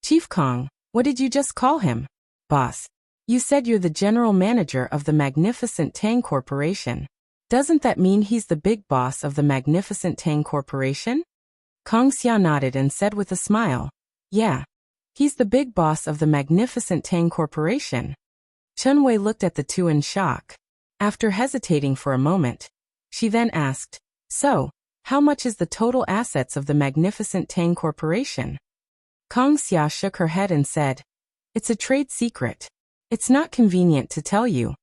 Chief Kang, what did you just call him? Boss. You said you're the general manager of the Magnificent Tang Corporation. Doesn't that mean he's the big boss of the Magnificent Tang Corporation? Kang Xia nodded and said with a smile. Yeah. He's the big boss of the Magnificent Tang Corporation. Chen Wei looked at the two in shock. After hesitating for a moment, she then asked, So, how much is the total assets of the Magnificent Tang Corporation? Kang Xia shook her head and said, It's a trade secret. It's not convenient to tell you.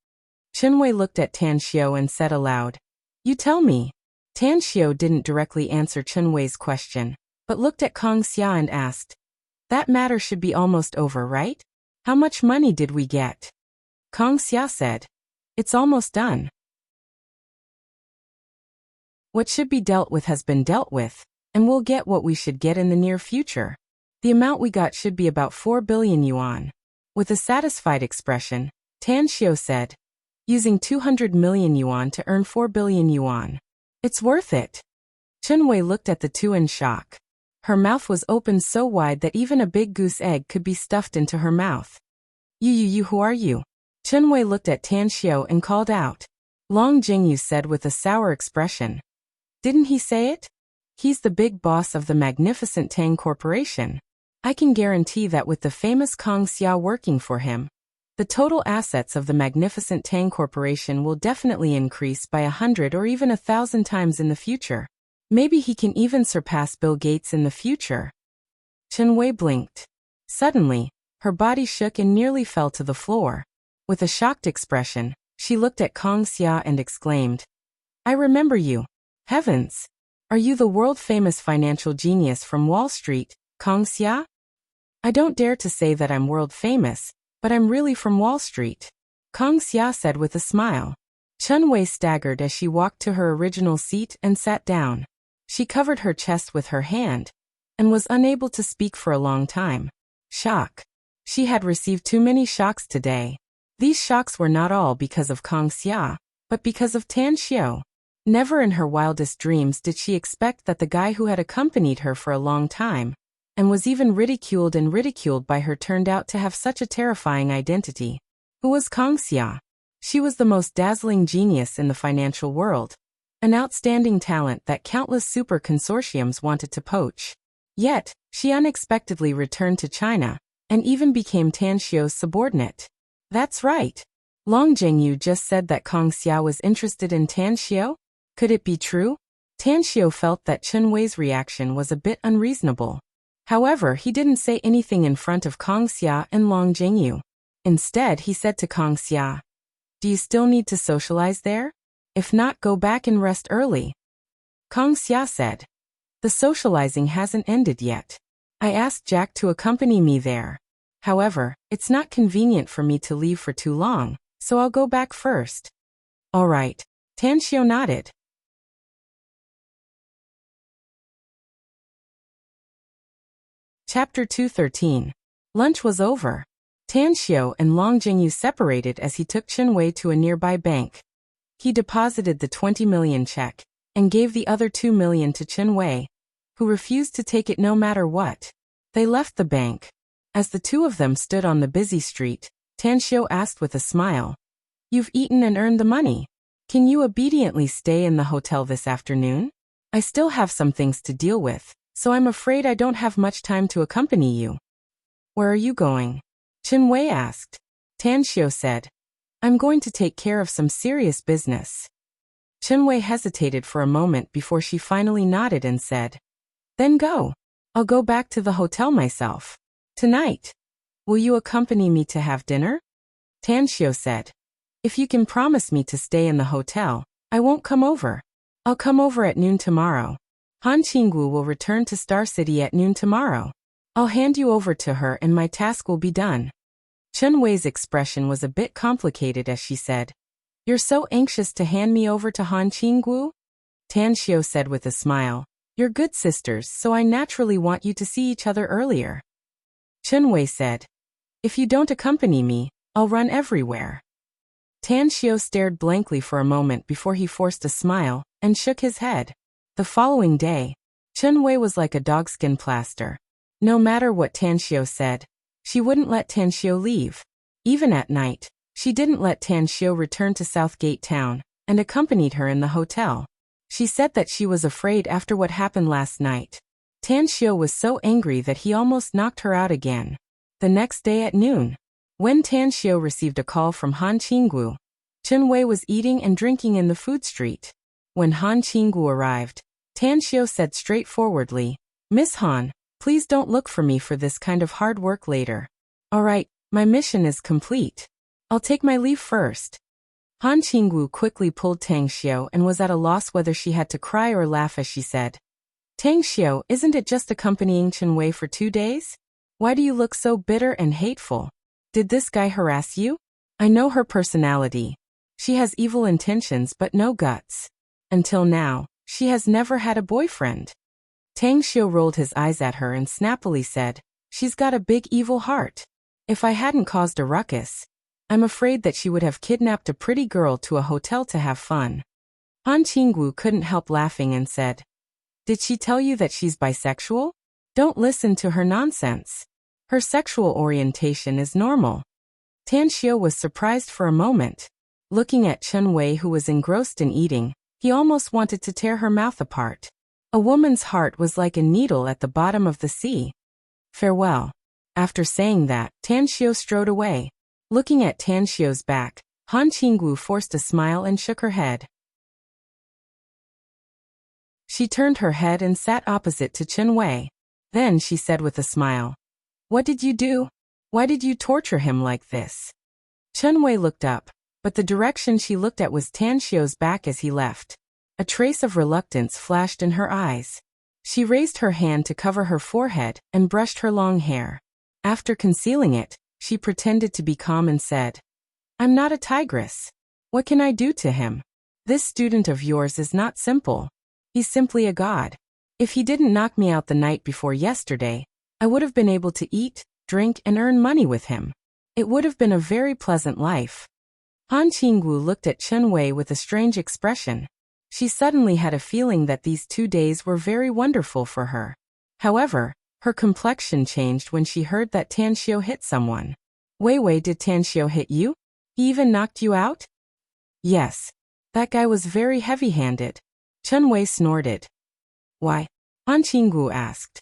Chen Wei looked at Tan Xiao and said aloud, You tell me. Tan Xiao didn't directly answer Chen Wei's question, but looked at Kang Xia and asked, That matter should be almost over, right? How much money did we get? Kang Xia said, It's almost done. What should be dealt with has been dealt with, and we'll get what we should get in the near future. The amount we got should be about 4 billion yuan. With a satisfied expression, Tan Xiao said, Using 200 million yuan to earn 4 billion yuan. It's worth it. Chen Wei looked at the two in shock. Her mouth was opened so wide that even a big goose egg could be stuffed into her mouth. You, who are you? Chen Wei looked at Tan Xiao and called out. Long Jingyu said with a sour expression. Didn't he say it? He's the big boss of the Magnificent Tang Corporation. I can guarantee that with the famous Kang Xia working for him, the total assets of the Magnificent Tang Corporation will definitely increase by 100 or even 1,000 times in the future. Maybe he can even surpass Bill Gates in the future. Chen Wei blinked. Suddenly, her body shook and nearly fell to the floor. With a shocked expression, she looked at Kang Xia and exclaimed, I remember you. Heavens! Are you the world-famous financial genius from Wall Street, Kang Xia? I don't dare to say that I'm world-famous, but I'm really from Wall Street. Kang Xia said with a smile. Chen Wei staggered as she walked to her original seat and sat down. She covered her chest with her hand and was unable to speak for a long time. Shock. She had received too many shocks today. These shocks were not all because of Kang Xia, but because of Tan Xiao. Never in her wildest dreams did she expect that the guy who had accompanied her for a long time and was even ridiculed by her turned out to have such a terrifying identity. Who was Kang Xia? She was the most dazzling genius in the financial world, an outstanding talent that countless super consortiums wanted to poach. Yet, she unexpectedly returned to China and even became Tan Xiao's subordinate. That's right. Long Jingyu just said that Kang Xia was interested in Tan Xiao? Could it be true? Tan Xiao felt that Chen Wei's reaction was a bit unreasonable. However, he didn't say anything in front of Kang Xia and Long Jingyu. Instead, he said to Kang Xia, Do you still need to socialize there? If not, go back and rest early. Kang Xia said, The socializing hasn't ended yet. I asked Jack to accompany me there. However, it's not convenient for me to leave for too long, so I'll go back first. All right. Tan Xiao nodded. Chapter 213. Lunch was over. Tan Xiao and Long Jingyu separated as he took Chen Wei to a nearby bank. He deposited the 20 million check and gave the other 2 million to Chen Wei, who refused to take it no matter what. They left the bank. As the two of them stood on the busy street, Tan Xiao asked with a smile, You've eaten and earned the money. Can you obediently stay in the hotel this afternoon? I still have some things to deal with, so I'm afraid I don't have much time to accompany you. Where are you going? Chen Wei asked. Tan Xiao said, I'm going to take care of some serious business. Chen Wei hesitated for a moment before she finally nodded and said, Then go. I'll go back to the hotel myself. Tonight. Will you accompany me to have dinner? Tan Xiao said, If you can promise me to stay in the hotel, I won't come over. I'll come over at noon tomorrow. Han Qinggu will return to Star City at noon tomorrow. I'll hand you over to her and my task will be done. Chen Wei's expression was a bit complicated as she said, "You're so anxious to hand me over to Han Qinggu?" Tan Xiao said with a smile, "You're good sisters, so I naturally want you to see each other earlier." Chen Wei said, "If you don't accompany me, I'll run everywhere." Tan Xiao stared blankly for a moment before he forced a smile and shook his head. The following day, Chen Wei was like a dogskin plaster. No matter what Tan Xiao said, she wouldn't let Tan Xiao leave. Even at night, she didn't let Tan Xiao return to Southgate Town and accompanied her in the hotel. She said that she was afraid after what happened last night. Tan Xiao was so angry that he almost knocked her out again. The next day at noon, when Tan Xiao received a call from Han Qinggu, Chen Wei was eating and drinking in the food street. When Han Qinggu arrived, Tan Xiao said straightforwardly, "Miss Han, please don't look for me for this kind of hard work later. All right, my mission is complete. I'll take my leave first." Han Qinggu quickly pulled Tang Xiao and was at a loss whether she had to cry or laugh as she said, "Tang Xiao, isn't it just accompanying Chen Wei for 2 days? Why do you look so bitter and hateful? Did this guy harass you? I know her personality. She has evil intentions but no guts. Until now, she has never had a boyfriend." Tang Xiao rolled his eyes at her and snappily said, "She's got a big evil heart. If I hadn't caused a ruckus, I'm afraid that she would have kidnapped a pretty girl to a hotel to have fun." Han Qinggu couldn't help laughing and said, "Did she tell you that she's bisexual? Don't listen to her nonsense. Her sexual orientation is normal." Tan Xiao was surprised for a moment. Looking at Chen Wei, who was engrossed in eating, he almost wanted to tear her mouth apart. A woman's heart was like a needle at the bottom of the sea. Farewell. After saying that, Tan Xiao strode away. Looking at Tan Xiao's back, Han Qinggu forced a smile and shook her head. She turned her head and sat opposite to Chen Wei. Then she said with a smile, "What did you do? Why did you torture him like this?" Chen Wei looked up, but the direction she looked at was Tan Xiao's back as he left. A trace of reluctance flashed in her eyes. She raised her hand to cover her forehead and brushed her long hair. After concealing it, she pretended to be calm and said, "I'm not a tigress. What can I do to him? This student of yours is not simple. He's simply a god. If he didn't knock me out the night before yesterday, I would have been able to eat, drink, and earn money with him. It would have been a very pleasant life." Han Qinggu looked at Chen Wei with a strange expression. She suddenly had a feeling that these 2 days were very wonderful for her. However, her complexion changed when she heard that Tan Xiao hit someone. "Wei, did Tan Xiao hit you? He even knocked you out?" "Yes. That guy was very heavy-handed." Chen Wei snorted. "Why?" Han Qinggu asked.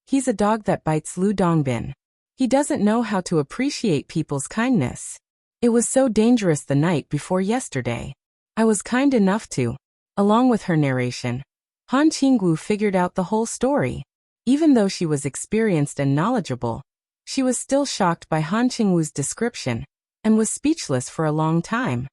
"He's a dog that bites Lu Dongbin. He doesn't know how to appreciate people's kindness. It was so dangerous the night before yesterday. I was kind enough to." Along with her narration, Han Qinggu figured out the whole story. Even though she was experienced and knowledgeable, she was still shocked by Han Qinggu's description and was speechless for a long time.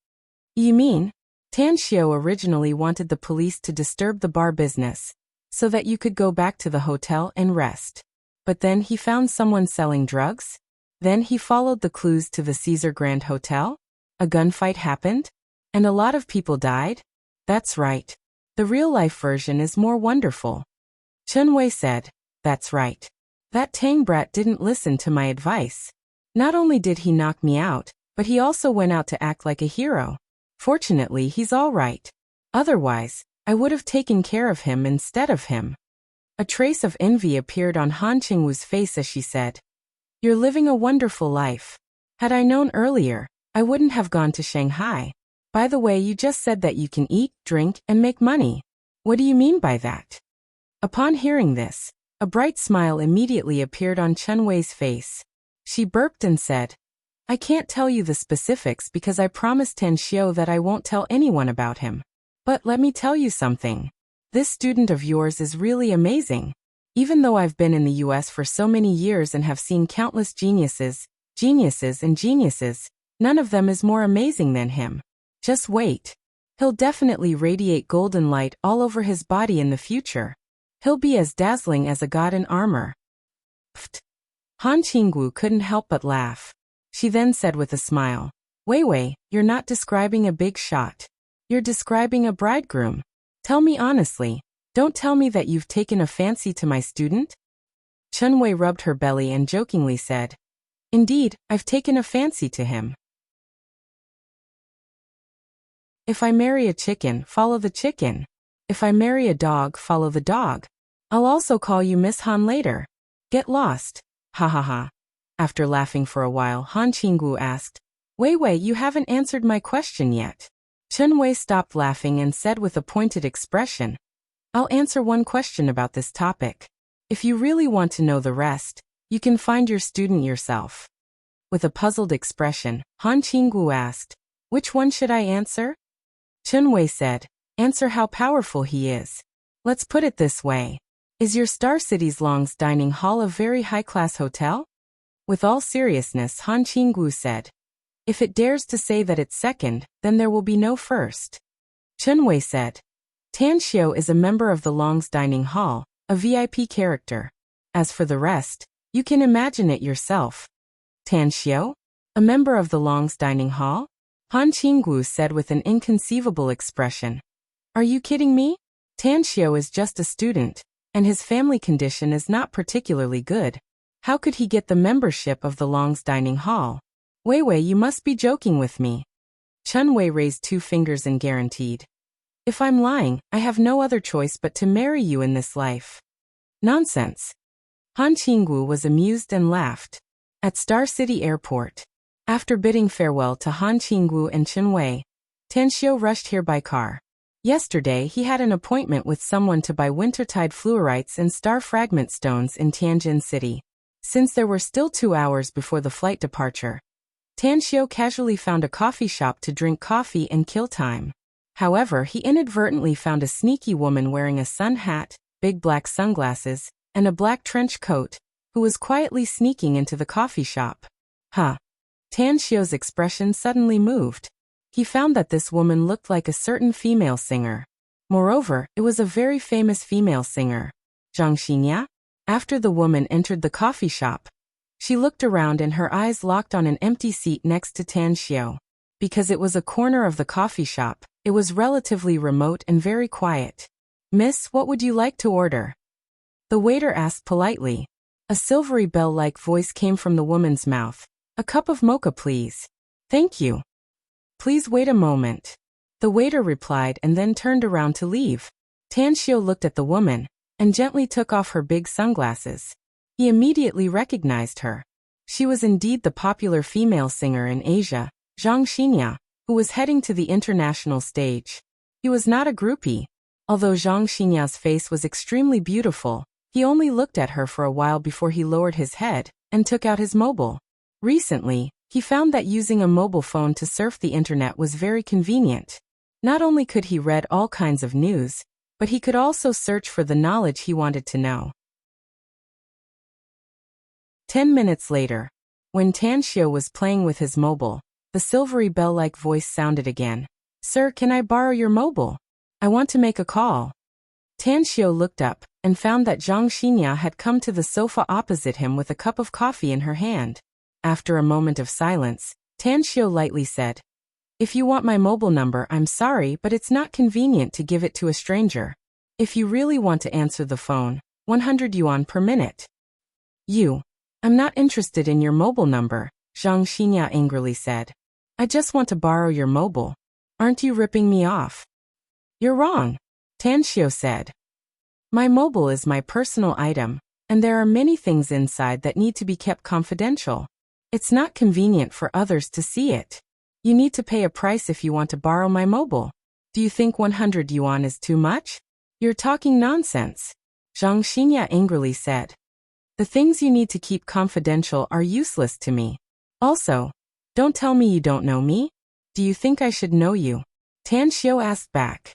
"You mean, Tan Xiao originally wanted the police to disturb the bar business so that you could go back to the hotel and rest. But then he found someone selling drugs? Then he followed the clues to the Caesar Grand Hotel? A gunfight happened? And a lot of people died? That's right. The real-life version is more wonderful." Chen Wei said, "That's right. That Tang brat didn't listen to my advice. Not only did he knock me out, but he also went out to act like a hero. Fortunately, he's all right. Otherwise, I would have taken care of him instead of him." A trace of envy appeared on Han Qingwu's face as she said, "You're living a wonderful life. Had I known earlier, I wouldn't have gone to Shanghai. By the way, you just said that you can eat, drink, and make money. What do you mean by that?" Upon hearing this, a bright smile immediately appeared on Chen Wei's face. She burped and said, "I can't tell you the specifics because I promised Tan Xiao that I won't tell anyone about him. But let me tell you something. This student of yours is really amazing. Even though I've been in the US for so many years and have seen countless geniuses, and geniuses, none of them is more amazing than him. Just wait. He'll definitely radiate golden light all over his body in the future. He'll be as dazzling as a god in armor." Pfft. Han Qinggu couldn't help but laugh. She then said with a smile, Wei Wei, you're not describing a big shot. You're describing a bridegroom. Tell me honestly, don't tell me that you've taken a fancy to my student? Chen Wei rubbed her belly and jokingly said, Indeed, I've taken a fancy to him. If I marry a chicken, follow the chicken. If I marry a dog, follow the dog. I'll also call you Miss Han later. Get lost. Ha ha ha. After laughing for a while, Han Qinggu asked, Wei Wei, you haven't answered my question yet. Chen Wei stopped laughing and said with a pointed expression, I'll answer one question about this topic. If you really want to know the rest, you can find your student yourself. With a puzzled expression, Han Qinggu asked, Which one should I answer? Chen Wei said, Answer how powerful he is. Let's put it this way. Is your Star City's Long's dining hall a very high-class hotel? With all seriousness, Han Qinggu said, If it dares to say that it's second, then there will be no first. Chen Wei said, Tan Xiu is a member of the Long's dining hall, a VIP character. As for the rest, you can imagine it yourself. Tan Xiu? A member of the Long's dining hall? Han Qinggu said with an inconceivable expression. Are you kidding me? Tan Xiu is just a student, and his family condition is not particularly good. How could he get the membership of the Long's dining hall? Wei Wei, you must be joking with me. Chen Wei raised 2 fingers and guaranteed. If I'm lying, I have no other choice but to marry you in this life. Nonsense. Han Qinggu was amused and laughed. At Star City Airport, after bidding farewell to Han Qinggu and Chen Wei, Tan Xiu rushed here by car. Yesterday he had an appointment with someone to buy wintertide fluorites and star fragment stones in Tianjin City. Since there were still 2 hours before the flight departure, Tan Xiu casually found a coffee shop to drink coffee and kill time. However, he inadvertently found a sneaky woman wearing a sun hat, big black sunglasses, and a black trench coat, who was quietly sneaking into the coffee shop. Huh. Tan Xiu's expression suddenly moved. He found that this woman looked like a certain female singer. Moreover, it was a very famous female singer. Zhang Xinya? After the woman entered the coffee shop, she looked around and her eyes locked on an empty seat next to Tan Xiu. Because it was a corner of the coffee shop, it was relatively remote and very quiet. Miss, what would you like to order? The waiter asked politely. A silvery bell-like voice came from the woman's mouth. A cup of mocha, please. Thank you. Please wait a moment. The waiter replied and then turned around to leave. Tan Xiu looked at the woman and gently took off her big sunglasses. He immediately recognized her. She was indeed the popular female singer in Asia, Zhang Xinya, who was heading to the international stage. He was not a groupie. Although Zhang Xinya's face was extremely beautiful, he only looked at her for a while before he lowered his head and took out his mobile. Recently, he found that using a mobile phone to surf the internet was very convenient. Not only could he read all kinds of news, but he could also search for the knowledge he wanted to know. 10 minutes later, when Tan Xiu was playing with his mobile, the silvery bell-like voice sounded again. Sir, can I borrow your mobile? I want to make a call. Tan Xiu looked up and found that Zhang Xinya had come to the sofa opposite him with a cup of coffee in her hand. After a moment of silence, Tan Xiu lightly said, If you want my mobile number, I'm sorry, but it's not convenient to give it to a stranger. If you really want to answer the phone, 100 yuan per minute. I'm not interested in your mobile number, Zhang Xinya angrily said. I just want to borrow your mobile. Aren't you ripping me off? You're wrong, Tan Xiu said. My mobile is my personal item, and there are many things inside that need to be kept confidential. It's not convenient for others to see it. You need to pay a price if you want to borrow my mobile. Do you think 100 yuan is too much? You're talking nonsense, Zhang Xinya angrily said. The things you need to keep confidential are useless to me. Also, don't tell me you don't know me. Do you think I should know you? Tan Xiu asked back.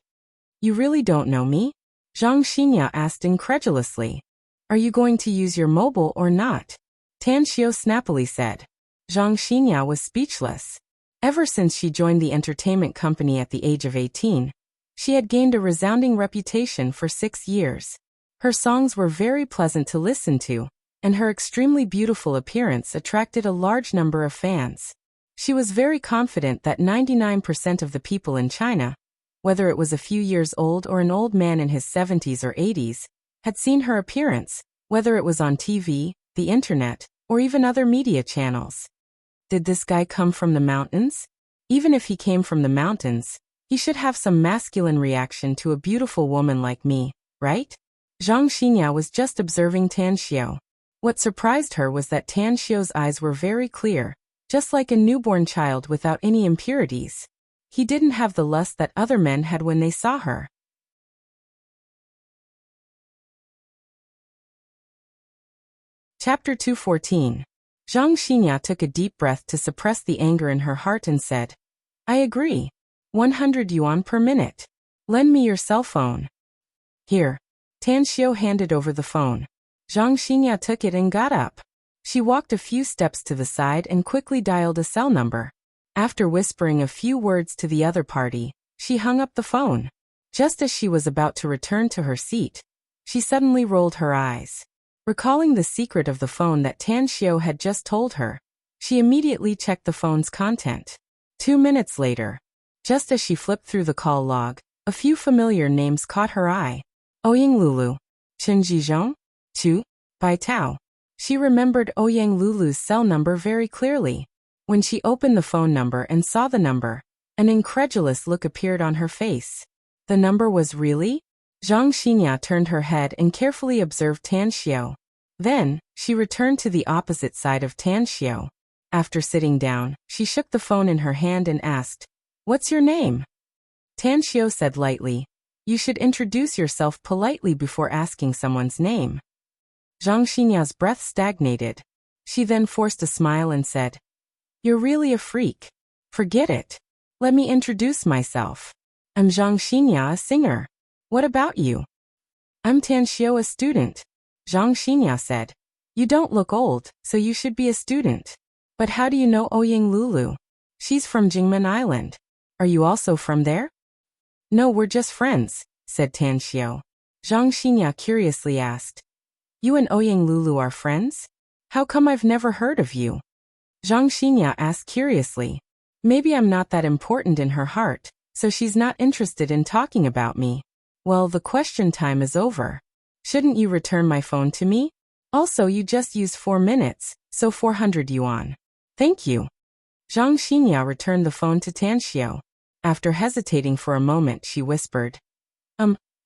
You really don't know me? Zhang Xinya asked incredulously. Are you going to use your mobile or not? Tan Xiu snappily said. Zhang Xinya was speechless. Ever since she joined the entertainment company at the age of 18, she had gained a resounding reputation for 6 years. Her songs were very pleasant to listen to, and her extremely beautiful appearance attracted a large number of fans. She was very confident that 99% of the people in China, whether it was a few years old or an old man in his 70s or 80s, had seen her appearance, whether it was on TV, the internet, or even other media channels. Did this guy come from the mountains? Even if he came from the mountains, he should have some masculine reaction to a beautiful woman like me, right? Zhang Xinya was just observing Tan Xiao. What surprised her was that Tan Xiao's eyes were very clear, just like a newborn child without any impurities. He didn't have the lust that other men had when they saw her. Chapter 214. Zhang Xinya took a deep breath to suppress the anger in her heart and said, I agree. 100 yuan per minute. Lend me your cell phone. Here. Tan Xiao handed over the phone. Zhang Xinya took it and got up. She walked a few steps to the side and quickly dialed a cell number. After whispering a few words to the other party, she hung up the phone. Just as she was about to return to her seat, she suddenly rolled her eyes. Recalling the secret of the phone that Tan Xiao had just told her, she immediately checked the phone's content. 2 minutes later, just as she flipped through the call log, a few familiar names caught her eye. Ouyang Lulu, Chen Jizhong, Tu, Bai Tao. She remembered Ouyang Lulu's cell number very clearly. When she opened the phone number and saw the number, an incredulous look appeared on her face. The number was really? Zhang Xinya turned her head and carefully observed Tan Xiao. Then, she returned to the opposite side of Tan Xiao. After sitting down, she shook the phone in her hand and asked, What's your name? Tan Xiao said lightly, You should introduce yourself politely before asking someone's name. Zhang Xinya's breath stagnated. She then forced a smile and said, You're really a freak. Forget it. Let me introduce myself. I'm Zhang Xinya, a singer. What about you? I'm Tan Xiao, a student. Zhang Xinya said. You don't look old, so you should be a student. But how do you know Ouyang Lulu? She's from Jingmen Island. Are you also from there? No, we're just friends, said Tan Xiao. Zhang Xinya curiously asked. You and Ouyang Lulu are friends? How come I've never heard of you? Zhang Xinya asked curiously. Maybe I'm not that important in her heart, so she's not interested in talking about me. Well, the question time is over. Shouldn't you return my phone to me? Also, you just used 4 minutes, so 400 yuan. Thank you. Zhang Xinya returned the phone to Tan Xiao. After hesitating for a moment, she whispered,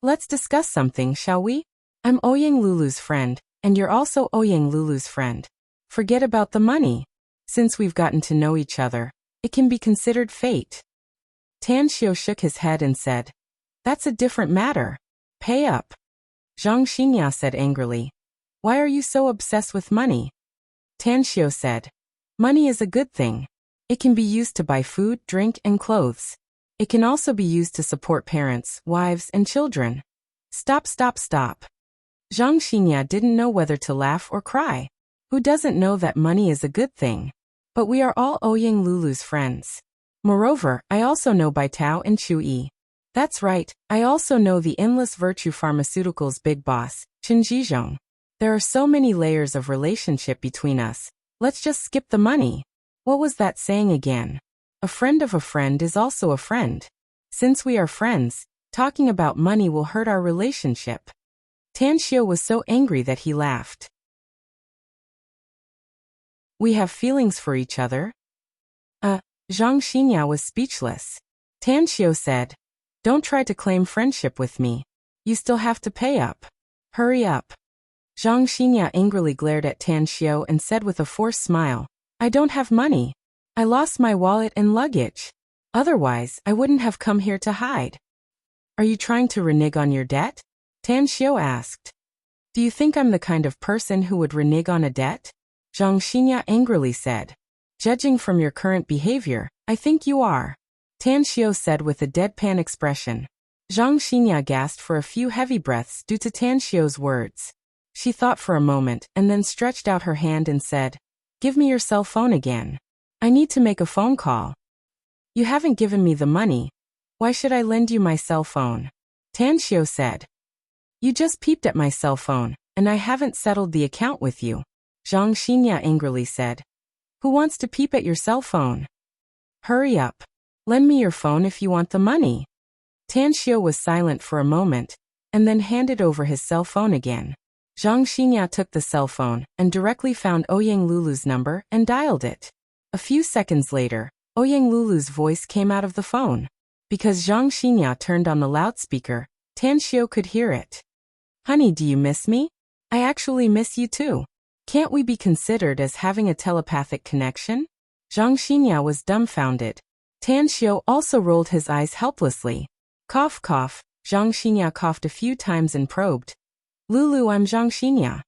Let's discuss something, shall we? I'm Ouyang Lulu's friend, and you're also Ouyang Lulu's friend. Forget about the money. Since we've gotten to know each other, it can be considered fate. Tan Xiao shook his head and said, That's a different matter. Pay up. Zhang Xinya said angrily, Why are you so obsessed with money? Tan Xiao said, Money is a good thing. It can be used to buy food, drink, and clothes. It can also be used to support parents, wives, and children. Stop. Zhang Xinya didn't know whether to laugh or cry. Who doesn't know that money is a good thing? But we are all Ouyang Lulu's friends. Moreover, I also know Bai Tao and Chu Yi. That's right, I also know the Endless Virtue Pharmaceuticals big boss, Chen Jizhong. There are so many layers of relationship between us. Let's just skip the money. What was that saying again? A friend of a friend is also a friend. Since we are friends, talking about money will hurt our relationship. Tan Xiao was so angry that he laughed. We have feelings for each other? Zhang Xinya was speechless. Tan Xiao said, Don't try to claim friendship with me. You still have to pay up. Hurry up. Zhang Xinya angrily glared at Tan Xiao and said with a forced smile, I don't have money. I lost my wallet and luggage. Otherwise, I wouldn't have come here to hide. Are you trying to renege on your debt? Tan Xiao asked. Do you think I'm the kind of person who would renege on a debt? Zhang Xinya angrily said. Judging from your current behavior, I think you are. Tan Xiao said with a deadpan expression. Zhang Xinya gasped for a few heavy breaths due to Tan Xiao's words. She thought for a moment and then stretched out her hand and said, Give me your cell phone again. I need to make a phone call. You haven't given me the money. Why should I lend you my cell phone? Tan Xiao said. You just peeped at my cell phone, and I haven't settled the account with you. Zhang Xinya angrily said. Who wants to peep at your cell phone? Hurry up. Lend me your phone if you want the money. Tan Xiao was silent for a moment, and then handed over his cell phone again. Zhang Xinya took the cell phone and directly found Ouyang Lulu's number and dialed it. A few seconds later, Ouyang Lulu's voice came out of the phone. Because Zhang Xinya turned on the loudspeaker, Tan Xiao could hear it. Honey, do you miss me? I actually miss you too. Can't we be considered as having a telepathic connection? Zhang Xinya was dumbfounded. Tan Xiao also rolled his eyes helplessly. Cough, cough. Zhang Xinya coughed a few times and probed. Lulu, I'm Zhang Xinya.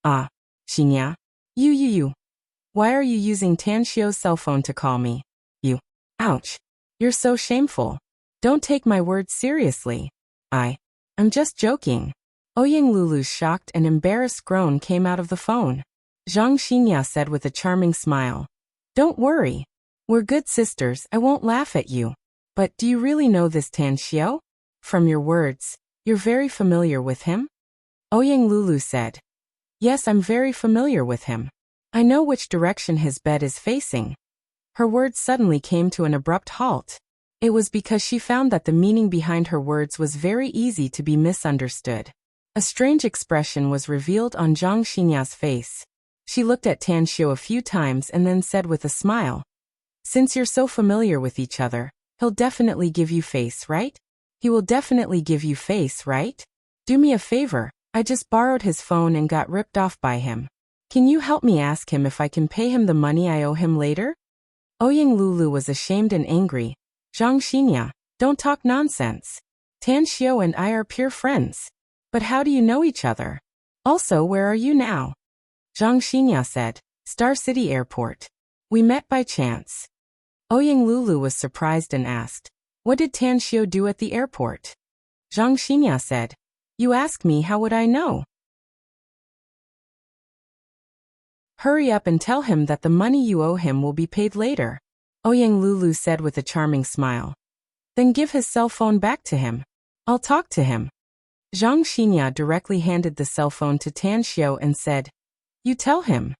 Ah, Xinya. You. Why are you using Tan Xiao's cell phone to call me? You. Ouch. You're so shameful. Don't take my words seriously. I'm just joking. Ouyang Lulu's shocked and embarrassed groan came out of the phone. Zhang Xinya said with a charming smile. Don't worry. We're good sisters, I won't laugh at you. But do you really know this Tan Xiao? From your words, you're very familiar with him? Ouyang Lulu said. Yes, I'm very familiar with him. I know which direction his bed is facing. Her words suddenly came to an abrupt halt. It was because she found that the meaning behind her words was very easy to be misunderstood. A strange expression was revealed on Zhang Xinya's face. She looked at Tan Xiao a few times and then said with a smile. Since you're so familiar with each other, he'll definitely give you face, right? He will definitely give you face, right? Do me a favor, I just borrowed his phone and got ripped off by him. Can you help me ask him if I can pay him the money I owe him later? Ouyang Lulu was ashamed and angry. Zhang Xinya, don't talk nonsense. Tan Xiao and I are pure friends. But how do you know each other? Also, where are you now? Zhang Xinya said, Star City Airport. We met by chance. Ouyang Lulu was surprised and asked, what did Tan Xiao do at the airport? Zhang Xinya said, you ask me, how would I know? Hurry up and tell him that the money you owe him will be paid later. Ouyang Lulu said with a charming smile. Then give his cell phone back to him. I'll talk to him. Zhang Xinya directly handed the cell phone to Tan Xiao and said, you tell him.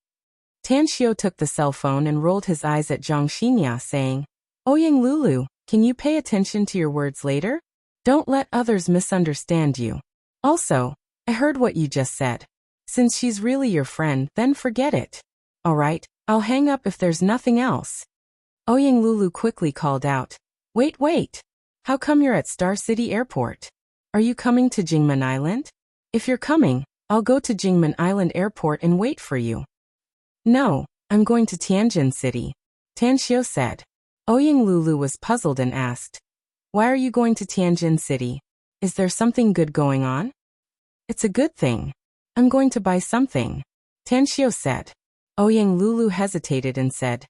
Tan Xiao took the cell phone and rolled his eyes at Zhang Xinya, saying, Ouyang Lulu, can you pay attention to your words later? Don't let others misunderstand you. Also, I heard what you just said. Since she's really your friend, then forget it. Alright, I'll hang up if there's nothing else. Ouyang Lulu quickly called out, Wait. How come you're at Star City Airport? Are you coming to Jingmen Island? If you're coming, I'll go to Jingmen Island Airport and wait for you. No, I'm going to Tianjin City, Tan Xiao said. Ouyang Lulu was puzzled and asked, why are you going to Tianjin City? Is there something good going on? It's a good thing. I'm going to buy something, Tan Xiao said. Ouyang Lulu hesitated and said,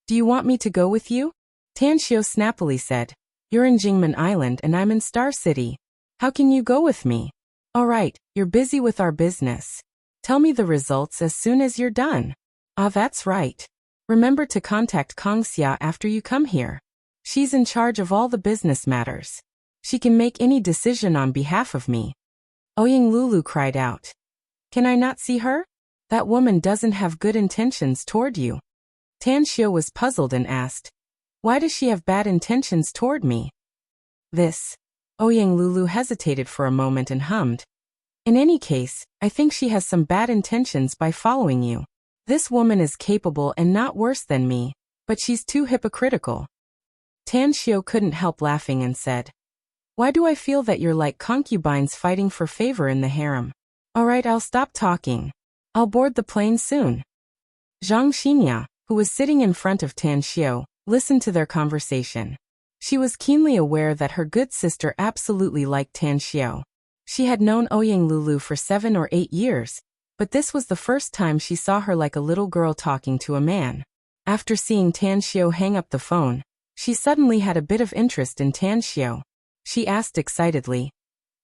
do you want me to go with you? Tan Xiao snappily said, you're in Jingmen Island and I'm in Star City. How can you go with me? Alright, you're busy with our business. Tell me the results as soon as you're done. Ah, that's right. Remember to contact Kongxia after you come here. She's in charge of all the business matters. She can make any decision on behalf of me. Ouyang Lulu cried out. Can I not see her? That woman doesn't have good intentions toward you. Tan Xiao was puzzled and asked, why does she have bad intentions toward me? Ouyang Lulu hesitated for a moment and hummed. In any case, I think she has some bad intentions by following you. This woman is capable and not worse than me, but she's too hypocritical. Tan Xiao couldn't help laughing and said, why do I feel that you're like concubines fighting for favor in the harem? Alright, I'll stop talking. I'll board the plane soon. Zhang Xinya, who was sitting in front of Tan Xiao, listened to their conversation. She was keenly aware that her good sister absolutely liked Tan Xiao. She had known Ouyang Lulu for 7 or 8 years, but this was the first time she saw her like a little girl talking to a man. After seeing Tan Xiao hang up the phone, she suddenly had a bit of interest in Tan Xiao. She asked excitedly,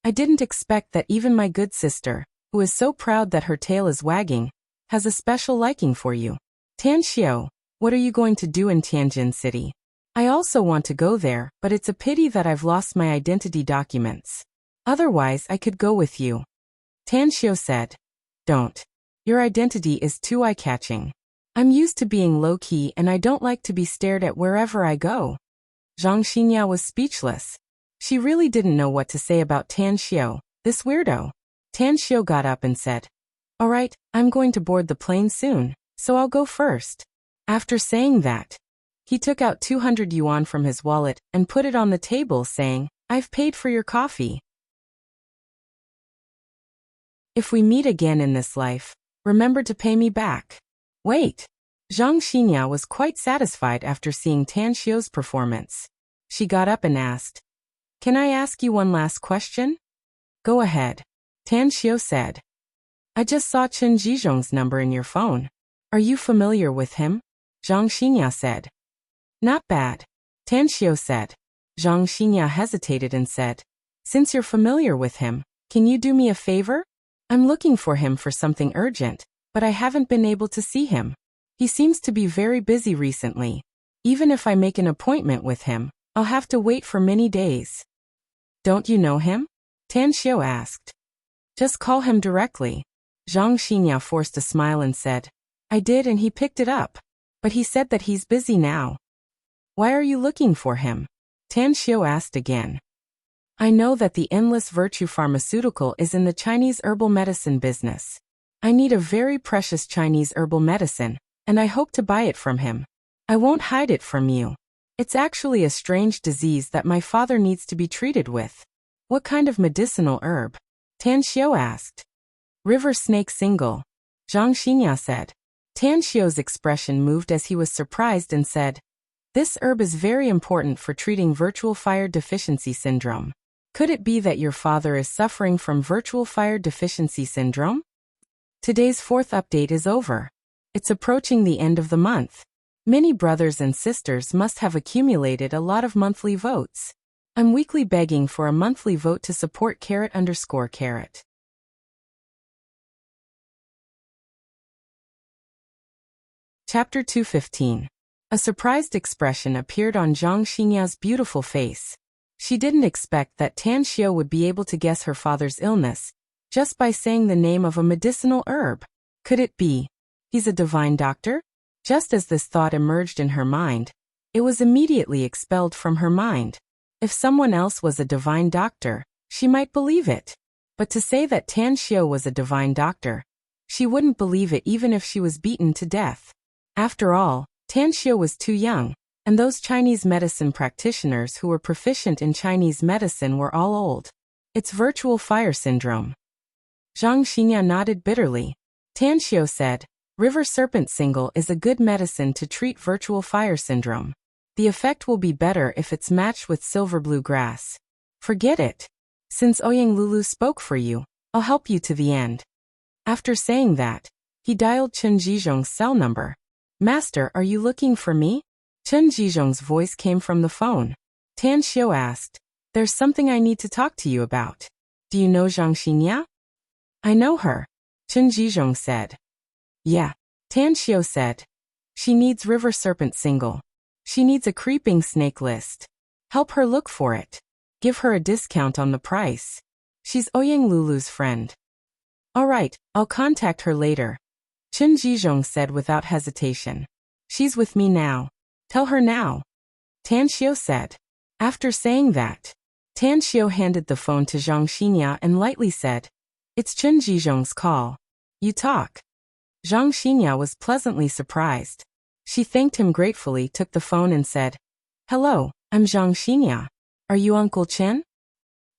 I didn't expect that even my good sister, who is so proud that her tail is wagging, has a special liking for you. Tan Xiao, what are you going to do in Tianjin City? I also want to go there, but it's a pity that I've lost my identity documents. Otherwise, I could go with you. Tan Xiao said, don't. Your identity is too eye-catching. I'm used to being low-key and I don't like to be stared at wherever I go. Zhang Xinya was speechless. She really didn't know what to say about Tan Xiao, this weirdo. Tan Xiao got up and said, "All right, I'm going to board the plane soon, so I'll go first." After saying that, he took out 200 yuan from his wallet and put it on the table, saying, "I've paid for your coffee. If we meet again in this life, remember to pay me back." Wait. Zhang Xinya was quite satisfied after seeing Tan Xiao's performance. She got up and asked, "Can I ask you one last question?" "Go ahead." Tan Xiao said, "I just saw Chen Zhizhong's number in your phone. Are you familiar with him?" Zhang Xinya said. "Not bad." Tan Xiao said. Zhang Xinya hesitated and said, "Since you're familiar with him, can you do me a favor? I'm looking for him for something urgent, but I haven't been able to see him. He seems to be very busy recently. Even if I make an appointment with him, I'll have to wait for many days." "Don't you know him?" Tan Xiao asked. "Just call him directly." Zhang Xinya forced a smile and said, "I did and he picked it up. But he said that he's busy now." "Why are you looking for him?" Tan Xiao asked again. "I know that the Endless Virtue Pharmaceutical is in the Chinese herbal medicine business. I need a very precious Chinese herbal medicine, and I hope to buy it from him. I won't hide it from you. It's actually a strange disease that my father needs to be treated with." "What kind of medicinal herb?" Tan Xiao asked. "River snake single," Zhang Xinya said. Tan Xiao's expression moved as he was surprised and said, "This herb is very important for treating virtual fire deficiency syndrome. Could it be that your father is suffering from virtual fire deficiency syndrome?" Today's fourth update is over. It's approaching the end of the month. Many brothers and sisters must have accumulated a lot of monthly votes. I'm weekly begging for a monthly vote to support _. Chapter 215. A surprised expression appeared on Zhang Xinya's beautiful face. She didn't expect that Tan Xiao would be able to guess her father's illness, just by saying the name of a medicinal herb. Could it be he's a divine doctor? Just as this thought emerged in her mind, it was immediately expelled from her mind. If someone else was a divine doctor, she might believe it. But to say that Tan Xiao was a divine doctor, she wouldn't believe it even if she was beaten to death. After all, Tan Xiao was too young, and those Chinese medicine practitioners who were proficient in Chinese medicine were all old. It's virtual fire syndrome. Zhang Xinya nodded bitterly. Tan Xiao said, "River serpent single is a good medicine to treat virtual fire syndrome. The effect will be better if it's matched with silver blue grass. Forget it. Since Ouyang Lulu spoke for you, I'll help you to the end." After saying that, he dialed Chen Zhizhong's cell number. "Master, are you looking for me?" Chen Zhizhong's voice came from the phone. Tan Xiao asked, "There's something I need to talk to you about. Do you know Zhang Xinya?" "I know her," Chen Zhizhong said. "Yeah," Tan Xiao said. "She needs river serpent single. She needs a creeping snake list. Help her look for it. Give her a discount on the price. She's Ouyang Lulu's friend." "All right, I'll contact her later," Chen Zhizhong said without hesitation. "She's with me now. Tell her now," Tan Xiao said. After saying that, Tan Xiao handed the phone to Zhang Xinya and lightly said, "It's Chen Zhizhong's call. You talk." Zhang Xinya was pleasantly surprised. She thanked him gratefully, took the phone and said, "Hello, I'm Zhang Xinya. Are you Uncle Chen?"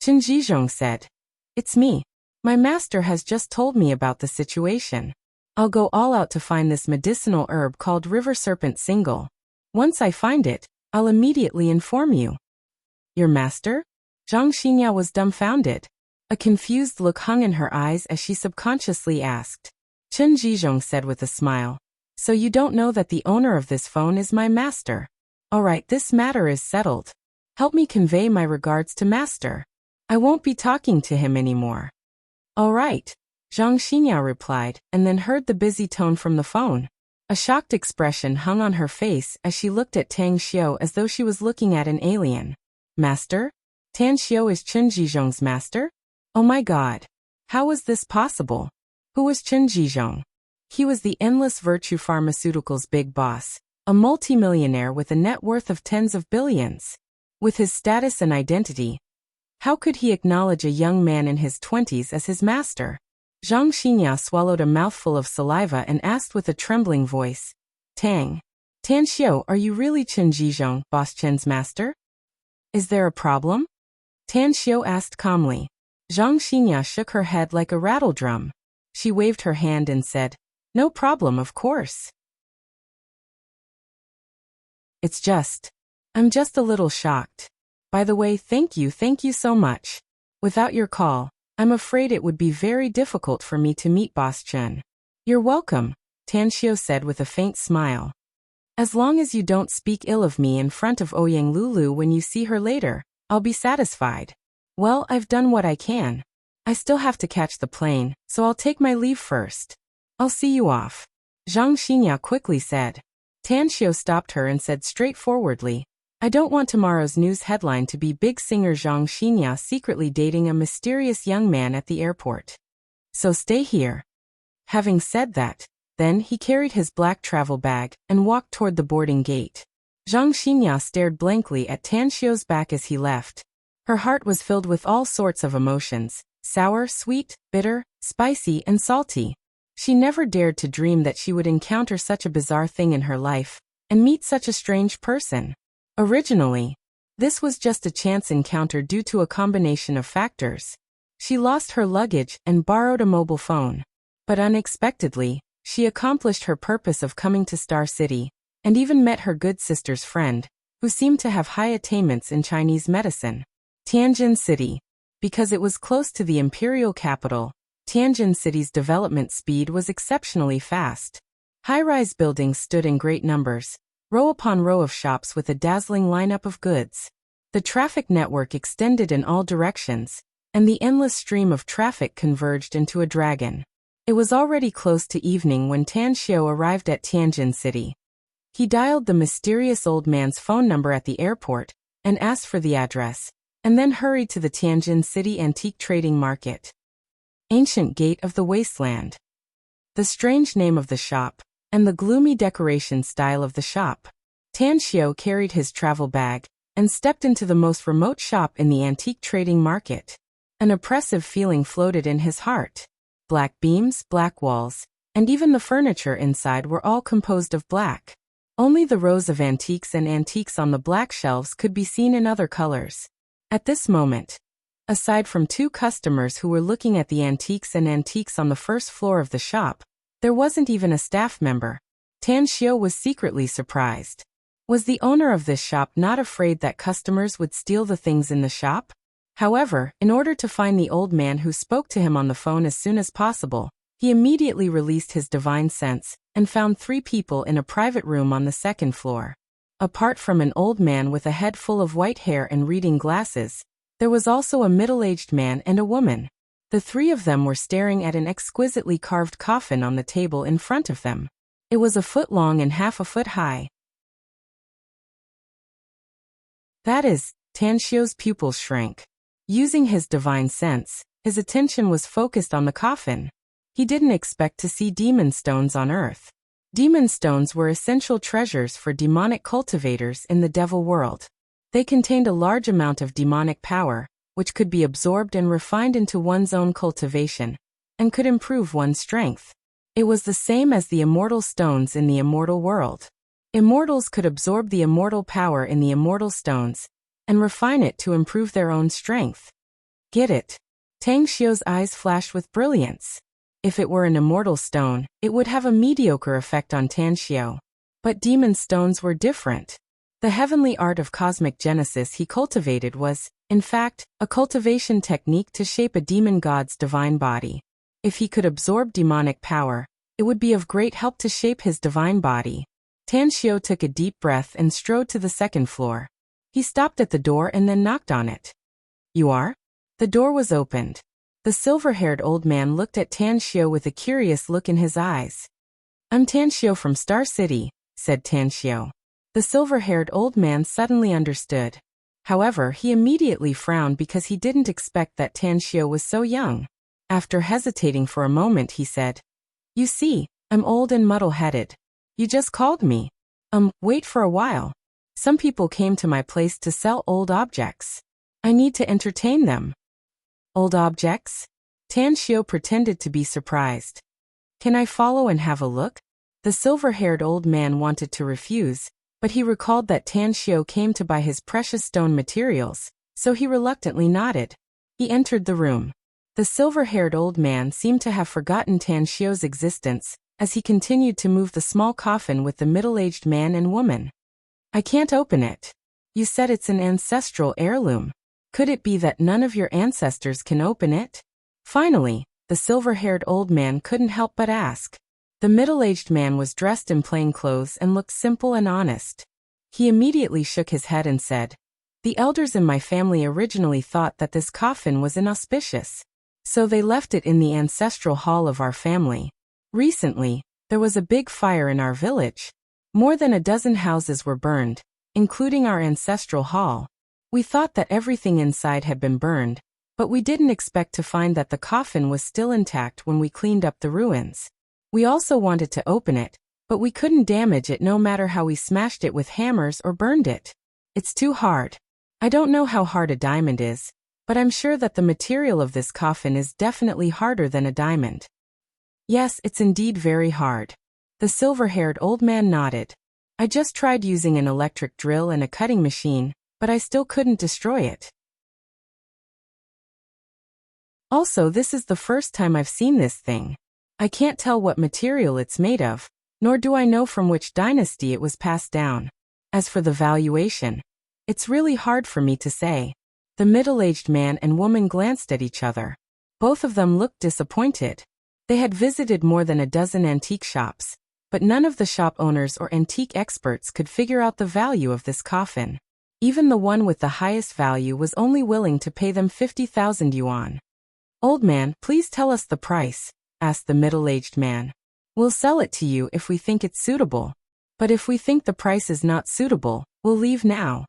Chen Zhizhong said, "It's me. My master has just told me about the situation. I'll go all out to find this medicinal herb called river serpent single. Once I find it, I'll immediately inform you." "Your master?" Zhang Xinya was dumbfounded. A confused look hung in her eyes as she subconsciously asked. Chen Zhizhong said with a smile, "So you don't know that the owner of this phone is my master? All right, this matter is settled. Help me convey my regards to master. I won't be talking to him anymore." "All right," Zhang Xinya replied, and then heard the busy tone from the phone. A shocked expression hung on her face as she looked at Tan Xiao as though she was looking at an alien. "Master? Tan Xiao is Chen Zhizhong's master? Oh my God. How was this possible? Who was Chen Zhizhong?" He was the Endless Virtue Pharmaceuticals big boss, a multimillionaire with a net worth of tens of billions. With his status and identity, how could he acknowledge a young man in his 20s as his master? Zhang Xinya swallowed a mouthful of saliva and asked with a trembling voice, Tan Xiu, are you really Chen Zhizhong, Boss Chen's master? Is there a problem? Tan Xiu asked calmly. Zhang Xinya shook her head like a rattle drum. She waved her hand and said, no problem, of course. I'm just a little shocked. By the way, thank you so much. Without your call, I'm afraid it would be very difficult for me to meet Boss Chen. You're welcome, Tan Xiu said with a faint smile. As long as you don't speak ill of me in front of Ouyang Lulu when you see her later, I'll be satisfied. Well, I've done what I can. I still have to catch the plane, so I'll take my leave first. I'll see you off. Zhang Xinya quickly said. Tan Xiu stopped her and said straightforwardly, I don't want tomorrow's news headline to be big singer Zhang Xinya secretly dating a mysterious young man at the airport. So stay here. Having said that, then he carried his black travel bag and walked toward the boarding gate. Zhang Xinya stared blankly at Tan Xiu's back as he left. Her heart was filled with all sorts of emotions, sour, sweet, bitter, spicy, and salty. She never dared to dream that she would encounter such a bizarre thing in her life and meet such a strange person. Originally, this was just a chance encounter due to a combination of factors. She lost her luggage and borrowed a mobile phone. But unexpectedly, she accomplished her purpose of coming to Star City, and even met her good sister's friend, who seemed to have high attainments in Chinese medicine. Tianjin City. Because it was close to the imperial capital, Tianjin City's development speed was exceptionally fast. High-rise buildings stood in great numbers, row upon row of shops with a dazzling lineup of goods. The traffic network extended in all directions, and the endless stream of traffic converged into a dragon. It was already close to evening when Tan Xiu arrived at Tianjin City. He dialed the mysterious old man's phone number at the airport and asked for the address, and then hurried to the Tianjin City Antique Trading Market. Ancient Gate of the Wasteland. The strange name of the shop, and the gloomy decoration style of the shop. Tan Xiu carried his travel bag and stepped into the most remote shop in the antique trading market. An oppressive feeling floated in his heart. Black beams, black walls, and even the furniture inside were all composed of black. Only the rows of antiques and antiques on the black shelves could be seen in other colors. At this moment, aside from two customers who were looking at the antiques on the first floor of the shop, there wasn't even a staff member. Tan Xiu was secretly surprised. Was the owner of this shop not afraid that customers would steal the things in the shop? However, in order to find the old man who spoke to him on the phone as soon as possible, he immediately released his divine sense and found 3 people in a private room on the second floor. Apart from an old man with a head full of white hair and reading glasses, there was also a middle-aged man and a woman. The 3 of them were staring at an exquisitely carved coffin on the table in front of them. It was 1 foot long and half a foot high. That is, Tan Xiu's pupils shrank. Using his divine sense, his attention was focused on the coffin. He didn't expect to see demon stones on Earth. Demon stones were essential treasures for demonic cultivators in the devil world. They contained a large amount of demonic power, which could be absorbed and refined into one's own cultivation, and could improve one's strength. It was the same as the immortal stones in the immortal world. Immortals could absorb the immortal power in the immortal stones, and refine it to improve their own strength. Get it? Tan Xiu's eyes flashed with brilliance. If it were an immortal stone, it would have a mediocre effect on Tan Xiu. But demon stones were different. The heavenly art of cosmic genesis he cultivated was, in fact, a cultivation technique to shape a demon god's divine body. If he could absorb demonic power, it would be of great help to shape his divine body. Tan Xiu took a deep breath and strode to the second floor. He stopped at the door and then knocked on it. You are? The door was opened. The silver-haired old man looked at Tan Xiu with a curious look in his eyes. I'm Tan Xiu from Star City, said Tan Xiu. The silver-haired old man suddenly understood. However, he immediately frowned because he didn't expect that Tan Xiu was so young. After hesitating for a moment, he said, You see, I'm old and muddle-headed. You just called me. Wait for a while. Some people came to my place to sell old objects. I need to entertain them. Old objects? Tan Xiu pretended to be surprised. Can I follow and have a look? The silver-haired old man wanted to refuse, but he recalled that Tan Xiu came to buy his precious stone materials, so he reluctantly nodded. He entered the room. The silver-haired old man seemed to have forgotten Tan Xiu's existence, as he continued to move the small coffin with the middle-aged man and woman. I can't open it. You said it's an ancestral heirloom. Could it be that none of your ancestors can open it? Finally, the silver-haired old man couldn't help but ask. The middle-aged man was dressed in plain clothes and looked simple and honest. He immediately shook his head and said, The elders in my family originally thought that this coffin was inauspicious, so they left it in the ancestral hall of our family. Recently, there was a big fire in our village. More than a dozen houses were burned, including our ancestral hall. We thought that everything inside had been burned, but we didn't expect to find that the coffin was still intact when we cleaned up the ruins. We also wanted to open it, but we couldn't damage it no matter how we smashed it with hammers or burned it. It's too hard. I don't know how hard a diamond is, but I'm sure that the material of this coffin is definitely harder than a diamond. Yes, it's indeed very hard. The silver-haired old man nodded. I just tried using an electric drill and a cutting machine, but I still couldn't destroy it. Also, this is the first time I've seen this thing. I can't tell what material it's made of, nor do I know from which dynasty it was passed down. As for the valuation, it's really hard for me to say. The middle-aged man and woman glanced at each other. Both of them looked disappointed. They had visited more than a dozen antique shops, but none of the shop owners or antique experts could figure out the value of this coffin. Even the one with the highest value was only willing to pay them 50,000 yuan. Old man, please tell us the price, asked the middle-aged man. We'll sell it to you if we think it's suitable. But if we think the price is not suitable, we'll leave now.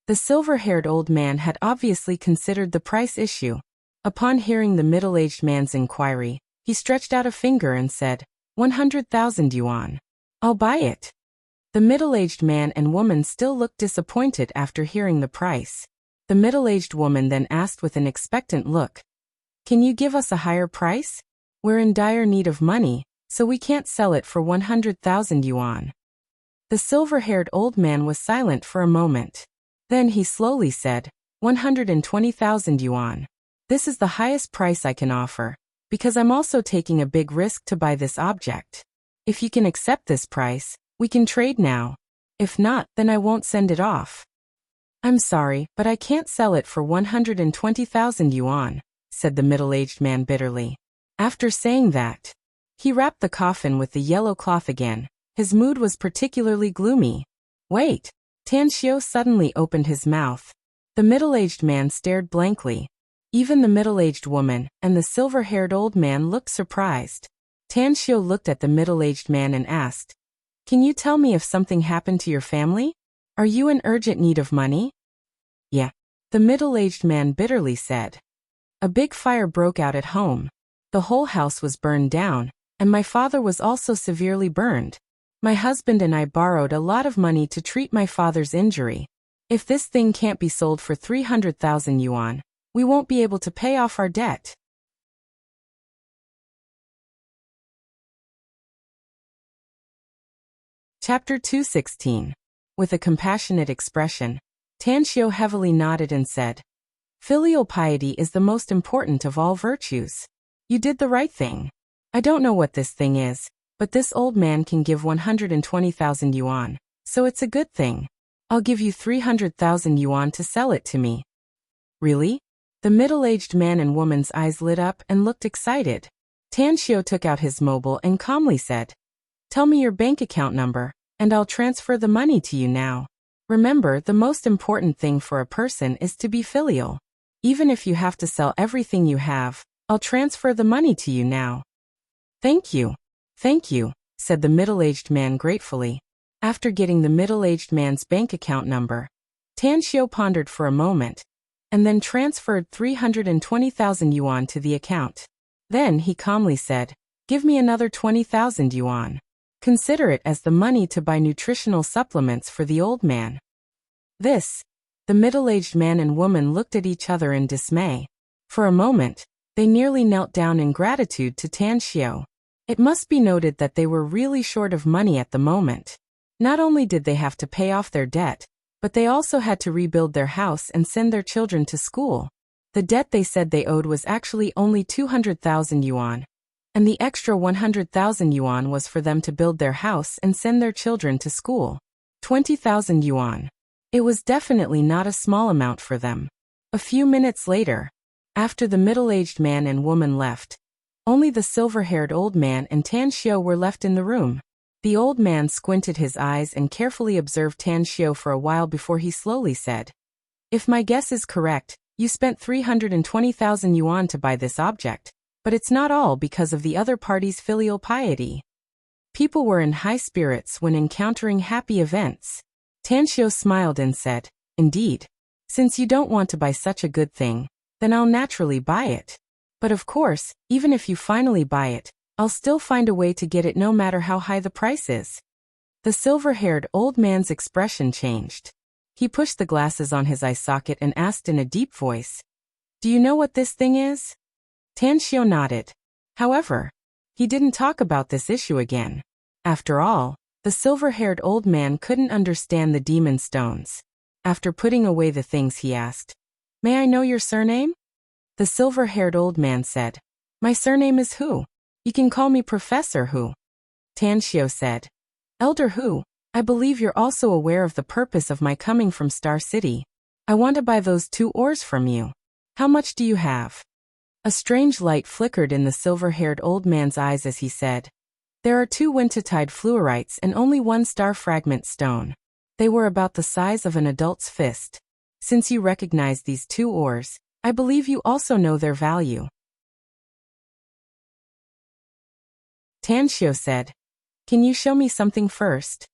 The silver-haired old man had obviously considered the price issue. Upon hearing the middle-aged man's inquiry, he stretched out a finger and said, 100,000 yuan. I'll buy it. The middle-aged man and woman still looked disappointed after hearing the price. The middle-aged woman then asked with an expectant look, Can you give us a higher price? We're in dire need of money, so we can't sell it for 100,000 yuan. The silver-haired old man was silent for a moment. Then he slowly said, 120,000 yuan. This is the highest price I can offer, because I'm also taking a big risk to buy this object. If you can accept this price, we can trade now. If not, then I won't send it off. I'm sorry, but I can't sell it for 120,000 yuan, said the middle-aged man bitterly. After saying that, he wrapped the coffin with the yellow cloth again. His mood was particularly gloomy. Wait! Tan Xiu suddenly opened his mouth. The middle-aged man stared blankly. Even the middle-aged woman and the silver-haired old man looked surprised. Tan Xiu looked at the middle-aged man and asked, Can you tell me if something happened to your family? Are you in urgent need of money? Yeah, the middle-aged man bitterly said. A big fire broke out at home. The whole house was burned down, and my father was also severely burned. My husband and I borrowed a lot of money to treat my father's injury. If this thing can't be sold for 300,000 yuan, we won't be able to pay off our debt. Chapter 216. With a compassionate expression, Tan Xiu heavily nodded and said, Filial piety is the most important of all virtues. You did the right thing. I don't know what this thing is, but this old man can give 120,000 yuan, so it's a good thing. I'll give you 300,000 yuan to sell it to me. Really? The middle-aged man and woman's eyes lit up and looked excited. Tan Xiu took out his mobile and calmly said, Tell me your bank account number, and I'll transfer the money to you now. Remember, the most important thing for a person is to be filial. Even if you have to sell everything you have, I'll transfer the money to you now. Thank you, said the middle-aged man gratefully. After getting the middle-aged man's bank account number, Tan Xiu pondered for a moment, and then transferred 320,000 yuan to the account. Then he calmly said, Give me another 20,000 yuan. Consider it as the money to buy nutritional supplements for the old man. The middle-aged man and woman looked at each other in dismay. For a moment, they nearly knelt down in gratitude to Tan Xiao. It must be noted that they were really short of money at the moment. Not only did they have to pay off their debt, but they also had to rebuild their house and send their children to school. The debt they said they owed was actually only 200,000 yuan, and the extra 100,000 yuan was for them to build their house and send their children to school. 20,000 yuan. It was definitely not a small amount for them. A few minutes later, after the middle-aged man and woman left, only the silver-haired old man and Tan Xiao were left in the room. The old man squinted his eyes and carefully observed Tan Xiao for a while before he slowly said, "If my guess is correct, you spent 320,000 yuan to buy this object, but it's not all because of the other party's filial piety." People were in high spirits when encountering happy events. Tan Xiao smiled and said, "Indeed. Since you don't want to buy such a good thing, then I'll naturally buy it. But of course, even if you finally buy it, I'll still find a way to get it no matter how high the price is." The silver-haired old man's expression changed. He pushed the glasses on his eye socket and asked in a deep voice, "Do you know what this thing is?" Tan Xiao nodded. However, he didn't talk about this issue again. After all, the silver-haired old man couldn't understand the demon stones. After putting away the things, he asked, "May I know your surname?" The silver-haired old man said, "My surname is Hu. You can call me Professor Hu." Tan Xiao said, "Elder Hu, I believe you're also aware of the purpose of my coming from Star City. I want to buy those 2 ores from you. How much do you have?" A strange light flickered in the silver-haired old man's eyes as he said, "There are 2 wintertide fluorites and only 1 star fragment stone. They were about the size of an adult's fist. Since you recognize these 2 ores, I believe you also know their value." Tan Xiao said, "Can you show me something first?"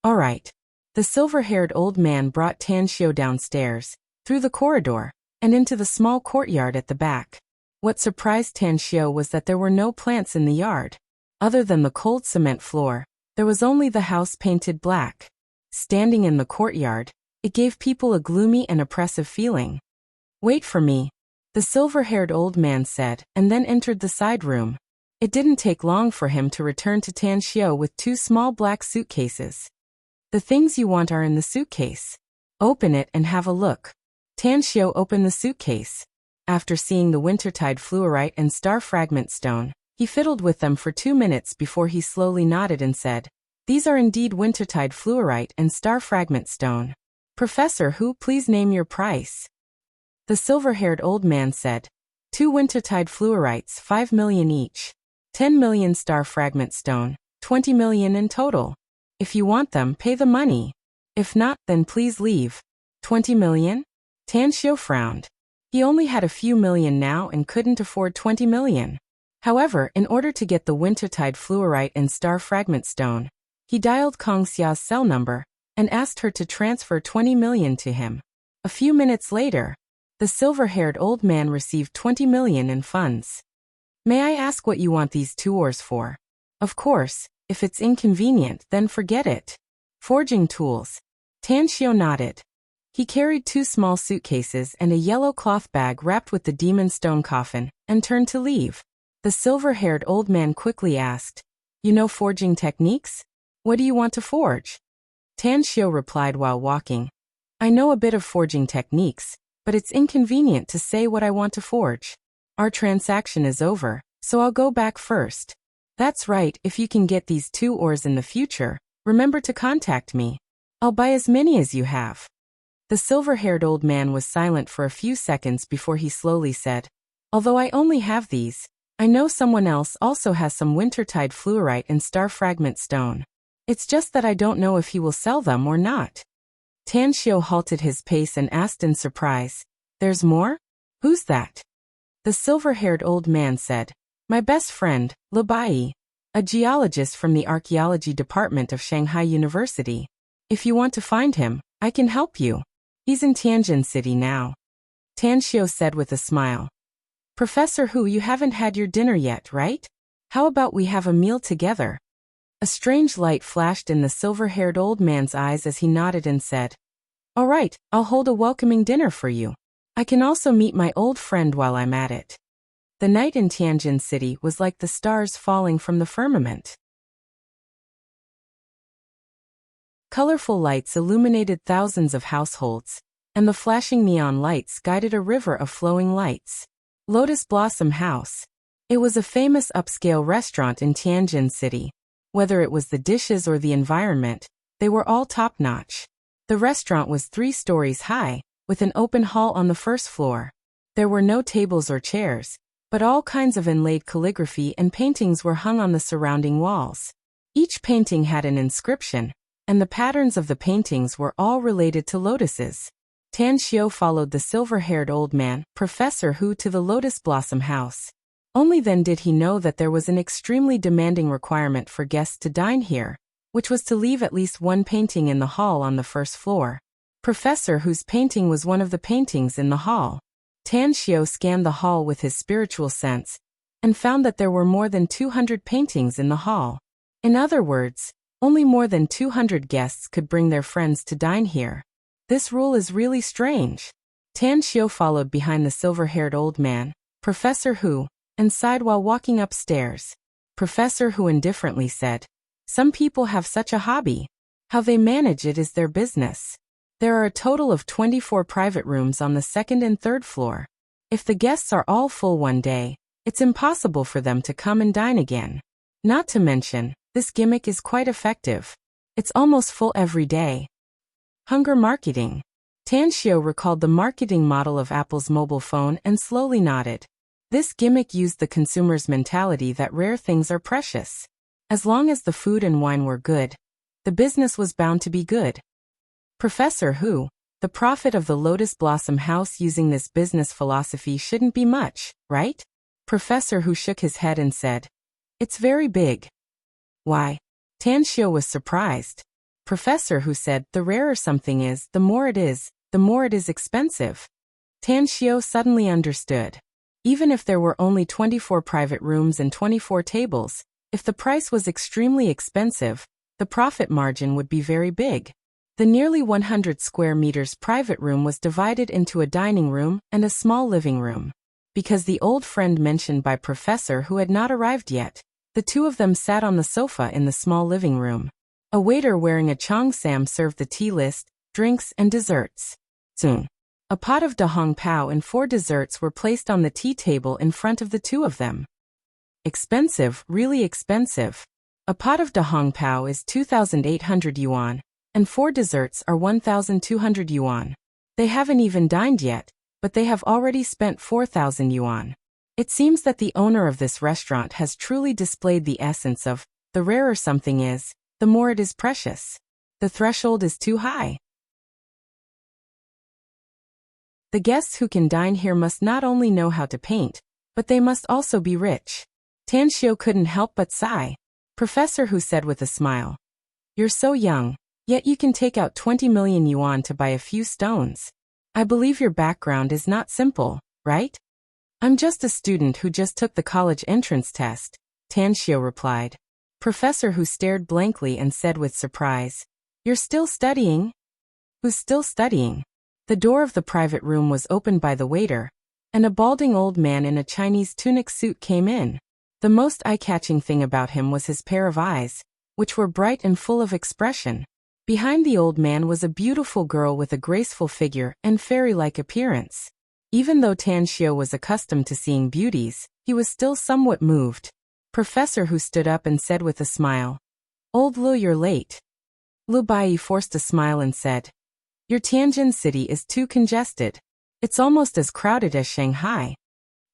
"All right." The silver-haired old man brought Tan Xiao downstairs, through the corridor, and into the small courtyard at the back. What surprised Tan Xiao was that there were no plants in the yard. Other than the cold cement floor, there was only the house painted black. Standing in the courtyard, it gave people a gloomy and oppressive feeling. "Wait for me," the silver-haired old man said, and then entered the side room. It didn't take long for him to return to Tan Xiao with 2 small black suitcases. "The things you want are in the suitcase. Open it and have a look." Tan Xiao opened the suitcase. After seeing the wintertide fluorite and star fragment stone, he fiddled with them for 2 minutes before he slowly nodded and said, "These are indeed wintertide fluorite and star fragment stone. Professor Hu, please name your price." The silver-haired old man said, 2 wintertide fluorites, 5 million each. 10 million star fragment stone, 20 million in total. If you want them, pay the money. If not, then please leave. 20 million? Tan Xiao frowned. He only had a few million now and couldn't afford 20 million. However, in order to get the wintertide fluorite and star fragment stone, he dialed Kong Xia's cell number and asked her to transfer 20 million to him. A few minutes later, the silver-haired old man received 20 million in funds. "May I ask what you want these 2 ores for?" "Of course, if it's inconvenient, then forget it." "Forging tools." Tan Xiao nodded. He carried 2 small suitcases and a yellow cloth bag wrapped with the demon stone coffin, and turned to leave. The silver-haired old man quickly asked, "You know forging techniques? What do you want to forge?" Tan Xiao replied while walking, "I know a bit of forging techniques, but it's inconvenient to say what I want to forge. Our transaction is over, so I'll go back first." "That's right, if you can get these 2 ores in the future, remember to contact me. I'll buy as many as you have." The silver-haired old man was silent for a few seconds before he slowly said, "Although I only have these, I know someone else also has some wintertide fluorite and star fragment stone. It's just that I don't know if he will sell them or not." Tan Xiao halted his pace and asked in surprise, "There's more? Who's that?" The silver-haired old man said, "My best friend, Li Bai, a geologist from the archaeology department of Shanghai University. If you want to find him, I can help you. He's in Tianjin City now." Tan Xiao said with a smile, "Professor Hu, you haven't had your dinner yet, right? How about we have a meal together? A strange light flashed in the silver-haired old man's eyes as he nodded and said, All right, I'll hold a welcoming dinner for you. I can also meet my old friend while I'm at it. The night in Tianjin City was like the stars falling from the firmament. Colorful lights illuminated thousands of households, and the flashing neon lights guided a river of flowing lights. Lotus Blossom House. It was a famous upscale restaurant in Tianjin City. Whether it was the dishes or the environment, they were all top-notch. The restaurant was 3 stories high, with an open hall on the first floor. There were no tables or chairs, but all kinds of inlaid calligraphy and paintings were hung on the surrounding walls. Each painting had an inscription, and the patterns of the paintings were all related to lotuses. Tan Xiu followed the silver-haired old man, Professor Hu, to the Lotus Blossom House. Only then did he know that there was an extremely demanding requirement for guests to dine here, which was to leave at least one painting in the hall on the first floor. Professor Hu's painting was one of the paintings in the hall. Tan Xiu scanned the hall with his spiritual sense, and found that there were more than 200 paintings in the hall. In other words, only more than 200 guests could bring their friends to dine here. This rule is really strange. Tan Xiu followed behind the silver-haired old man, Professor Hu, and sighed while walking upstairs. Professor Hu indifferently said, Some people have such a hobby. How they manage it is their business. There are a total of 24 private rooms on the 2nd and 3rd floor. If the guests are all full one day, it's impossible for them to come and dine again. Not to mention, this gimmick is quite effective. It's almost full every day. Hunger marketing. Tan Xiu recalled the marketing model of Apple's mobile phone and slowly nodded. This gimmick used the consumer's mentality that rare things are precious. As long as the food and wine were good, the business was bound to be good. Professor Hu, the profit of the Lotus Blossom House using this business philosophy shouldn't be much, right? Professor Hu shook his head and said, It's very big. Why? Tan Xiu was surprised. Professor Hu said, The rarer something is, the more it is expensive. Tan Xiu suddenly understood. Even if there were only 24 private rooms and 24 tables, if the price was extremely expensive, the profit margin would be very big. The nearly 100 square meters private room was divided into a dining room and a small living room. Because the old friend mentioned by Professor Hu had not arrived yet, the two of them sat on the sofa in the small living room. A waiter wearing a cheongsam served the tea list, drinks, and desserts. Soon, a pot of dahong pao and 4 desserts were placed on the tea table in front of the two of them. Expensive, really expensive. A pot of dahong pao is 2,800 yuan, and 4 desserts are 1,200 yuan. They haven't even dined yet, but they have already spent 4,000 yuan. It seems that the owner of this restaurant has truly displayed the essence of, the rarer something is, the more it is precious. The threshold is too high. The guests who can dine here must not only know how to paint, but they must also be rich. Tan Xiu couldn't help but sigh. Professor Hu said with a smile, You're so young, yet you can take out 20 million yuan to buy a few stones. I believe your background is not simple, right? I'm just a student who just took the college entrance test, Tan Xiu replied. Professor Hu stared blankly and said with surprise, You're still studying? Who's still studying? The door of the private room was opened by the waiter, and a balding old man in a Chinese tunic suit came in. The most eye-catching thing about him was his pair of eyes, which were bright and full of expression. Behind the old man was a beautiful girl with a graceful figure and fairy-like appearance. Even though Tan Xiu was accustomed to seeing beauties, he was still somewhat moved. Professor Hu stood up and said with a smile, Old Lu, you're late. Lu Bai forced a smile and said, Your Tianjin city is too congested. It's almost as crowded as Shanghai.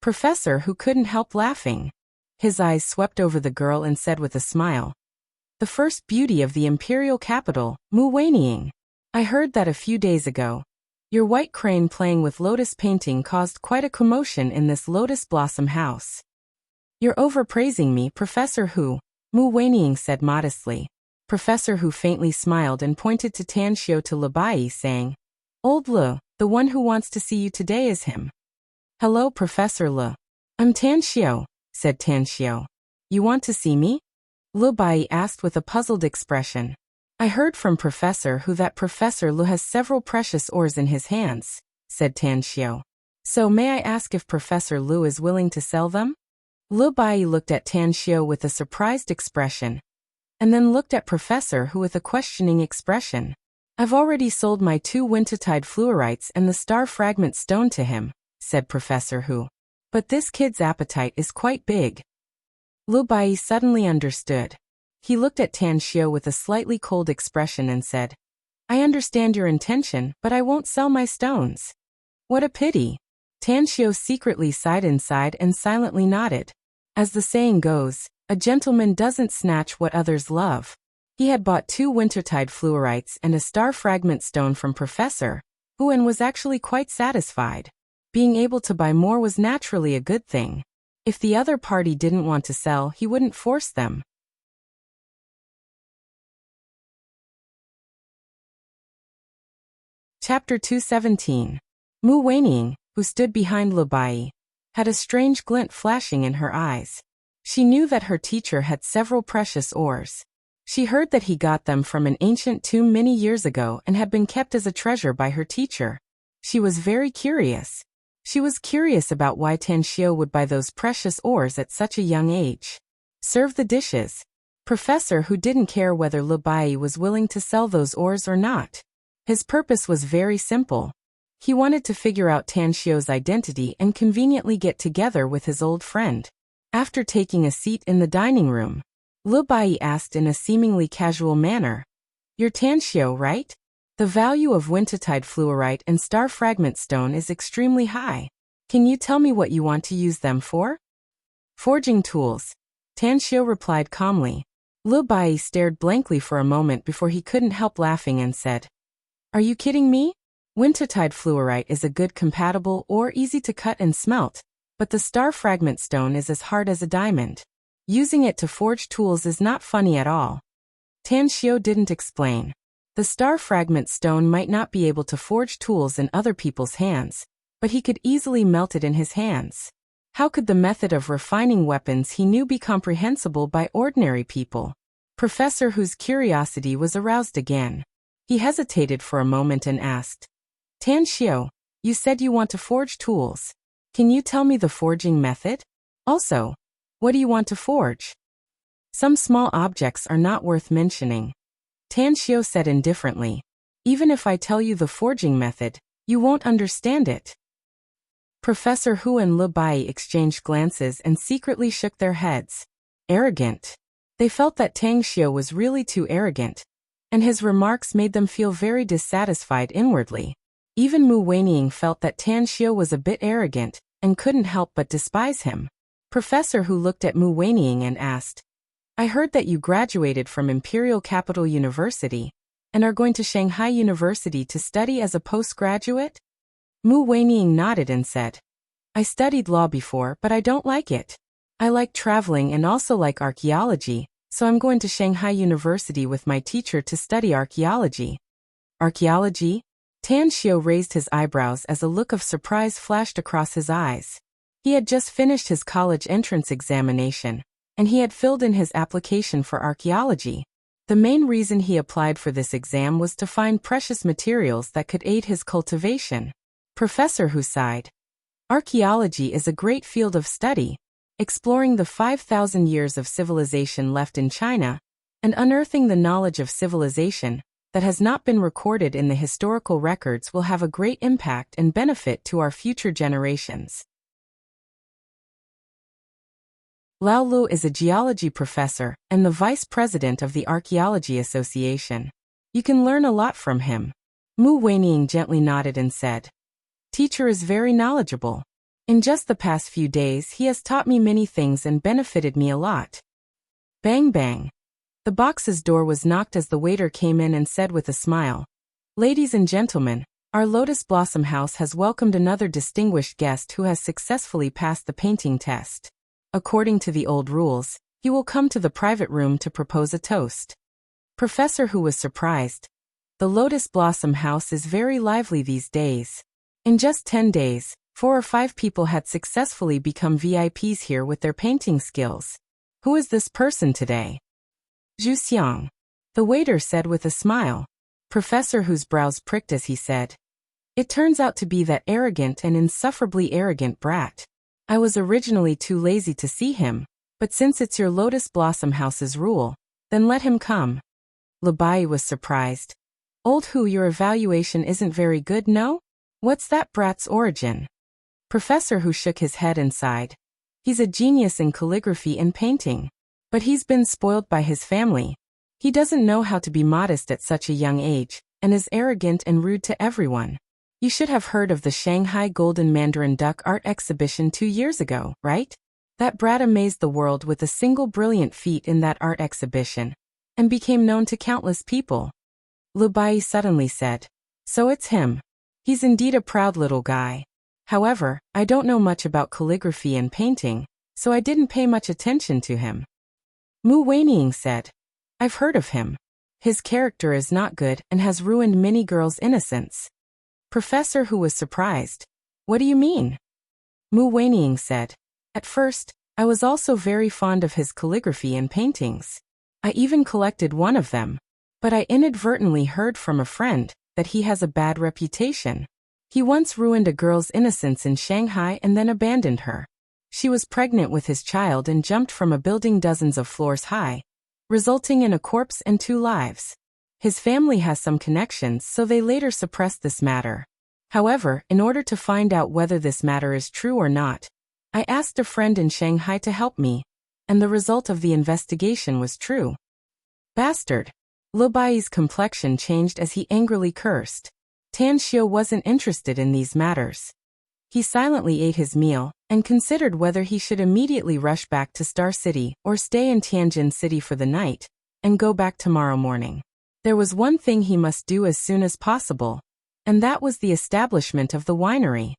Professor Hu couldn't help laughing. His eyes swept over the girl and said with a smile, The first beauty of the imperial capital, Mu Weining. I heard that a few days ago. Your white crane playing with lotus painting caused quite a commotion in this Lotus Blossom House. You're overpraising me, Professor Hu, Mu Weining said modestly. Professor Hu faintly smiled and pointed to Tan Xiu to Labai, saying, Old Lu, the one who wants to see you today is him. Hello, Professor Lu. I'm Tan Xiu, said Tan Xiu. You want to see me? Lu Bai asked with a puzzled expression. I heard from Professor Hu that Professor Lu has several precious ores in his hands, said Tan Xiao. So may I ask if Professor Lu is willing to sell them? Lu Bai looked at Tan Xiao with a surprised expression, and then looked at Professor Hu with a questioning expression. I've already sold my 2 wintertide fluorites and the star fragment stone to him, said Professor Hu. But this kid's appetite is quite big. Lu Bai suddenly understood. He looked at Tan Xiao with a slightly cold expression and said, I understand your intention, but I won't sell my stones. What a pity. Tan Xiao secretly sighed inside and silently nodded. As the saying goes, a gentleman doesn't snatch what others love. He had bought 2 wintertide fluorites and a star fragment stone from Professor Hu and was actually quite satisfied. Being able to buy more was naturally a good thing. If the other party didn't want to sell, he wouldn't force them. Chapter 217. Mu Weining, who stood behind Lu Bai, had a strange glint flashing in her eyes. She knew that her teacher had several precious ores. She heard that he got them from an ancient tomb many years ago and had been kept as a treasure by her teacher. She was very curious. She was curious about why Tan Xiao would buy those precious ores at such a young age. Serve the dishes. Professor Hu didn't care whether Lu Bai was willing to sell those ores or not. His purpose was very simple. He wanted to figure out Tan Xiao's identity and conveniently get together with his old friend. After taking a seat in the dining room, Lu Bai asked in a seemingly casual manner, You're Tan Xiao, right? The value of wintertide fluorite and star fragment stone is extremely high. Can you tell me what you want to use them for? Forging tools. Tan Xiao replied calmly. Lu Bai stared blankly for a moment before he couldn't help laughing and said, Are you kidding me? Wintertide fluorite is a good compatible or easy to cut and smelt, but the star fragment stone is as hard as a diamond. Using it to forge tools is not funny at all. Tan Xiao didn't explain. The star fragment stone might not be able to forge tools in other people's hands, but he could easily melt it in his hands. How could the method of refining weapons he knew be comprehensible by ordinary people? Professor Hu's curiosity was aroused again. He hesitated for a moment and asked, Tan Xiao, you said you want to forge tools. Can you tell me the forging method? Also, what do you want to forge? Some small objects are not worth mentioning. Tan Xiao said indifferently. Even if I tell you the forging method, you won't understand it. Professor Hu and Lu Bai exchanged glances and secretly shook their heads. Arrogant. They felt that Tan Xiao was really too arrogant, and his remarks made them feel very dissatisfied inwardly. Even Mu Weining felt that Tan Xiao was a bit arrogant and couldn't help but despise him. Professor Hu looked at Mu Weining and asked, I heard that you graduated from Imperial Capital University and are going to Shanghai University to study as a postgraduate? Mu Weining nodded and said, I studied law before, but I don't like it. I like traveling and also like archaeology, so I'm going to Shanghai University with my teacher to study archaeology. Archaeology? Tan Xiao raised his eyebrows as a look of surprise flashed across his eyes. He had just finished his college entrance examination, and he had filled in his application for archaeology. The main reason he applied for this exam was to find precious materials that could aid his cultivation. Professor Hu sighed. Archaeology is a great field of study, exploring the 5,000 years of civilization left in China, and unearthing the knowledge of civilization that has not been recorded in the historical records will have a great impact and benefit to our future generations. Lao Lu is a geology professor and the vice president of the Archaeology Association. You can learn a lot from him. Mu Weining gently nodded and said, Teacher is very knowledgeable. In just the past few days he has taught me many things and benefited me a lot. Bang bang. The box's door was knocked as the waiter came in and said with a smile, Ladies and gentlemen, our Lotus Blossom House has welcomed another distinguished guest who has successfully passed the painting test. According to the old rules, he will come to the private room to propose a toast. Professor Hu was surprised. The Lotus Blossom House is very lively these days. In just 10 days, 4 or 5 people had successfully become VIPs here with their painting skills. Who is this person today? Zhu Xiang. The waiter said with a smile. Professor Hu's brows pricked as he said, "It turns out to be that arrogant and insufferably arrogant brat. I was originally too lazy to see him, but since it's your Lotus Blossom House's rule, then let him come." Lu Bai was surprised. "Old Hu, your evaluation isn't very good, no? What's that brat's origin?" Professor Hu shook his head and sighed. "He's a genius in calligraphy and painting. But he's been spoiled by his family. He doesn't know how to be modest at such a young age, and is arrogant and rude to everyone. You should have heard of the Shanghai Golden Mandarin Duck Art Exhibition 2 years ago, right? That brat amazed the world with a single brilliant feat in that art exhibition, and became known to countless people." Lu Bai suddenly said, "So it's him. He's indeed a proud little guy. However, I don't know much about calligraphy and painting, so I didn't pay much attention to him." Mu Weining said, "I've heard of him. His character is not good and has ruined many girls' innocence." Professor Hu was surprised. "What do you mean?" Mu Weining said, "At first, I was also very fond of his calligraphy and paintings. I even collected one of them. But I inadvertently heard from a friend that he has a bad reputation. He once ruined a girl's innocence in Shanghai and then abandoned her. She was pregnant with his child and jumped from a building dozens of floors high, resulting in a corpse and 2 lives. His family has some connections, so they later suppressed this matter. However, in order to find out whether this matter is true or not, I asked a friend in Shanghai to help me, and the result of the investigation was true." Bastard! Lu Bai's complexion changed as he angrily cursed. Tan Xiu wasn't interested in these matters. He silently ate his meal, and considered whether he should immediately rush back to Star City or stay in Tianjin City for the night, and go back tomorrow morning. There was one thing he must do as soon as possible, and that was the establishment of the winery.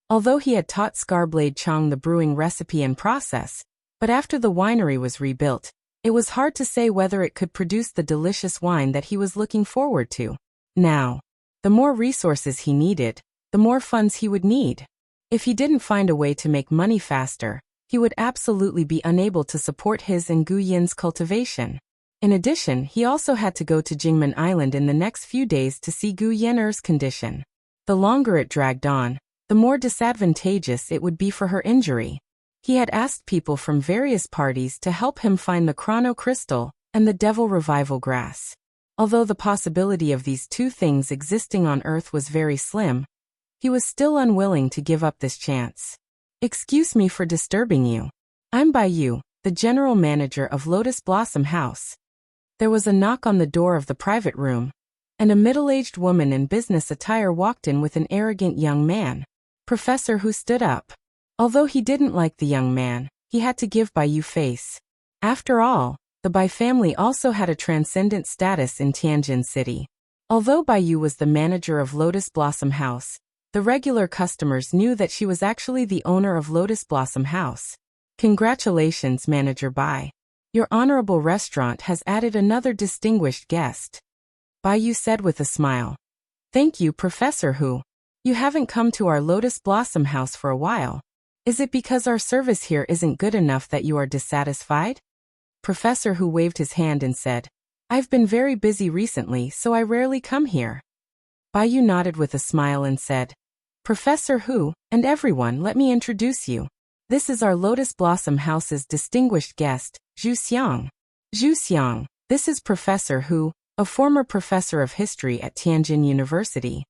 Although he had taught Scarblade Chong the brewing recipe and process, but after the winery was rebuilt, it was hard to say whether it could produce the delicious wine that he was looking forward to. Now, the more resources he needed, the more funds he would need. If he didn't find a way to make money faster, he would absolutely be unable to support his and Gu Yin's cultivation. In addition, he also had to go to Jingmen Island in the next few days to see Gu Yen'er's condition. The longer it dragged on, the more disadvantageous it would be for her injury. He had asked people from various parties to help him find the Chrono Crystal and the Devil Revival Grass. Although the possibility of these 2 things existing on Earth was very slim, he was still unwilling to give up this chance. "Excuse me for disturbing you. I'm Bai Yu, the general manager of Lotus Blossom House." There was a knock on the door of the private room, and a middle-aged woman in business attire walked in with an arrogant young man. Professor Hu stood up. Although he didn't like the young man, he had to give Bai Yu face. After all, the Bai family also had a transcendent status in Tianjin City. Although Bai Yu was the manager of Lotus Blossom House, the regular customers knew that she was actually the owner of Lotus Blossom House. "Congratulations, Manager Bai. Your honorable restaurant has added another distinguished guest," Bai Yu said with a smile. "Thank you, Professor Hu. You haven't come to our Lotus Blossom House for a while. Is it because our service here isn't good enough that you are dissatisfied?" Professor Hu waved his hand and said, "I've been very busy recently, so I rarely come here." Bai Yu nodded with a smile and said, "Professor Hu, and everyone, let me introduce you. This is our Lotus Blossom House's distinguished guest, Zhu Xiang." "Zhu Xiang, this is Professor Hu, a former professor of history at Tianjin University."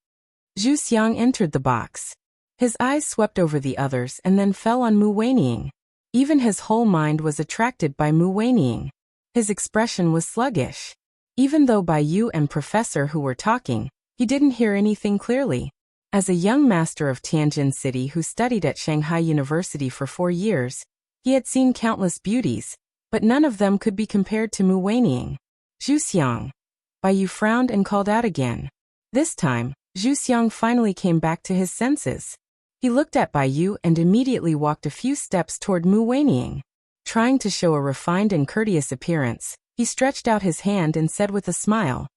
Zhu Xiang entered the box. His eyes swept over the others and then fell on Mu Weining. Even his whole mind was attracted by Mu Weining. His expression was sluggish. Even though Bai Yu and Professor Hu were talking, he didn't hear anything clearly. As a young master of Tianjin City who studied at Shanghai University for 4 years, he had seen countless beauties, but none of them could be compared to Mu Weining. "Zhu Xiang." Bai Yu frowned and called out again. This time, Zhu Xiang finally came back to his senses. He looked at Bai Yu and immediately walked a few steps toward Mu Weining. Trying to show a refined and courteous appearance, he stretched out his hand and said with a smile,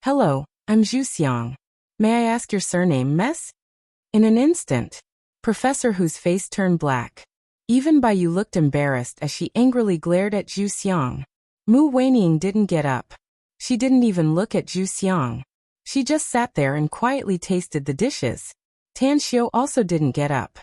"Hello, I'm Zhu Xiang. May I ask your surname, Mess?" In an instant, Professor Hu's face turned black. Even Bai Yu looked embarrassed as she angrily glared at Zhu Xiang. Mu Weining didn't get up. She didn't even look at Zhu Xiang. She just sat there and quietly tasted the dishes. Tan Xiu also didn't get up.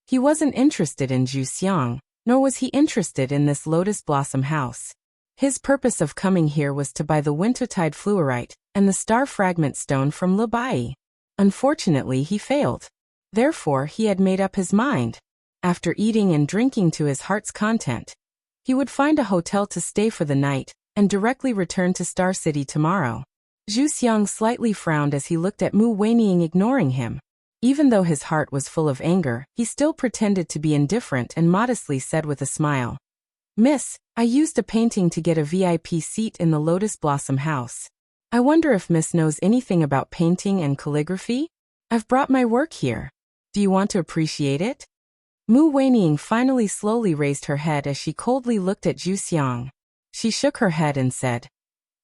He wasn't interested in Zhu Xiang, nor was he interested in this lotus blossom house. His purpose of coming here was to buy the wintertide fluorite and the star fragment stone from Lu Bai. Unfortunately, he failed. Therefore, he had made up his mind. After eating and drinking to his heart's content, he would find a hotel to stay for the night and directly return to Star City tomorrow. Zhu Xiang slightly frowned as he looked at Mu Weining ignoring him. Even though his heart was full of anger, he still pretended to be indifferent and modestly said with a smile, "Miss, I used a painting to get a VIP seat in the Lotus Blossom House. I wonder if Miss knows anything about painting and calligraphy? I've brought my work here. Do you want to appreciate it?" Mu Weining finally slowly raised her head as she coldly looked at Zhu Xiang. She shook her head and said,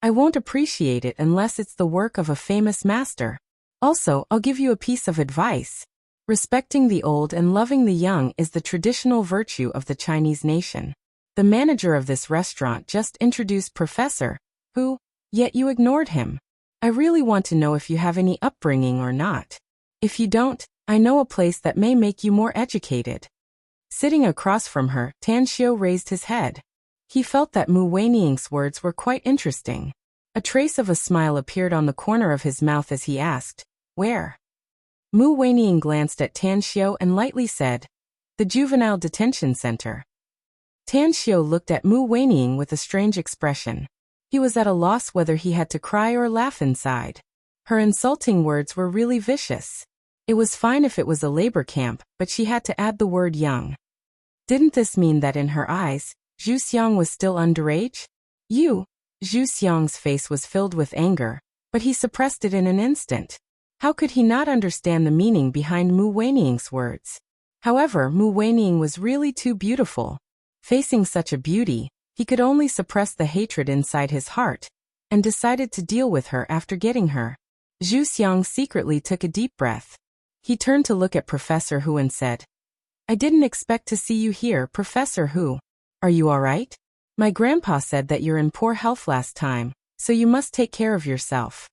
"I won't appreciate it unless it's the work of a famous master. Also, I'll give you a piece of advice. Respecting the old and loving the young is the traditional virtue of the Chinese nation. The manager of this restaurant just introduced Professor, who, yet you ignored him. I really want to know if you have any upbringing or not. If you don't, I know a place that may make you more educated." Sitting across from her, Tan Xiu raised his head. He felt that Mu Weining's words were quite interesting. A trace of a smile appeared on the corner of his mouth as he asked, "Where?" Mu Weining glanced at Tan Xiu and lightly said, "The Juvenile Detention Center." Tan Xiu looked at Mu Weining with a strange expression. He was at a loss whether he had to cry or laugh inside. Her insulting words were really vicious. It was fine if it was a labor camp, but she had to add the word young. Didn't this mean that in her eyes, Zhu Xiang was still underage? Zhu Xiang's face was filled with anger, but he suppressed it in an instant. How could he not understand the meaning behind Mu Weining's words? However, Mu Weining was really too beautiful. Facing such a beauty, he could only suppress the hatred inside his heart, and decided to deal with her after getting her. Zhu Xiang secretly took a deep breath. He turned to look at Professor Hu and said, "I didn't expect to see you here, Professor Hu. Are you all right? My grandpa said that you're in poor health last time, so you must take care of yourself."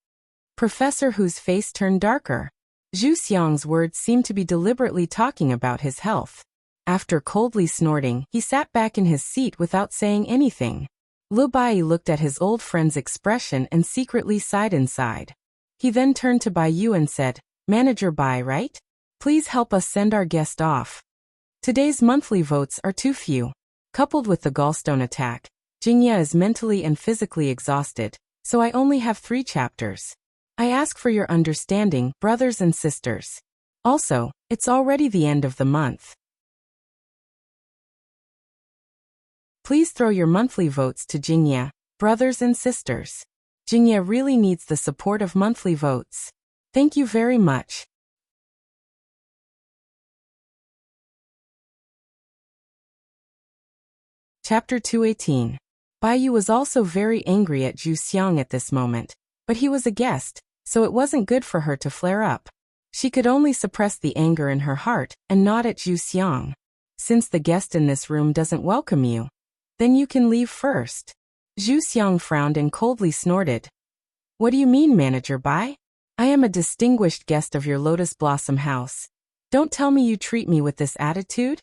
Professor Hu's face turned darker. Zhu Xiang's words seemed to be deliberately talking about his health. After coldly snorting, he sat back in his seat without saying anything. Lu Bai looked at his old friend's expression and secretly sighed inside. He then turned to Bai Yu and said, "Manager Bai, right? Please help us send our guest off. Today's monthly votes are too few." Coupled with the gallstone attack, Jingye is mentally and physically exhausted, so I only have 3 chapters. I ask for your understanding, brothers and sisters. Also, it's already the end of the month. Please throw your monthly votes to Jingye, brothers and sisters. Jingye really needs the support of monthly votes. Thank you very much. Chapter 218. Bai Yu was also very angry at Zhu Xiang at this moment, but he was a guest, so it wasn't good for her to flare up. She could only suppress the anger in her heart and nod at Zhu Xiang. "Since the guest in this room doesn't welcome you, then you can leave first." Zhu Xiang frowned and coldly snorted. "What do you mean, Manager Bai? I am a distinguished guest of your Lotus Blossom House. Don't tell me you treat me with this attitude?"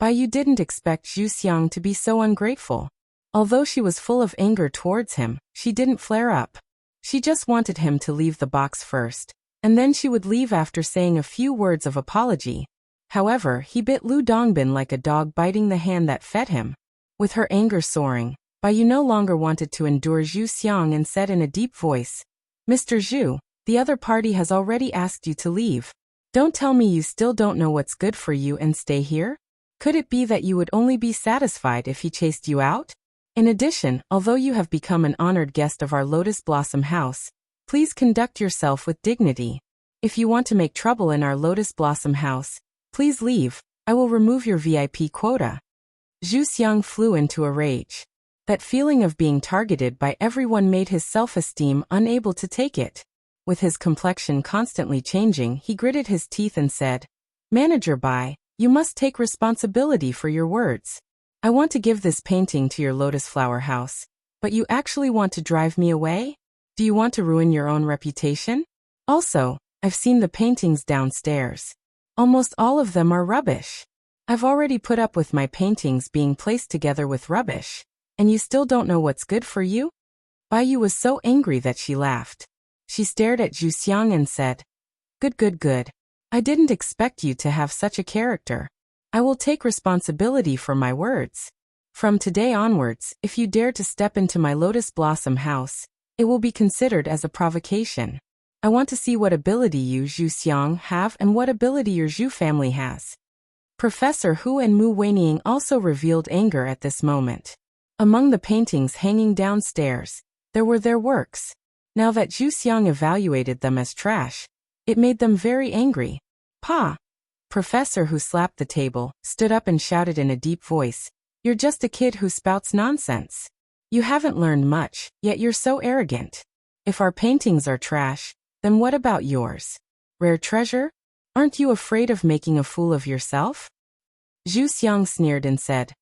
Bai Yu didn't expect Zhu Xiang to be so ungrateful. Although she was full of anger towards him, she didn't flare up. She just wanted him to leave the box first, and then she would leave after saying a few words of apology. However, he bit Lu Dongbin like a dog biting the hand that fed him. With her anger soaring, Bai Yu no longer wanted to endure Zhu Xiang and said in a deep voice, "Mr. Zhu, the other party has already asked you to leave. Don't tell me you still don't know what's good for you and stay here? Could it be that you would only be satisfied if he chased you out? In addition, although you have become an honored guest of our Lotus Blossom House, please conduct yourself with dignity. If you want to make trouble in our Lotus Blossom House, please leave. I will remove your VIP quota." Zhu Xiang flew into a rage. That feeling of being targeted by everyone made his self-esteem unable to take it. With his complexion constantly changing, he gritted his teeth and said, Manager Bai, you must take responsibility for your words. I want to give this painting to your lotus flower house, but you actually want to drive me away? Do you want to ruin your own reputation? Also, I've seen the paintings downstairs. Almost all of them are rubbish. I've already put up with my paintings being placed together with rubbish, and you still don't know what's good for you? Bai Yu was so angry that she laughed. She stared at Zhu Xiang and said, Good. I didn't expect you to have such a character. I will take responsibility for my words. From today onwards, if you dare to step into my lotus blossom house, it will be considered as a provocation. I want to see what ability you, Zhu Xiang, have and what ability your Zhu family has. Professor Hu and Mu Weining also revealed anger at this moment. Among the paintings hanging downstairs, there were their works. Now that Zhu Xiang evaluated them as trash, it made them very angry. Pa! Professor Hu slapped the table, stood up and shouted in a deep voice, You're just a kid who spouts nonsense. You haven't learned much, yet you're so arrogant. If our paintings are trash, then what about yours? Rare treasure? Aren't you afraid of making a fool of yourself? Zhu Xiang sneered and said,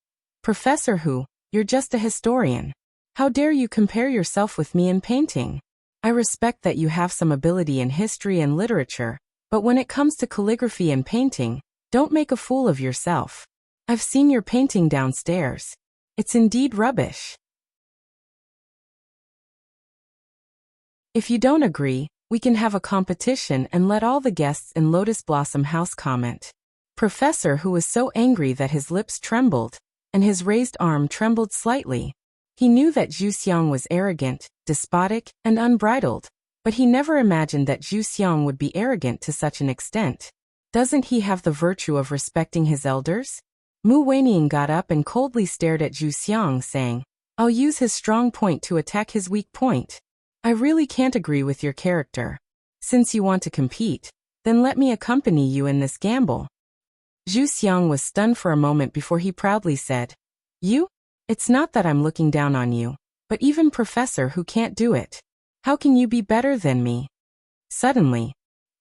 Professor Hu, you're just a historian. How dare you compare yourself with me in painting? I respect that you have some ability in history and literature, but when it comes to calligraphy and painting, don't make a fool of yourself. I've seen your painting downstairs. It's indeed rubbish. If you don't agree, we can have a competition and let all the guests in Lotus Blossom House comment. Professor Hu was so angry that his lips trembled, and his raised arm trembled slightly. He knew that Zhu Xiang was arrogant, despotic, and unbridled, but he never imagined that Zhu Xiang would be arrogant to such an extent. Doesn't he have the virtue of respecting his elders? Mu Weining got up and coldly stared at Zhu Xiang, saying, I'll use his strong point to attack his weak point. I really can't agree with your character. Since you want to compete, then let me accompany you in this gamble. Zhu Xiang was stunned for a moment before he proudly said, You? It's not that I'm looking down on you, but even Professor Hu can't do it. How can you be better than me? Suddenly,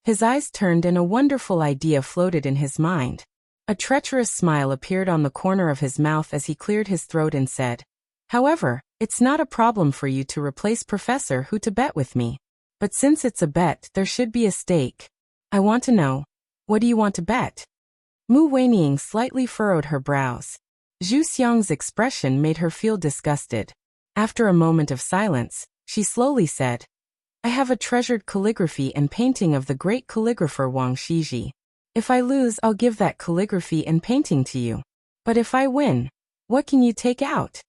his eyes turned and a wonderful idea floated in his mind. A treacherous smile appeared on the corner of his mouth as he cleared his throat and said, However, it's not a problem for you to replace Professor Hu to bet with me. But since it's a bet, there should be a stake. I want to know, what do you want to bet? Mu Weining slightly furrowed her brows. Zhu Xiang's expression made her feel disgusted. After a moment of silence, she slowly said, I have a treasured calligraphy and painting of the great calligrapher Wang Shiji. If I lose, I'll give that calligraphy and painting to you. But if I win, what can you take out?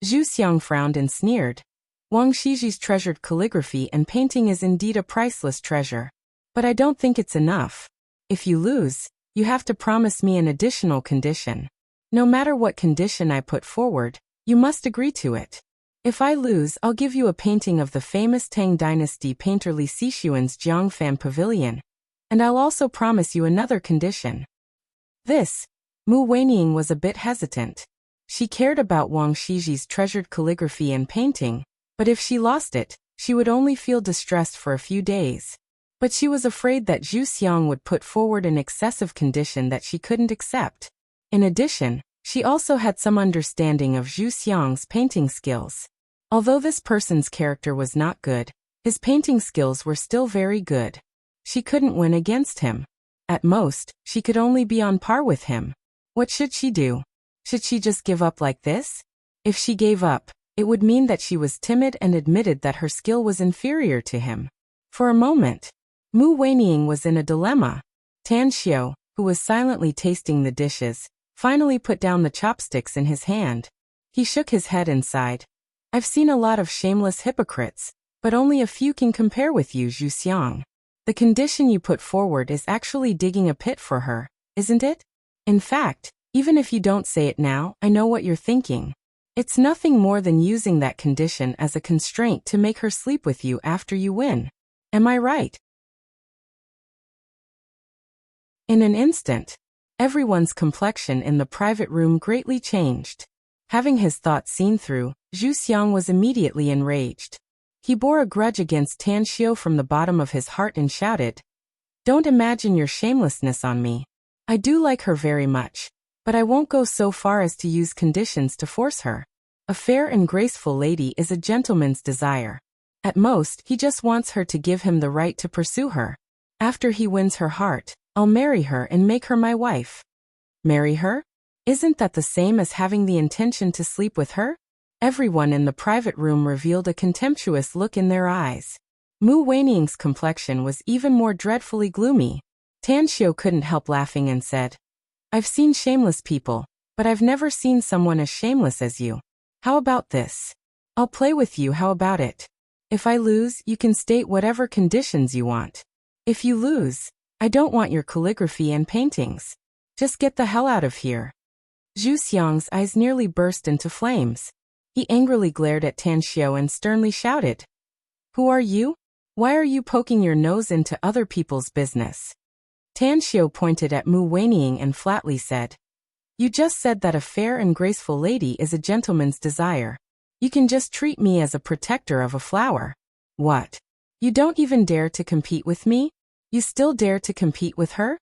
Zhu Xiang frowned and sneered. Wang Shiji's treasured calligraphy and painting is indeed a priceless treasure. But I don't think it's enough. If you lose, you have to promise me an additional condition. No matter what condition I put forward, you must agree to it. If I lose, I'll give you a painting of the famous Tang Dynasty painter Li Sixuan's Jiangfan Pavilion. And I'll also promise you another condition. This, Mu Weining was a bit hesitant. She cared about Wang Shiji's treasured calligraphy and painting, but if she lost it, she would only feel distressed for a few days. But she was afraid that Zhu Xiang would put forward an excessive condition that she couldn't accept. In addition, she also had some understanding of Zhu Xiang's painting skills. Although this person's character was not good, his painting skills were still very good. She couldn't win against him. At most, she could only be on par with him. What should she do? Should she just give up like this? If she gave up, it would mean that she was timid and admitted that her skill was inferior to him. For a moment, Mu Weining was in a dilemma. Tan Xiao, who was silently tasting the dishes, finally put down the chopsticks in his hand. He shook his head and sighed. I've seen a lot of shameless hypocrites, but only a few can compare with you, Zhu Xiang. The condition you put forward is actually digging a pit for her, isn't it? In fact, even if you don't say it now, I know what you're thinking. It's nothing more than using that condition as a constraint to make her sleep with you after you win. Am I right? In an instant, everyone's complexion in the private room greatly changed. Having his thoughts seen through, Zhu Xiang was immediately enraged. He bore a grudge against Tan Xiao from the bottom of his heart and shouted, Don't imagine your shamelessness on me. I do like her very much, but I won't go so far as to use conditions to force her. A fair and graceful lady is a gentleman's desire. At most, he just wants her to give him the right to pursue her. After he wins her heart, I'll marry her and make her my wife. Marry her? Isn't that the same as having the intention to sleep with her? Everyone in the private room revealed a contemptuous look in their eyes. Mu Weiniang's complexion was even more dreadfully gloomy. Tan Xiu couldn't help laughing and said, I've seen shameless people, but I've never seen someone as shameless as you. How about this? I'll play with you, how about it? If I lose, you can state whatever conditions you want. If you lose, I don't want your calligraphy and paintings. Just get the hell out of here. Zhu Xiang's eyes nearly burst into flames. He angrily glared at Tan Xiu and sternly shouted, Who are you? Why are you poking your nose into other people's business? Tan Xiu pointed at Mu Weiniang and flatly said, You just said that a fair and graceful lady is a gentleman's desire. You can just treat me as a protector of a flower. What? You don't even dare to compete with me? You still dare to compete with her?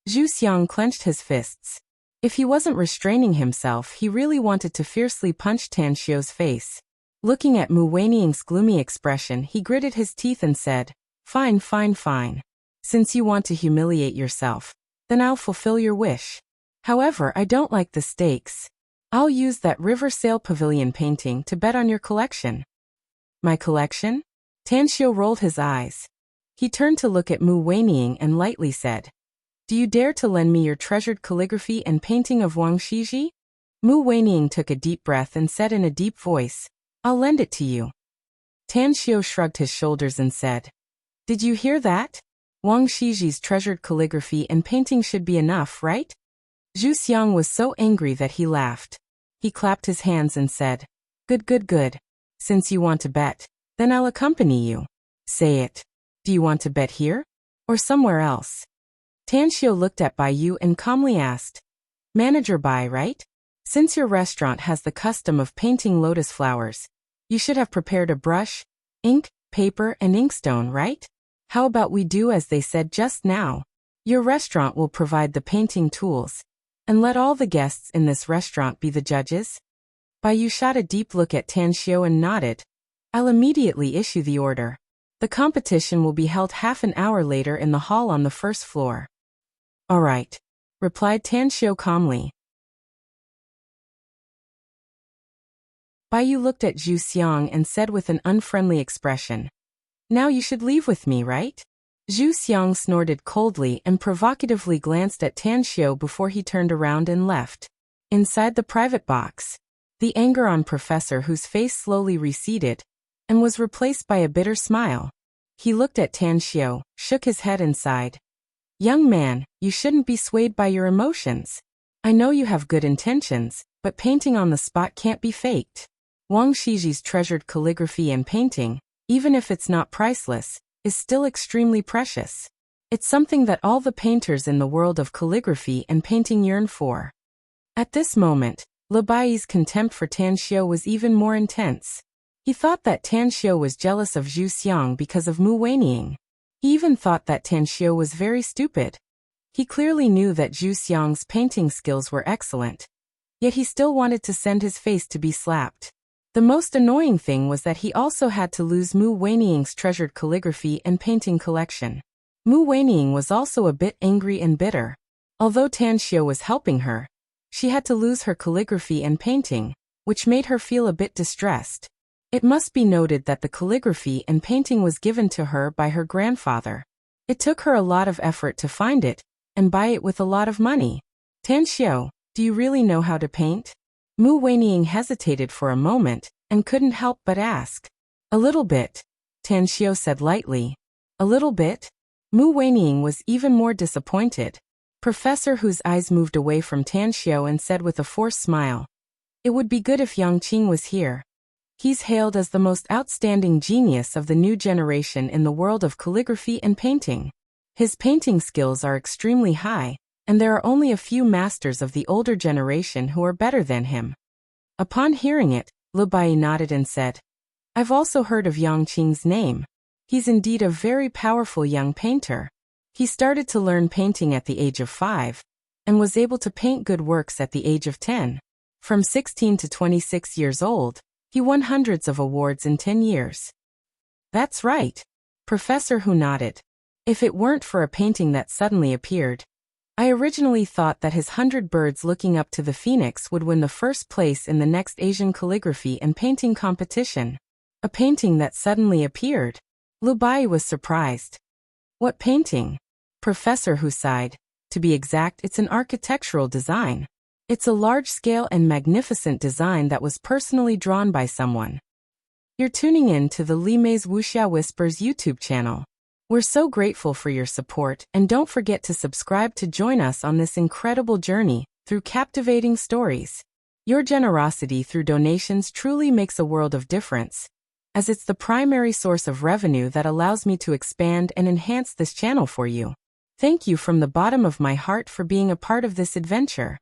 Zhu Xiang clenched his fists. If he wasn't restraining himself, he really wanted to fiercely punch Tan Xiu's face. Looking at Mu Weiniang's gloomy expression, he gritted his teeth and said, Fine, fine, fine. Since you want to humiliate yourself, then I'll fulfill your wish. However, I don't like the stakes. I'll use that River Sail Pavilion painting to bet on your collection. My collection? Tan Xiu rolled his eyes. He turned to look at Mu Weiniang and lightly said, Do you dare to lend me your treasured calligraphy and painting of Wang Shiji? Mu Weiniang took a deep breath and said in a deep voice, I'll lend it to you. Tan Xiu shrugged his shoulders and said, Did you hear that? Wang Shiji's treasured calligraphy and painting should be enough, right? Zhu Xiang was so angry that he laughed. He clapped his hands and said, Good, good, good. Since you want to bet, then I'll accompany you. Say it. Do you want to bet here? Or somewhere else? Tan Xiu looked at Bai Yu and calmly asked, Manager Bai, right? Since your restaurant has the custom of painting lotus flowers, you should have prepared a brush, ink, paper, and inkstone, right? How about we do as they said just now? Your restaurant will provide the painting tools, and let all the guests in this restaurant be the judges? Bai Yu shot a deep look at Tan Xiu and nodded. I'll immediately issue the order. The competition will be held half an hour later in the hall on the first floor. All right, replied Tan Xiu calmly. Bai Yu looked at Zhu Xiang and said with an unfriendly expression, Now you should leave with me, right? Zhu Xiang snorted coldly and provocatively glanced at Tan Xiu before he turned around and left. Inside the private box, the anger on Professor Hu's face slowly receded and was replaced by a bitter smile. He looked at Tan Xiu, shook his head and sighed. Young man, you shouldn't be swayed by your emotions. I know you have good intentions, but painting on the spot can't be faked. Wang Shiji's treasured calligraphy and painting, even if it's not priceless, is still extremely precious. It's something that all the painters in the world of calligraphy and painting yearn for. At this moment, Li Bai's contempt for Tan Xiu was even more intense. He thought that Tan Xiu was jealous of Zhu Xiang because of Mu Weiniang. He even thought that Tan Xiu was very stupid. He clearly knew that Zhu Xiang's painting skills were excellent, yet he still wanted to send his face to be slapped. The most annoying thing was that he also had to lose Mu Weiniang's treasured calligraphy and painting collection. Mu Weiniang was also a bit angry and bitter. Although Tan Xiu was helping her, she had to lose her calligraphy and painting, which made her feel a bit distressed. It must be noted that the calligraphy and painting was given to her by her grandfather. It took her a lot of effort to find it and buy it with a lot of money. Tan Xiu, do you really know how to paint? Mu Weiniang hesitated for a moment and couldn't help but ask. A little bit, Tan Xiu said lightly. A little bit? Mu Weiniang was even more disappointed. Professor Hu's eyes moved away from Tan Xiu and said with a forced smile, It would be good if Yang Qing was here. He's hailed as the most outstanding genius of the new generation in the world of calligraphy and painting. His painting skills are extremely high, and there are only a few masters of the older generation who are better than him. Upon hearing it, Li Bai nodded and said, I've also heard of Yang Qing's name. He's indeed a very powerful young painter. He started to learn painting at the age of 5 and was able to paint good works at the age of 10. From 16 to 26 years old, he won hundreds of awards in 10 years. That's right. Professor Hu nodded. If it weren't for a painting that suddenly appeared, I originally thought that his 100 birds looking up to the phoenix would win the first place in the next Asian calligraphy and painting competition. A painting that suddenly appeared. Lu Bai was surprised. What painting? Professor Hu sighed. To be exact, it's an architectural design. It's a large-scale and magnificent design that was personally drawn by someone. You're tuning in to the Li Mei's Wuxia Whispers YouTube channel. We're so grateful for your support, and don't forget to subscribe to join us on this incredible journey through captivating stories. Your generosity through donations truly makes a world of difference, as it's the primary source of revenue that allows me to expand and enhance this channel for you. Thank you from the bottom of my heart for being a part of this adventure.